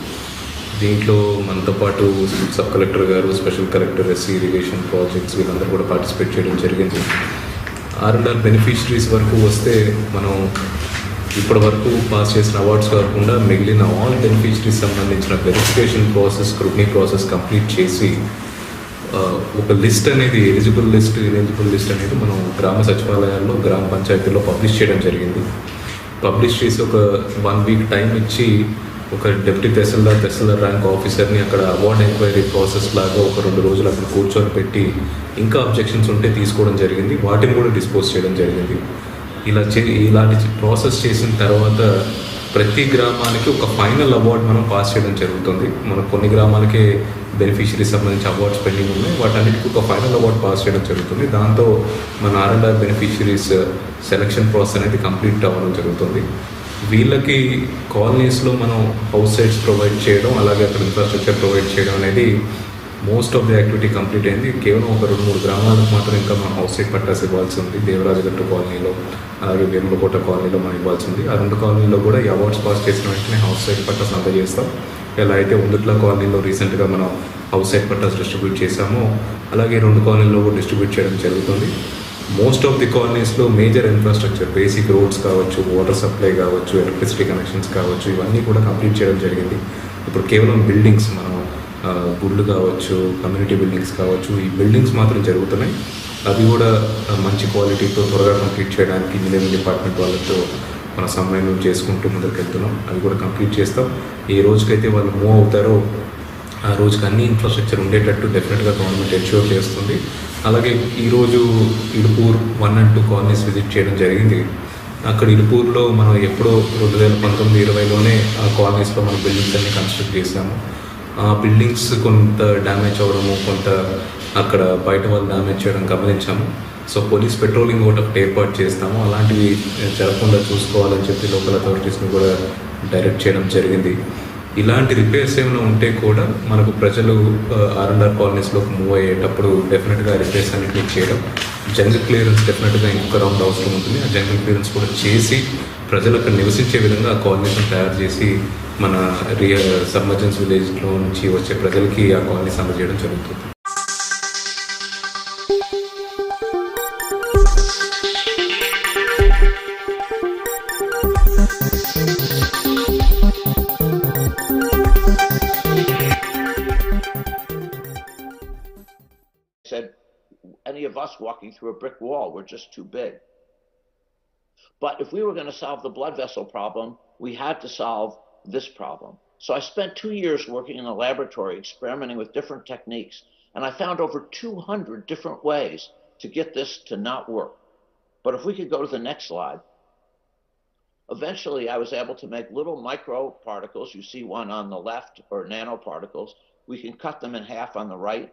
దీంట్లో మనతో పాటు సబ్ కలెక్టర్ గారు, special collector, SC irrigation projects వీళ్ళందరూ కూడా పార్టిసిపేట్ చేయడం జరిగింది. ఆర్ఎండ్ఆర్ బెనిఫిషరీస్ వరకు వస్తే మనం ఇప్పటి వరకు పాస్ చేసిన అవార్డ్స్ కాకుండా మిగిలిన ఆల్ బెనిఫిషరీస్ సంబంధించిన verification process, scrutiny process complete చేసి ఒక లిస్ట్ అనేది, ఎలిజిబుల్ లిస్ట్, ఇనెలిజిబుల్ లిస్ట్ అనేది మనం గ్రామ సచివాలయాల్లో, గ్రామ పంచాయతీల్లో పబ్లిష్ చేయడం జరిగింది. పబ్లిష్ చేసి ఒక 1 వీక్ టైం ఇచ్చి ఒక డిప్యూటీ తహసీల్దార్ ర్యాంక్ ఆఫీసర్ని అక్కడ అవార్డ్ ఎంక్వైరీ ప్రాసెస్ లాగా ఒక 2 రోజులు అక్కడ కూర్చొని పెట్టి ఇంకా అబ్జెక్షన్స్ ఉంటే తీసుకోవడం జరిగింది. వాటిని కూడా డిస్పోజ్ చేయడం జరిగింది. ఇలాంటి ప్రాసెస్ చేసిన తర్వాత ప్రతి గ్రామానికి ఒక ఫైనల్ అవార్డు మనం పాస్ చేయడం జరుగుతుంది. మనకు కొన్ని గ్రామాలకే బెనిఫిషరీస్ సంబంధించి అవార్డ్స్ పెండింగ్ ఉన్నాయి, వాటన్నిటికీ ఒక ఫైనల్ అవార్డు పాస్ చేయడం జరుగుతుంది. దాంతో మన ఆర్ఎండ్ఆర్ బెనిఫిషరీస్ సెలక్షన్ ప్రాసెస్ అనేది కంప్లీట్ అవ్వడం జరుగుతుంది. వీళ్ళకి కాలనీస్లో మనం హౌస్ సైట్స్ ప్రొవైడ్ చేయడం, అలాగే అక్కడ ఇన్ఫ్రాస్ట్రక్చర్ ప్రొవైడ్ చేయడం అనేది most of the activity complete అయింది. కేవలం ఒక 2-3 గ్రామాలకు మాత్రం ఇంకా మనం హౌస్ సైట్ పట్టాస్ ఇవ్వాల్సి ఉంది. దేవరాజగట్టు కాలనీలో, అలాగే వేములకోట కాలనీలో మనం ఇవ్వాల్సి ఉంది. ఆ 2 కాలనీలో కూడా ఈ అవార్డ్స్ పాస్ చేసిన వెంటనే హౌస్ సైట్ పట్టాస్ అందజేస్తాం. ఎలా అయితే ఉందుట్ల కాలనీలో రీసెంట్గా మనం హౌస్ సైట్ పట్టాస్ డిస్ట్రిబ్యూట్ చేశామో, అలాగే 2 కాలనీలో కూడా డిస్ట్రిబ్యూట్ చేయడం జరుగుతుంది. మోస్ట్ ఆఫ్ ది కాలనీస్లో మేజర్ ఇన్ఫ్రాస్ట్రక్చర్, బేసిక్ రోడ్స్ కావచ్చు, వాటర్ సప్లై కావచ్చు, ఎలక్ట్రిసిటీ కనెక్షన్స్ కావచ్చు, ఇవన్నీ కూడా కంప్లీట్ చేయడం జరిగింది. ఇప్పుడు కేవలం బిల్డింగ్స్, మనం గుళ్ళు కావచ్చు, కమ్యూనిటీ బిల్డింగ్స్ కావచ్చు, ఈ బిల్డింగ్స్ మాత్రం జరుగుతున్నాయి. అవి కూడా మంచి క్వాలిటీతో త్వరగా కంప్లీట్ చేయడానికి ఇంజనీరింగ్ డిపార్ట్మెంట్ వాళ్ళతో మన సమన్వయం చేసుకుంటూ ముందుకు వెళ్తున్నాం. అవి కూడా కంప్లీట్ చేస్తాం. ఏ రోజుకైతే వాళ్ళు మూవ్ అవుతారో ఆ రోజుకి అన్ని ఇన్ఫ్రాస్ట్రక్చర్ ఉండేటట్టు డెఫినెట్గా గవర్నమెంట్ ఎన్ష్యూర్ చేస్తుంది. అలాగే ఈరోజు ఇడుపూర్ 1 and 2 కాలనీస్ విజిట్ చేయడం జరిగింది. అక్కడ ఇడుపూర్లో మనం ఎప్పుడో 2019-20లోనే ఆ కాలనీస్లో మనం బిల్డింగ్స్ అన్ని కన్స్ట్రక్ట్ చేసాము. ఆ బిల్డింగ్స్ కొంత డ్యామేజ్ అవ్వడము, కొంత అక్కడ బయట వాళ్ళు డ్యామేజ్ చేయడం గమనించాము. సో పోలీస్ పెట్రోలింగ్ ఒకటి ఏర్పాటు చేస్తాము. అలాంటివి జరగకుండా చూసుకోవాలని చెప్పి లోకల్ అథారిటీస్ని కూడా డైరెక్ట్ చేయడం జరిగింది. ఇలాంటి రిపేర్స్ ఏమైనా ఉంటే కూడా మనకు ప్రజలు ఆర్ఎండ్ఆర్ కాలనీస్లోకి మూవ్ అయ్యేటప్పుడు డెఫినెట్గా రిపేర్స్ అన్నింటినీ చేయడం, జంగల్ క్లియరెన్స్ డెఫినెట్గా ఇంకొక రౌండ్ అవసరం ఉంటుంది. ఆ జంగల్ క్లియరెన్స్ కూడా చేసి ప్రజలు అక్కడ నివసించే విధంగా ఆ కాలనీస్ని తయారు చేసి మన సబ్మర్జెన్స్ విలేజ్లో నుంచి వచ్చే ప్రజలకి ఆ కాలనీస్ అందజేయడం జరుగుతుంది. Said any of us walking through a brick wall were just too big. But if we were going to solve the blood vessel problem, we had to solve this problem. So I spent 2 years working in a laboratory experimenting with different techniques, and I found over 200 different ways to get this to not work. But if we could go to the next slide, eventually I was able to make little microparticles. You see one on the left, or nanoparticles. We can cut them in half on the right.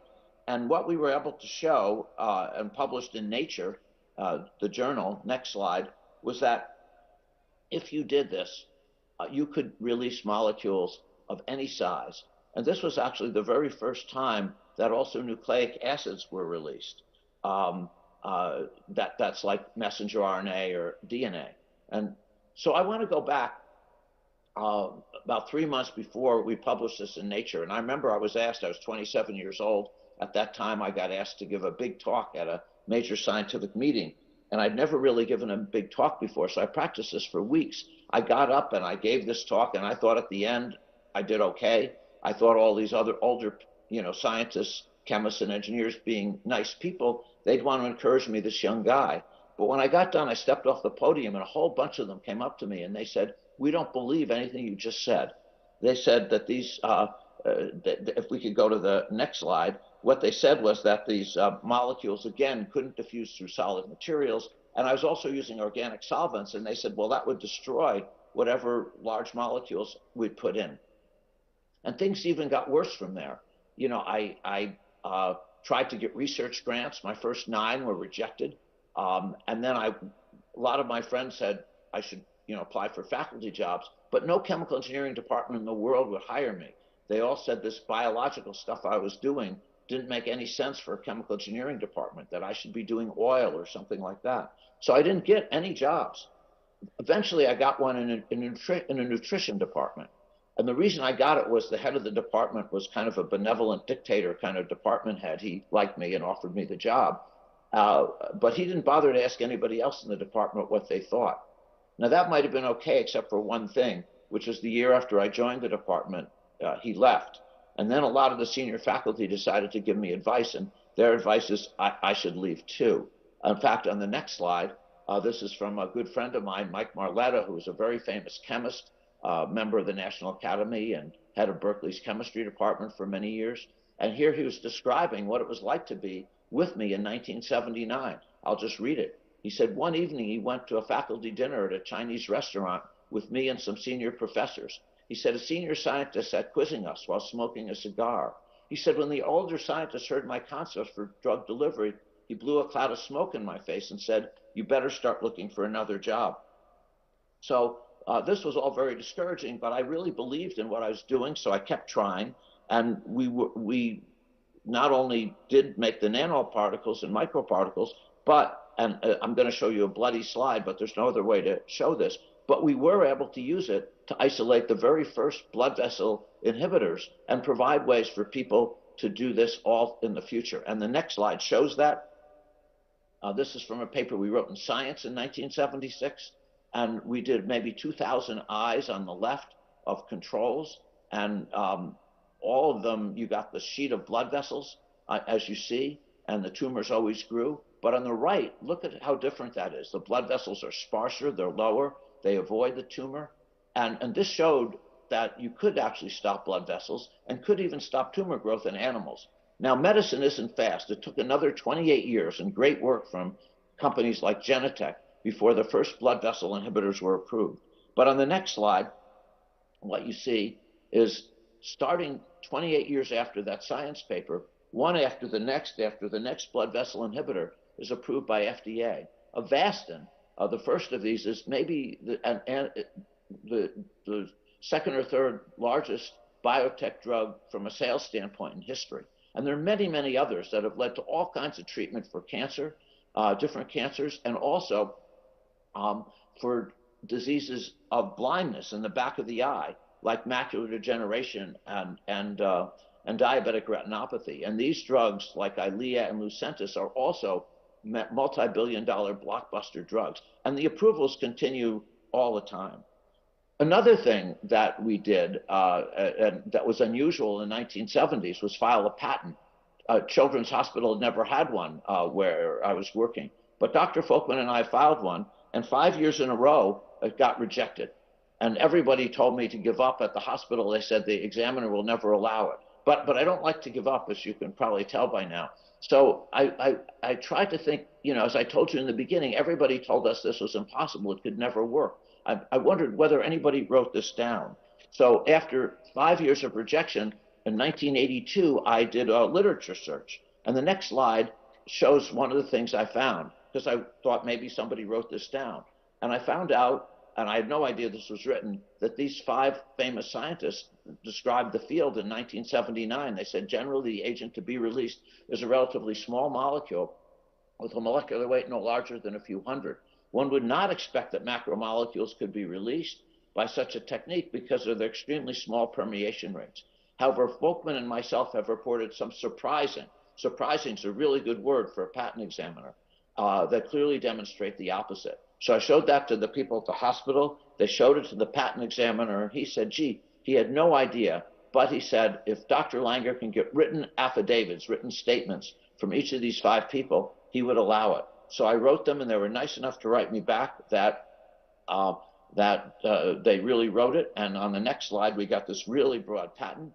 And what we were able to show and published in Nature, the journal, next slide, was that if you did this, you could release molecules of any size. And this was actually the very first time that also nucleic acids were released. That's like messenger RNA or DNA. And so I want to go back about 3 months before we published this in Nature. And I remember I was asked, I was 27 years old. At that time, I got asked to give a big talk at a major scientific meeting. And I'd never really given a big talk before, so I practiced this for weeks. I got up and I gave this talk, and I thought at the end I did okay. I thought all these other older, scientists, chemists, and engineers, being nice people, they'd want to encourage me, this young guy. But when I got done, I stepped off the podium, and a whole bunch of them came up to me, and they said, "We don't believe anything you just said." They said that these, if we could go to the next slide, what they said was that these molecules, again, couldn't diffuse through solid materials. And I was also using organic solvents. And they said, well, that would destroy whatever large molecules we'd put in. And things even got worse from there. I tried to get research grants. My first 9 were rejected. And then a lot of my friends said I should, apply for faculty jobs, but no chemical engineering department in the world would hire me. They all said this biological stuff I was doing didn't make any sense for a chemical engineering department, that I should be doing oil or something like that. So I didn't get any jobs. Eventually, I got one in a nutrition department. And the reason I got it was the head of the department was kind of a benevolent dictator kind of department head. He liked me and offered me the job. But he didn't bother to ask anybody else in the department what they thought. Now, that might have been okay, except for one thing, which was the year after I joined the department, he left. And then a lot of the senior faculty decided to give me advice, and their advice is I should leave too. In fact, on the next slide, this is from a good friend of mine, Mike Marletta, who is a very famous chemist, member of the National Academy and head of Berkeley's chemistry department for many years. And here he was describing what it was like to be with me in 1979. I'll just read it. He said, one evening he went to a faculty dinner at a Chinese restaurant with me and some senior professors. He said, a senior scientist sat quizzing us while smoking a cigar. He said, when the older scientist heard my concepts for drug delivery, he blew a cloud of smoke in my face and said, you better start looking for another job. So this was all very discouraging, but I really believed in what I was doing, so I kept trying. And we not only did make the nanoparticles and microparticles, but, and I'm going to show you a bloody slide, but there's no other way to show this, but we were able to use it to isolate the very first blood vessel inhibitors and provide ways for people to do this all in the future. And the next slide shows that. This is from a paper we wrote in Science in 1976, and we did maybe 2,000 eyes on the left of controls, and all of them, you got the sheet of blood vessels, as you see, and the tumors always grew. But on the right, look at how different that is. The blood vessels are sparser, they're lower, they avoid the tumor. And this showed that you could actually stop blood vessels and could even stop tumor growth in animals. Now, medicine isn't fast. It took another 28 years and great work from companies like Genentech before the first blood vessel inhibitors were approved. But on the next slide, what you see is starting 28 years after that Science paper, one after the next blood vessel inhibitor is approved by FDA. Avastin, the first of these, is maybe the second or third largest biotech drug from a sales standpoint in history. And there are many, many others that have led to all kinds of treatment for cancer, different cancers, and also for diseases of blindness in the back of the eye, like macular degeneration and diabetic retinopathy. And these drugs, like Eylea and Lucentis, are also multi-billion-dollar blockbuster drugs. And the approvals continue all the time. Another thing that we did and that was unusual in the 1970s was file a patent. Children's Hospital had never had one where I was working. But Dr. Folkman and I filed one, and 5 years in a row, it got rejected. And everybody told me to give up at the hospital. They said the examiner will never allow it. But I don't like to give up, as you can probably tell by now. So I tried to think, as I told you in the beginning, everybody told us this was impossible. It could never work. I wondered whether anybody wrote this down. So after 5 years of rejection, in 1982, I did a literature search. And the next slide shows one of the things I found, because I thought maybe somebody wrote this down. And I found out, and I had no idea this was written, that these 5 famous scientists described the field in 1979. They said generally the agent to be released is a relatively small molecule with a molecular weight no larger than a few hundred. One would not expect that macromolecules could be released by such a technique because of their extremely small permeation rates. However, Folkman and myself have reported some surprising is a really good word for a patent examiner, that clearly demonstrate the opposite. So I showed that to the people at the hospital. They showed it to the patent examiner, and he said, gee, he had no idea, but he said, if Dr. Langer can get written affidavits, written statements from each of these 5 people, he would allow it. So I wrote them, and they were nice enough to write me back that they really wrote it. And on the next slide, we got this really broad patent.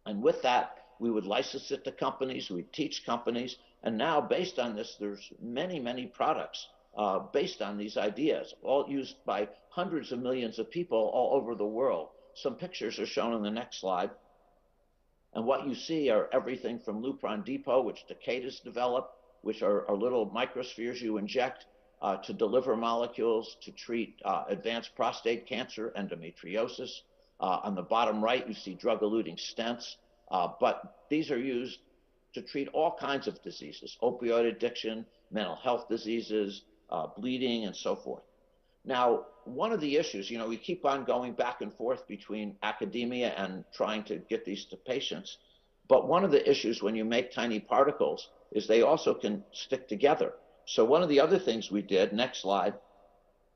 And with that, we would license it to companies, we'd teach companies. And now, based on this, there's many, many products based on these ideas, all used by hundreds of millions of people all over the world. Some pictures are shown on the next slide. And what you see are everything from Lupron Depot, which Takeda's developed, which are little microspheres you inject to deliver molecules to treat advanced prostate cancer, endometriosis. On the bottom right, you see drug-eluting stents, but these are used to treat all kinds of diseases, opioid addiction, mental health diseases, bleeding, and so forth. Now, one of the issues, we keep on going back and forth between academia and trying to get these to patients, but one of the issues when you make tiny particles is they also can stick together. So one of the other things we did, next slide,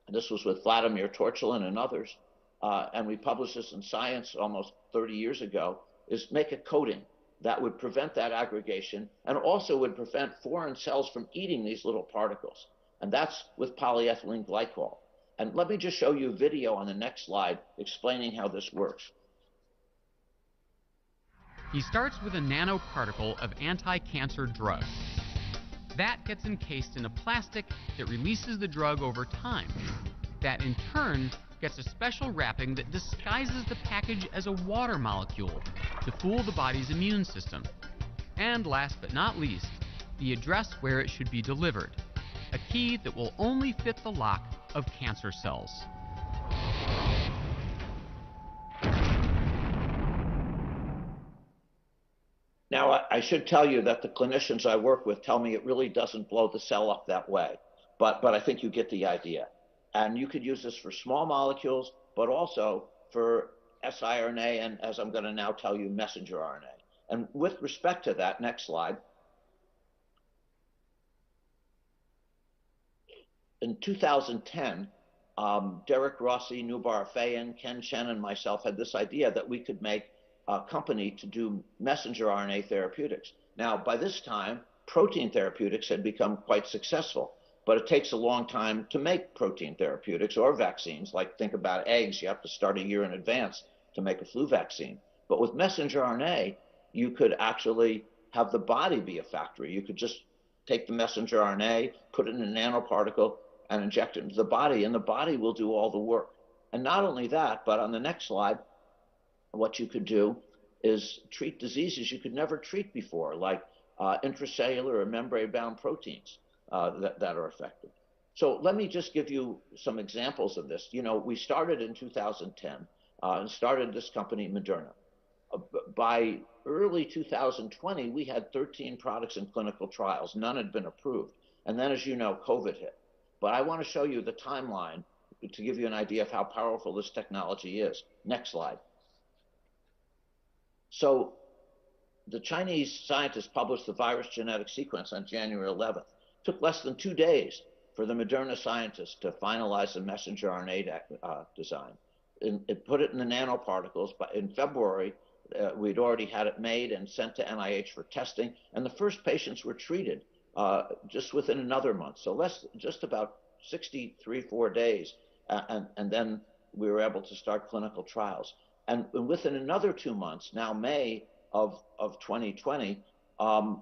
and this was with Vladimir Torchelin and others, and we published this in Science almost 30 years ago, is make a coating that would prevent that aggregation and also would prevent foreign cells from eating these little particles. And that's with polyethylene glycol. And let me just show you a video on the next slide explaining how this works. He starts with a nanoparticle of anti-cancer drug. That gets encased in a plastic that releases the drug over time. That in turn gets a special wrapping that disguises the package as a water molecule to fool the body's immune system. And last but not least, the address where it should be delivered. A key that will only fit the lock of cancer cells. Now, I should tell you that the clinicians I work with tell me it really doesn't blow the cell up that way, but I think you get the idea. And you could use this for small molecules, but also for siRNA, and as I'm going to now tell you, messenger RNA. And with respect to that, next slide. In 2010, Derek Rossi, Nubar Fayan, Ken Chen, and myself had this idea that we could make a company to do messenger RNA therapeutics. Now, by this time, protein therapeutics had become quite successful, but it takes a long time to make protein therapeutics or vaccines. Like, think about eggs. You have to start a year in advance to make a flu vaccine. But with messenger RNA, you could actually have the body be a factory. You could just take the messenger RNA, put it in a nanoparticle, and inject it into the body, and the body will do all the work. And not only that, but on the next slide, what you could do is treat diseases you could never treat before, like intracellular or membrane-bound proteins that are effective. So let me just give you some examples of this. We started in 2010 and started this company, Moderna. By early 2020, we had 13 products in clinical trials. None had been approved. And then, as you know, COVID hit. But I want to show you the timeline to give you an idea of how powerful this technology is. Next slide. So the Chinese scientists published the virus genetic sequence on January 11th. It took less than 2 days for the Moderna scientists to finalize the messenger RNA design. It put it in the nanoparticles, but in February, we'd already had it made and sent to NIH for testing, and the first patients were treated just within another month. So just about 4 days, and then we were able to start clinical trials. And within another 2 months, now May of 2020,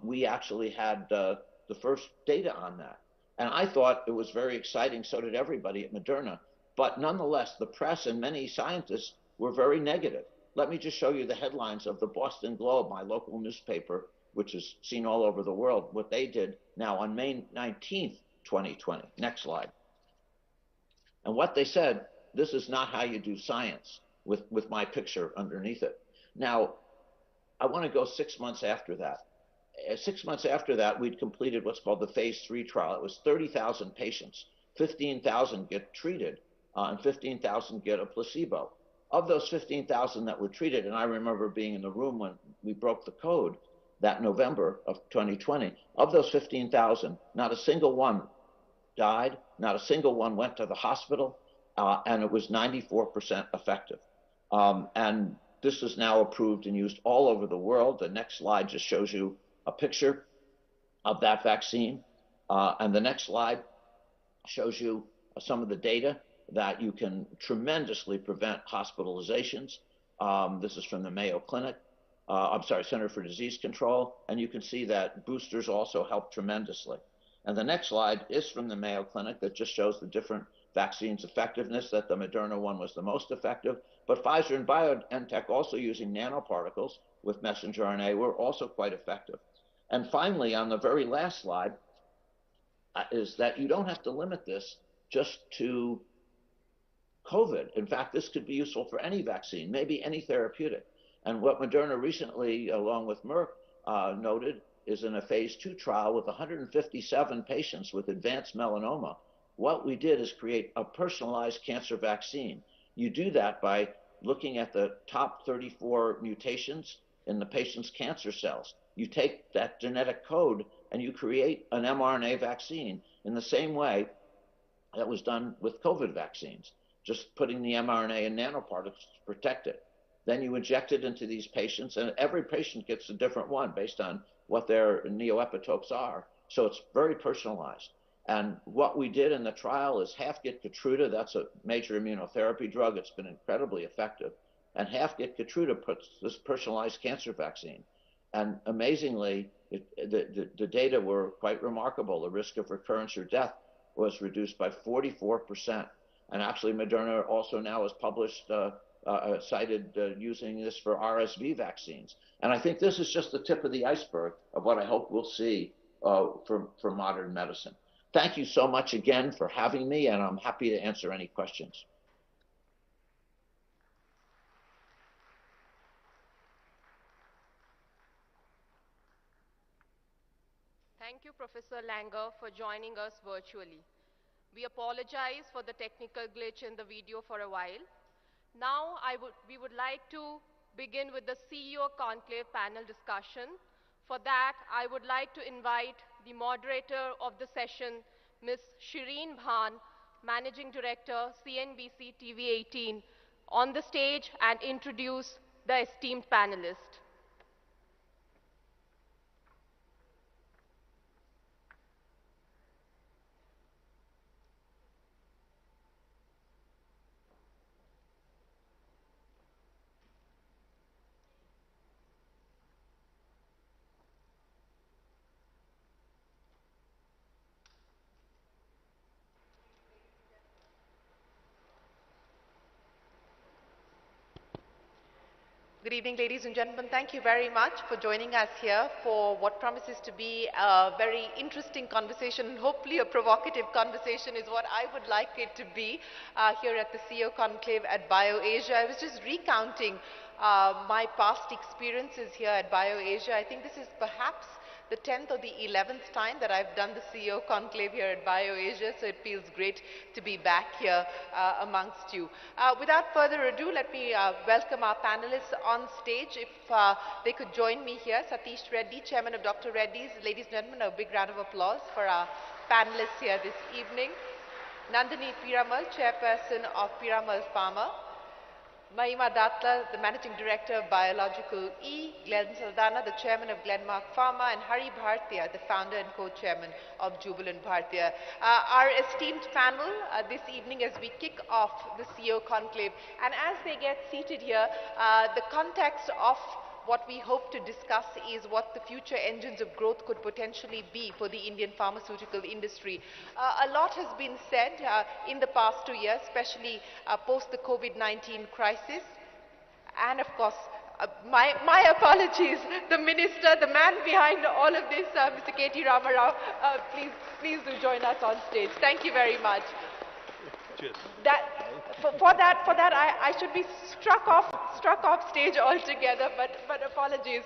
we actually had the first data on that. And I thought it was very exciting, so did everybody at Moderna. But nonetheless, the press and many scientists were very negative. Let me just show you the headlines of the Boston Globe, my local newspaper, which is seen all over the world, what they did now on May 19th, 2020. Next slide. And what they said, this is not how you do science, with my picture underneath it. Now, I want to go 6 months after that. 6 months after that, we'd completed what's called the phase 3 trial. It was 30,000 patients. 15,000 get treated, and 15,000 get a placebo. Of those 15,000 that were treated, and I remember being in the room when we broke the code that November of 2020, of those 15,000, not a single one died, not a single one went to the hospital, and it was 94% effective. And this is now approved and used all over the world. The next slide just shows you a picture of that vaccine. And the next slide shows you some of the data that you can tremendously prevent hospitalizations. This is from the Mayo Clinic, Center for Disease Control. And you can see that boosters also help tremendously. And the next slide is from the Mayo Clinic that just shows the different vaccines' effectiveness, that the Moderna one was the most effective. But Pfizer and BioNTech, also using nanoparticles, with messenger RNA were also quite effective. And finally, on the very last slide, is that you don't have to limit this just to COVID. In fact, this could be useful for any vaccine, maybe any therapeutic. And what Moderna recently, along with Merck, noted is in a phase 2 trial with 157 patients with advanced melanoma, what we did is create a personalized cancer vaccine. You do that by looking at the top 34 mutations in the patient's cancer cells. You take that genetic code and you create an mRNA vaccine in the same way that was done with COVID vaccines, just putting the mRNA in nanoparticles to protect it. Then you inject it into these patients, and every patient gets a different one based on what their neoepitopes are. So it's very personalized. And what we did in the trial is half get Keytruda, that's a major immunotherapy drug, it's been incredibly effective, and half get Keytruda puts this personalized cancer vaccine. And amazingly, the data were quite remarkable. The risk of recurrence or death was reduced by 44%. And actually, Moderna also now has published, cited using this for RSV vaccines. And I think this is just the tip of the iceberg of what I hope we'll see for modern medicine. Thank you so much again for having me, and I'm happy to answer any questions. Thank you, Professor Langer, for joining us virtually. We apologize for the technical glitch in the video for a while. Now, we would like to begin with the CEO Conclave panel discussion. For that, I would like to invite the moderator of the session, Ms. Shireen Bhan, Managing Director, CNBC TV 18, on the stage and introduce the esteemed panelists. Good evening, ladies and gentlemen. Thank you very much for joining us here for what promises to be a very interesting conversation, and hopefully a provocative conversation is what I would like it to be here at the CEO Conclave at BioAsia. I was just recounting my past experiences here at BioAsia. I think this is perhaps the 10th or the 11th time that I've done the CEO Conclave here at BioAsia, so it feels great to be back here amongst you. Without further ado, let me welcome our panelists on stage. If they could join me here, Satish Reddy, Chairman of Dr. Reddy's. Ladies and gentlemen, a big round of applause for our panelists here this evening. Nandini Piramal, Chairperson of Piramal Pharma. Mahima Datla, the Managing Director of Biological E, Glenn Saldana, the Chairman of Glenmark Pharma, and Hari Bhartia, the Founder and Co-Chairman of Jubilant Bhartia. Our esteemed panel this evening as we kick off the CEO Conclave. And as they get seated here, the context of what we hope to discuss is what the future engines of growth could potentially be for the Indian pharmaceutical industry. A lot has been said in the past 2 years, especially post the COVID-19 crisis. And of course, my apologies, the minister, the man behind all of this, Mr. K.T. Ramarao, please do join us on stage. Thank you very much. Cheers. For that, I should be struck off stage altogether, but apologies.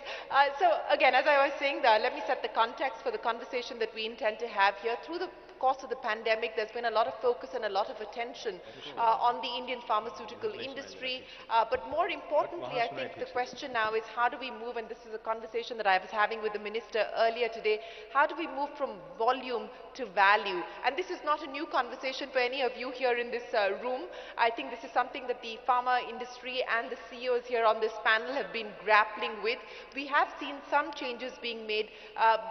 So again, as I was saying, let me set the context for the conversation that we intend to have here. Through the course of the pandemic, there's been a lot of focus and a lot of attention on the Indian pharmaceutical industry. But more importantly, I think the question now is how do we move, and this is a conversation that I was having with the minister earlier today, how do we move from volume to value? And this is not a new conversation for any of you here in this room. I think this is something that the pharma industry and the CEOs here on this panel have been grappling with. We have seen some changes being made,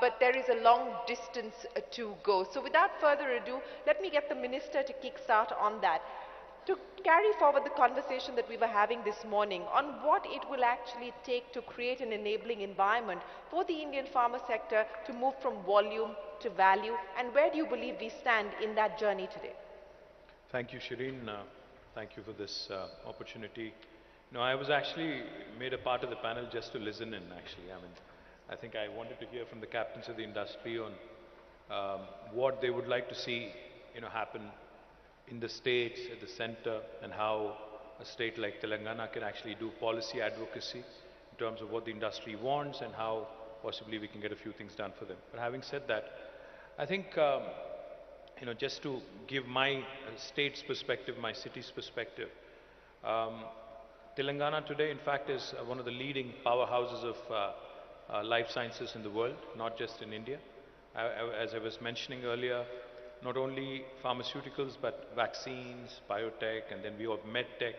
but there is a long distance to go. So without further ado, let me get the minister to kickstart on that. To carry forward the conversation that we were having this morning on what it will actually take to create an enabling environment for the Indian pharma sector to move from volume to value, and where do you believe we stand in that journey today? Thank you, Shireen. Thank you for this opportunity. No, I was actually made a part of the panel just to listen in, actually. I mean, I think I wanted to hear from the captains of the industry on what they would like to see, happen in the states, at the center, and how a state like Telangana can actually do policy advocacy in terms of what the industry wants and how possibly we can get a few things done for them. But having said that, I think, just to give my state's perspective, my city's perspective, Telangana today, in fact, is one of the leading powerhouses of life sciences in the world, not just in India. As I was mentioning earlier, not only pharmaceuticals, but vaccines, biotech, and then we have medtech,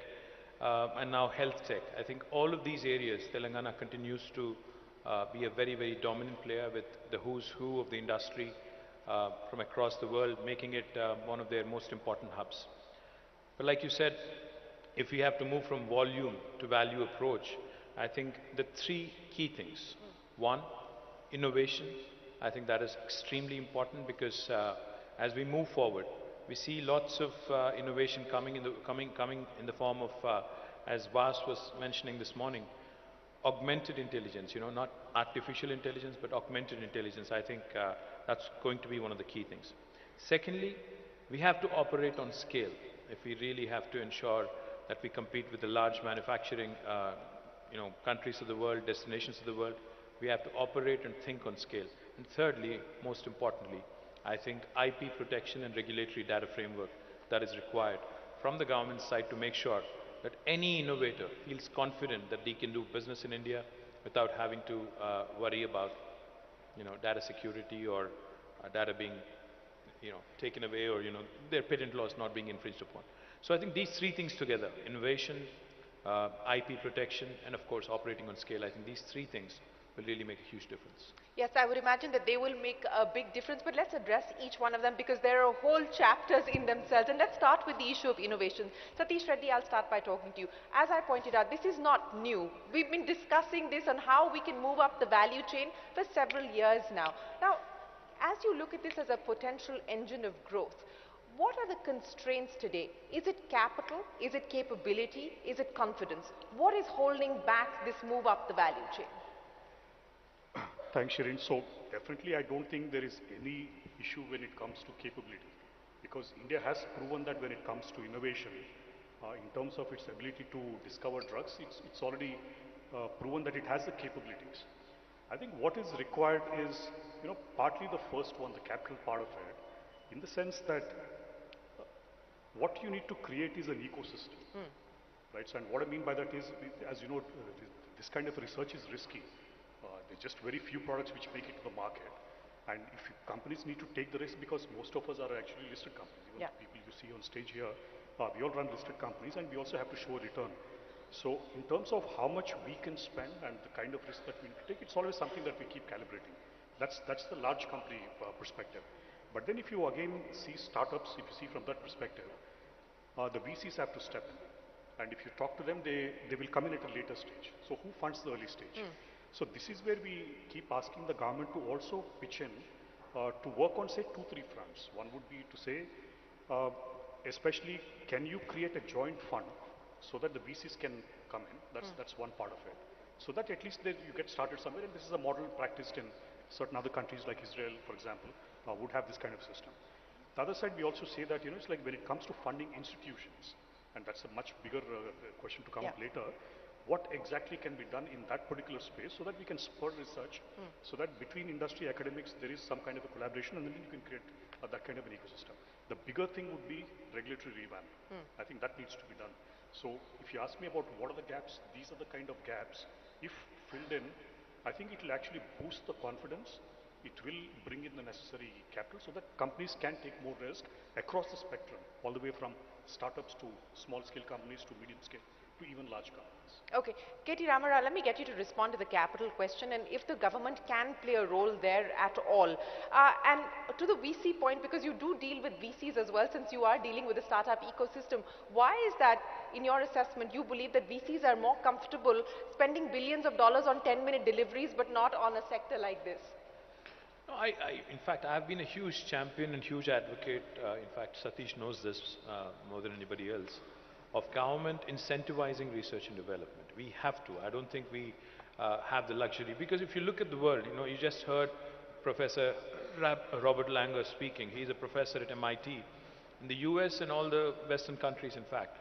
and now health tech. I think all of these areas, Telangana continues to be a very, very dominant player with the who's who of the industry from across the world, making it one of their most important hubs. But like you said, if we have to move from volume to value approach, I think the three key things. One, innovation. I think that is extremely important because as we move forward, we see lots of innovation coming in the form of, as Vas was mentioning this morning, augmented intelligence, not artificial intelligence, but augmented intelligence. I think that's going to be one of the key things. Secondly, we have to operate on scale if we really have to ensure that we compete with the large manufacturing countries of the world, destinations of the world. We have to operate and think on scale. And thirdly, most importantly, I think IP protection and regulatory data framework that is required from the government side to make sure that any innovator feels confident that they can do business in India without having to worry about data security or data being taken away or their patent laws not being infringed upon. So I think these three things together, innovation, IP protection, and of course operating on scale, I think these three things will really make a huge difference. Yes, I would imagine that they will make a big difference, but let's address each one of them because there are whole chapters in themselves. And let's start with the issue of innovation. Satish Reddy, I'll start by talking to you. As I pointed out, this is not new. We've been discussing this on how we can move up the value chain for several years now. Now, as you look at this as a potential engine of growth, what are the constraints today? Is it capital? Is it capability? Is it confidence? What is holding back this move up the value chain? Thanks, Shireen. So definitely I don't think there is any issue when it comes to capability because India has proven that when it comes to innovation, in terms of its ability to discover drugs, it's already proven that it has the capabilities. I think what is required is, partly the first one, the capital part of it, in the sense that what you need to create is an ecosystem, right? So, and what I mean by that is, as you know, this kind of research is risky. There's just very few products which make it to the market. And if companies need to take the risk, because most of us are actually listed companies, even the people you see on stage here, we all run listed companies and we also have to show a return. So in terms of how much we can spend and the kind of risk that we need to take, it's always something that we keep calibrating. That's the large company perspective. But then if you again see startups, if you see from that perspective, the VCs have to step in. And if you talk to them, they will come in at a later stage. So who funds the early stage? So this is where we keep asking the government to also pitch in to work on, say, 2-3 fronts. One would be to say, especially, can you create a joint fund so that the VCs can come in? That's one part of it. So that at least you get started somewhere, and this is a model practiced in certain other countries like Israel, for example, would have this kind of system. The other side, we also say that, it's like when it comes to funding institutions, and that's a much bigger question to come up later, what exactly can be done in that particular space so that we can spur research, so that between industry academics there is some kind of a collaboration, and then you can create that kind of an ecosystem. The bigger thing would be regulatory revamp. I think that needs to be done. So if you ask me about what are the gaps, these are the kind of gaps. If filled in, I think it will actually boost the confidence. It will bring in the necessary capital so that companies can take more risk across the spectrum, all the way from startups to small scale companies to medium scale to even large companies. Okay, K.T. Ramarao, let me get you to respond to the capital question and if the government can play a role there at all. And to the VC point, because you do deal with VCs as well, since you are dealing with the startup ecosystem, why is that, in your assessment, you believe that VCs are more comfortable spending billions of dollars on 10-minute deliveries but not on a sector like this? No, in fact, I've been a huge champion and huge advocate. In fact, Satish knows this more than anybody else. of government incentivizing research and development. We have to. I don't think we have the luxury, because if you look at the world, you just heard Professor Robert Langer speaking. He's a professor at MIT. In the US and all the Western countries, in fact,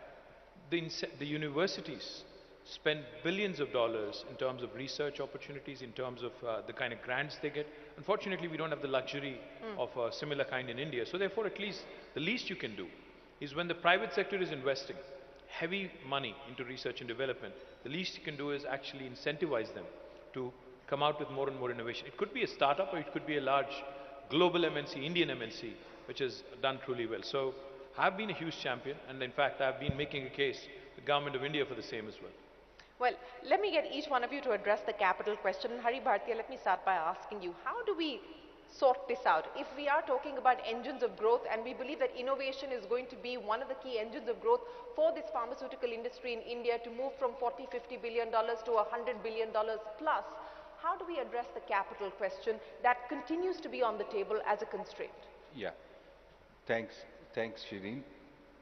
the universities spend billions of dollars in terms of research opportunities, in terms of the kind of grants they get. Unfortunately, we don't have the luxury of a similar kind in India. So therefore, at least the least you can do is, when the private sector is investing heavy money into research and development, the least you can do is actually incentivize them to come out with more and more innovation. It could be a startup, or it could be a large global MNC, Indian MNC, which has done truly well. So I've been a huge champion, and in fact, I've been making a case to the government of India for the same as well. Well, let me get each one of you to address the capital question. Hari Bhartiya, let me start by asking you, how do we sort this out? If we are talking about engines of growth, and we believe that innovation is going to be one of the key engines of growth for this pharmaceutical industry in India to move from $40–50 billion to $100 billion plus, how do we address the capital question that continues to be on the table as a constraint? Yeah, thanks, Shireen.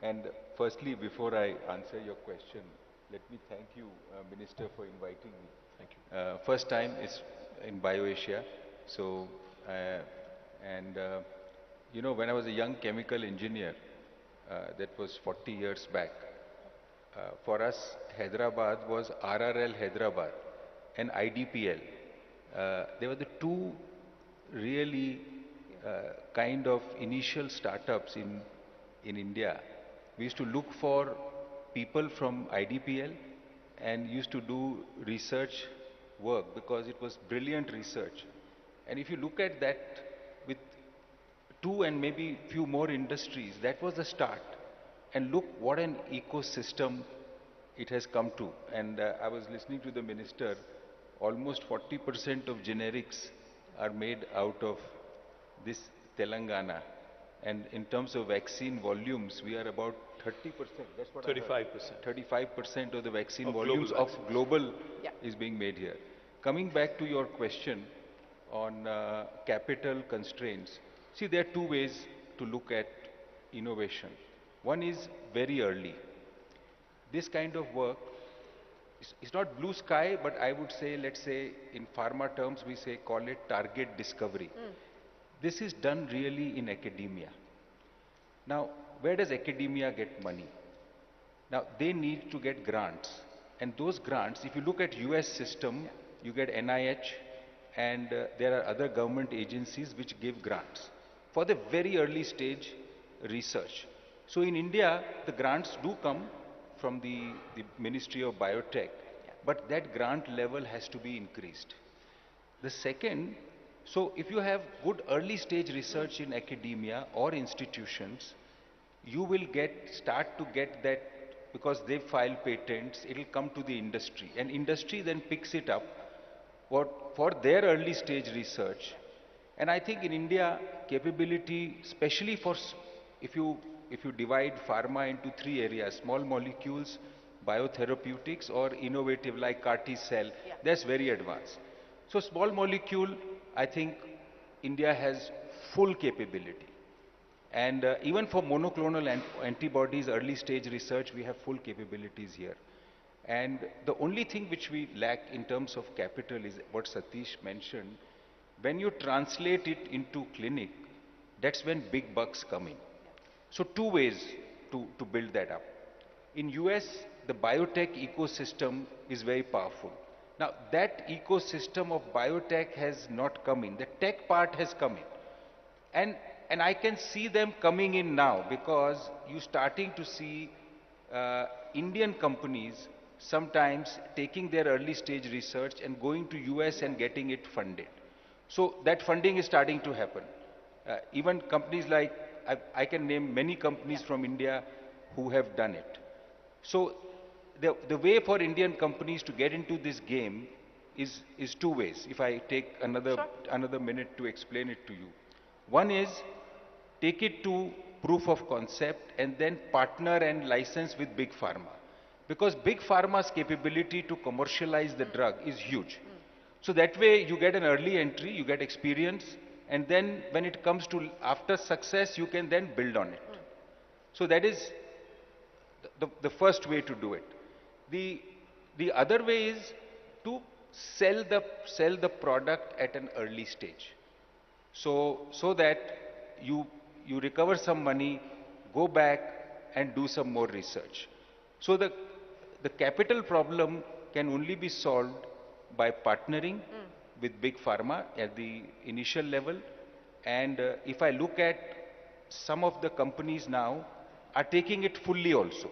And firstly, before I answer your question, let me thank you, Minister, for inviting me. Thank you. First time is in BioAsia. So, when I was a young chemical engineer, that was 40 years back, for us, Hyderabad was RRL Hyderabad and IDPL. They were the two really kind of initial startups in India. We used to look for people from IDPL and used to do research work, because it was brilliant research. And if you look at that with two and maybe few more industries, that was the start. And look what an ecosystem it has come to. And I was listening to the minister, almost 40% of generics are made out of this Telangana. And in terms of vaccine volumes, we are about 30%. That's what 35%. 35% of the vaccine Of volumes global of vaccines. global is being made here. Coming back to your question on capital constraints, see, there are two ways to look at innovation. One is very early. This kind of work is not blue sky, but I would say, let's say in pharma terms, call it target discovery. This is done really in academia. Now, where does academia get money? Now, they need to get grants. And those grants, if you look at US system, you get NIH, and there are other government agencies which give grants for the very early stage research. So in India, the grants do come from the Ministry of Biotech, but that grant level has to be increased. The second, so if you have good early stage research in academia or institutions, you will start to get that, because they file patents, it will come to the industry, and industry then picks it up for their early stage research. And I think in India, capability, especially for, if you divide pharma into three areas, small molecules, biotherapeutics, or innovative like CAR-T cell, that's very advanced. So small molecule, I think India has full capability. And even for monoclonal antibodies, early stage research, we have full capabilities here. And the only thing which we lack in terms of capital is what Satish mentioned. When you translate it into clinic, that's when big bucks come in. So two ways to build that up. In US, the biotech ecosystem is very powerful. Now that ecosystem of biotech has not come in. The tech part has come in. And I can see them coming in now, because you're starting to see Indian companies sometimes taking their early stage research and going to US and getting it funded. So that funding is starting to happen. Even companies like, I can name many companies from India who have done it. So the way for Indian companies to get into this game is two ways. If I take another minute to explain it to you. One is take it to proof of concept and then partner and license with big pharma. Because big pharma's capability to commercialize the drug is huge. So that way you get an early entry, you get experience, and then when it comes to after success, you can then build on it. So that is the first way to do it. The other way is to sell the product at an early stage. So that you recover some money, go back and do some more research. So the capital problem can only be solved by partnering with big pharma at the initial level. And if I look at some of the companies now are taking it fully also.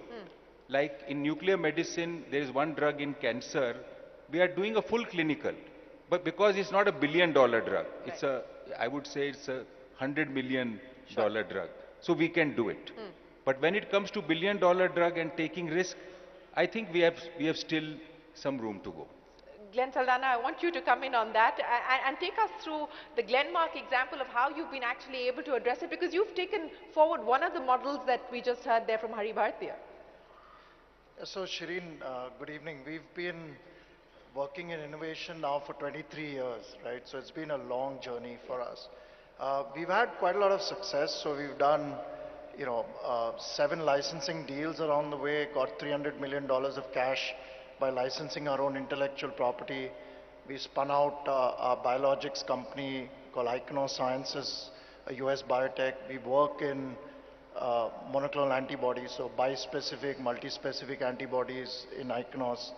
Like in nuclear medicine, there is one drug in cancer. We are doing a full clinical, but because it's not $1 billion drug, it's I would say it's $100 million drug. So we can do it. But when it comes to $1 billion drug and taking risk, I think we have still some room to go. Glenn Saldana, I want you to come in on that and take us through the Glenmark example of how you've been actually able to address it, because you've taken forward one of the models that we just heard there from Hari Bhartiya. So Shireen, good evening. We've been working in innovation now for 23 years, right? So it's been a long journey for us. We've had quite a lot of success. So we've done, 7 licensing deals around the way, got $300 million of cash by licensing our own intellectual property. We spun out a biologics company called Ichnos Sciences, a US biotech. We work in monoclonal antibodies, so bispecific, multispecific antibodies in Ichnos.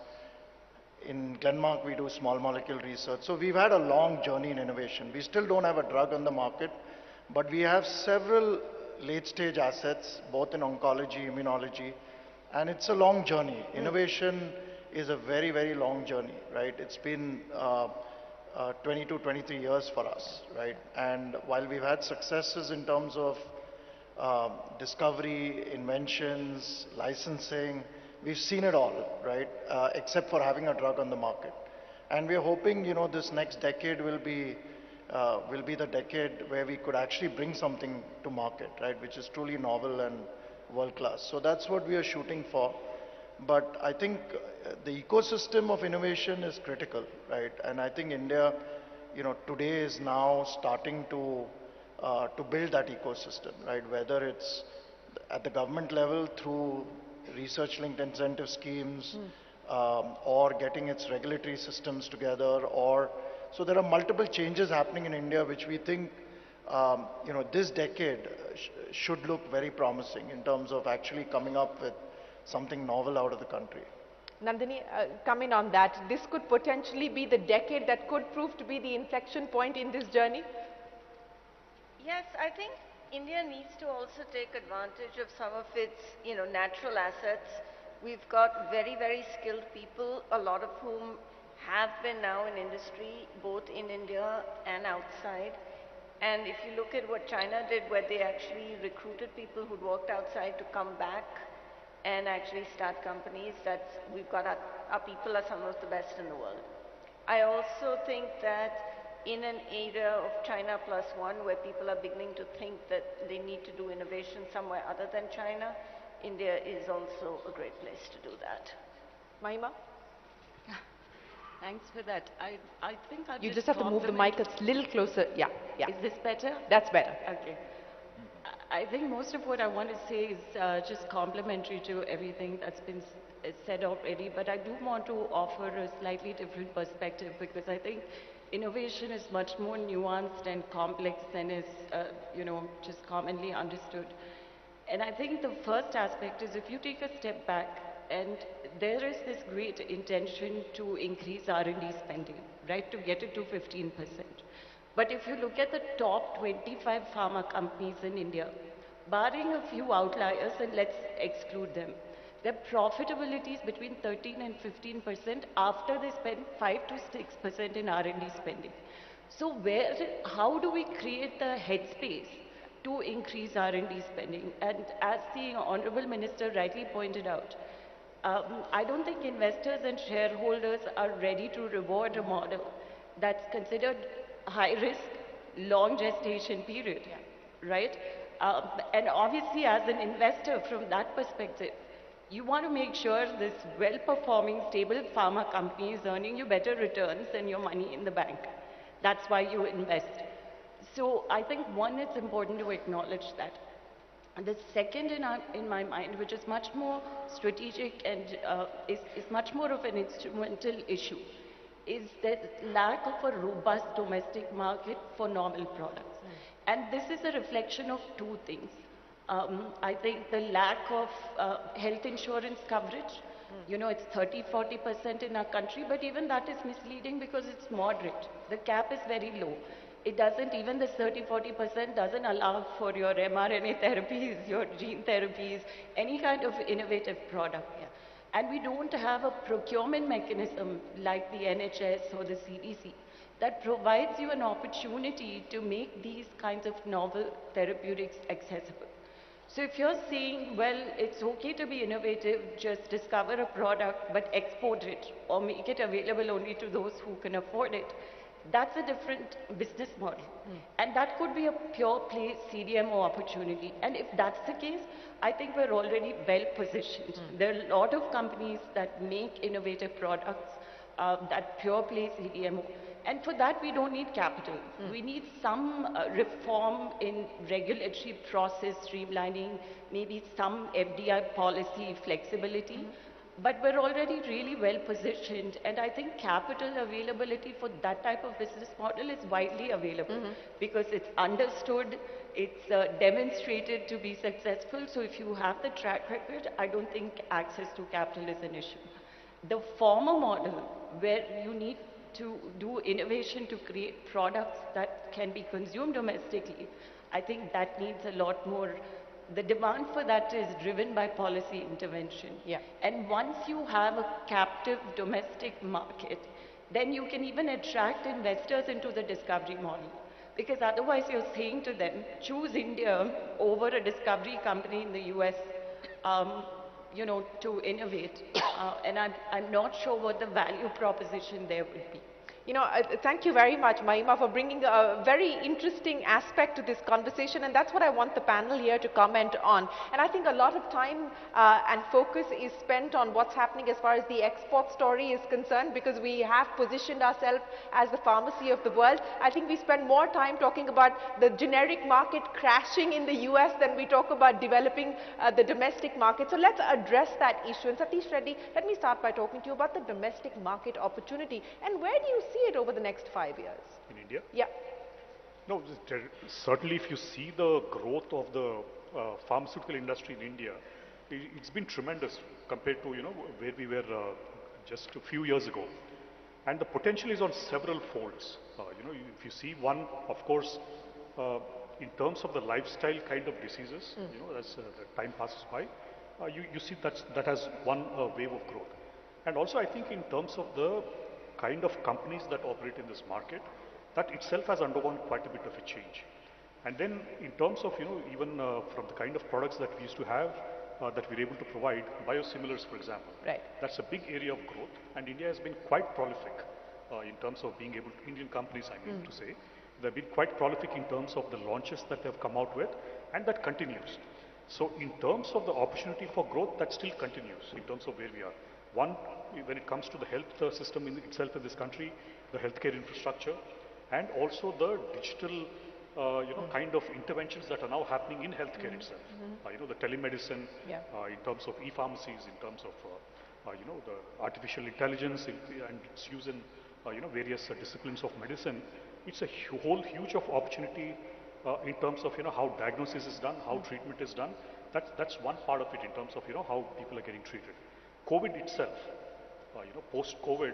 In Glenmark, we do small molecule research. So we've had a long journey in innovation. We still don't have a drug on the market, but we have several late-stage assets, both in oncology, immunology, and it's a long journey. Innovation is a very, very long journey, right? It's been 22, 23 years for us, right? And while we've had successes in terms of discovery, inventions, licensing, we've seen it all, right? Except for having a drug on the market. And we're hoping, this next decade will be the decade where we could actually bring something to market, right? Which is truly novel and world-class. So that's what we are shooting for. But I think the ecosystem of innovation is critical, right? And I think India, today is now starting to build that ecosystem, right? Whether it's at the government level through research-linked incentive schemes, or getting its regulatory systems together, so there are multiple changes happening in India which we think, this decade should look very promising in terms of actually coming up with something novel out of the country. Nandini, come in on that. This could potentially be the decade that could prove to be the inflection point in this journey? Yes, I think India needs to also take advantage of some of its, natural assets. We've got very, very skilled people, a lot of whom have been now in industry, both in India and outside. And if you look at what China did, where they actually recruited people who'd worked outside to come back and actually start companies, we've got our people are some of the best in the world. I also think that in an era of China plus one, where people are beginning to think that they need to do innovation somewhere other than China, India is also a great place to do that. Mahima? Thanks for that. I think I'll You just have to move the mic a little closer. Yeah. Is this better? That's better. Okay. I think most of what I want to say is just complementary to everything that's been said already, but I do want to offer a slightly different perspective, because I think innovation is much more nuanced and complex than is, just commonly understood. And I think the first aspect is, if you take a step back, and there is this great intention to increase R&D spending, right, to get it to 15%. But if you look at the top 25 pharma companies in India, barring a few outliers, and let's exclude them, their profitability is between 13 and 15% after they spend 5 to 6% in R&D spending. So how do we create the headspace to increase R&D spending? And as the Honorable Minister rightly pointed out, I don't think investors and shareholders are ready to reward a model that's considered high risk, long gestation period, right? And obviously, as an investor from that perspective, you want to make sure this well-performing, stable pharma company is earning you better returns than your money in the bank. That's why you invest. So I think, one, it's important to acknowledge that. And the second in my mind, which is much more strategic and is much more of an instrumental issue, is the lack of a robust domestic market for normal products. And this is a reflection of two things. I think the lack of health insurance coverage. You know, it's 30-40% in our country, but even that is misleading because it's moderate. The cap is very low. It doesn't, even the 30-40% doesn't allow for your mRNA therapies, your gene therapies, any kind of innovative product. Yeah. And we don't have a procurement mechanism like the NHS or the CDC that provides you an opportunity to make these kinds of novel therapeutics accessible. So if you're saying, well, it's okay to be innovative, just discover a product, but export it or make it available only to those who can afford it, that's a different business model. And that could be a pure play CDMO opportunity. And if that's the case, I think we're already well positioned. There are a lot of companies that make innovative products, that pure play CDMO. And for that, we don't need capital. We need some reform in regulatory process streamlining, maybe some FDI policy flexibility. But we're already really well positioned, and I think capital availability for that type of business model is widely available because it's understood, it's demonstrated to be successful. So if you have the track record, I don't think access to capital is an issue. The former model, where you need to do innovation to create products that can be consumed domestically, I think that needs a lot more. The demand for that is driven by policy intervention. Yeah. And once you have a captive domestic market, then you can even attract investors into the discovery model. Because otherwise you're saying to them, choose India over a discovery company in the US, you know, to innovate. And I'm not sure what the value proposition there would be. You know, thank you very much, Mahima, for bringing a very interesting aspect to this conversation, and that's what I want the panel here to comment on. And I think a lot of time and focus is spent on what's happening as far as the export story is concerned, because we have positioned ourselves as the pharmacy of the world. I think we spend more time talking about the generic market crashing in the US than we talk about developing the domestic market. So let's address that issue. And Satish Reddy, let me start by talking to you about the domestic market opportunity. And where do you see it over the next 5 years? In India? Yeah. No, certainly if you see the growth of the pharmaceutical industry in India, it's been tremendous compared to, you know, where we were just a few years ago. And the potential is on several folds. You know, if you see one, of course, in terms of the lifestyle kind of diseases, you know, as the time passes by, you see that has one wave of growth. And also I think in terms of the kind of companies that operate in this market, that itself has undergone quite a bit of a change. And then in terms of, you know, even from the kind of products that we used to have, that we're able to provide, biosimilars, for example. Right. That's a big area of growth, and India has been quite prolific in terms of being able to, Indian companies, I mean to say, they've been quite prolific in terms of the launches that they've come out with, and that continues. So in terms of the opportunity for growth, that still continues in terms of where we are. One, when it comes to the health system in itself in this country, the healthcare infrastructure, and also the digital, you know, kind of interventions that are now happening in healthcare itself. You know, the telemedicine, in terms of e-pharmacies, in terms of, you know, the artificial intelligence and its use in, you know, various disciplines of medicine. It's a whole huge of opportunity in terms of, you know, how diagnosis is done, how treatment is done. That's one part of it in terms of, you know, how people are getting treated. COVID itself, you know, post-COVID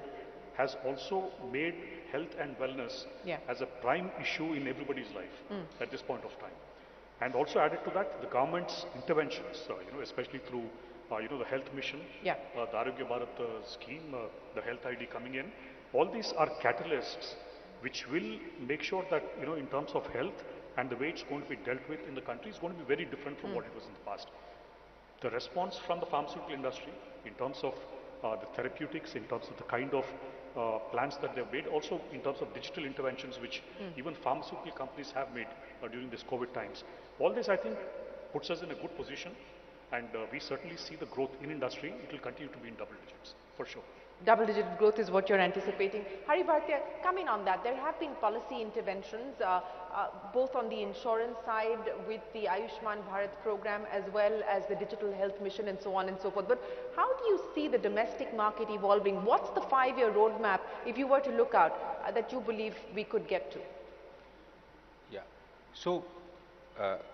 has also made health and wellness as a prime issue in everybody's life at this point of time. And also added to that, the government's interventions, you know, especially through, you know, the health mission, the Arogya Bharat scheme, the health ID coming in. All these are catalysts which will make sure that, you know, in terms of health and the way it's going to be dealt with in the country is going to be very different from what it was in the past. The response from the pharmaceutical industry in terms of the therapeutics, in terms of the kind of plans that they've made, also in terms of digital interventions which even pharmaceutical companies have made during this COVID times. All this, I think, puts us in a good position, and we certainly see the growth in industry. It will continue to be in double digits, for sure. Double-digit growth is what you're anticipating. Hari Bhartia, come in on that. There have been policy interventions, both on the insurance side with the Ayushman Bharat program as well as the digital health mission and so on and so forth. But how do you see the domestic market evolving? What's the 5-year roadmap, if you were to look out, that you believe we could get to? Yeah. So,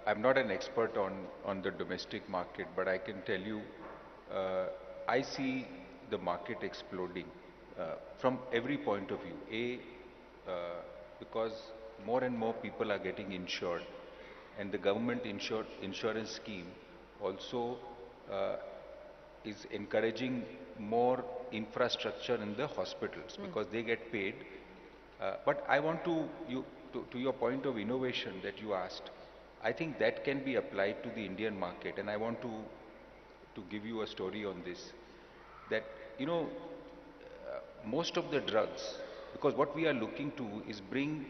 I'm not an expert on the domestic market, but I can tell you, I see the market exploding from every point of view. Because more and more people are getting insured, and the government insurance scheme also is encouraging more infrastructure in the hospitals because they get paid. But I want to your point of innovation that you asked, I think that can be applied to the Indian market, and I want to give you a story on this. That, you know, most of the drugs, because what we are looking to is bring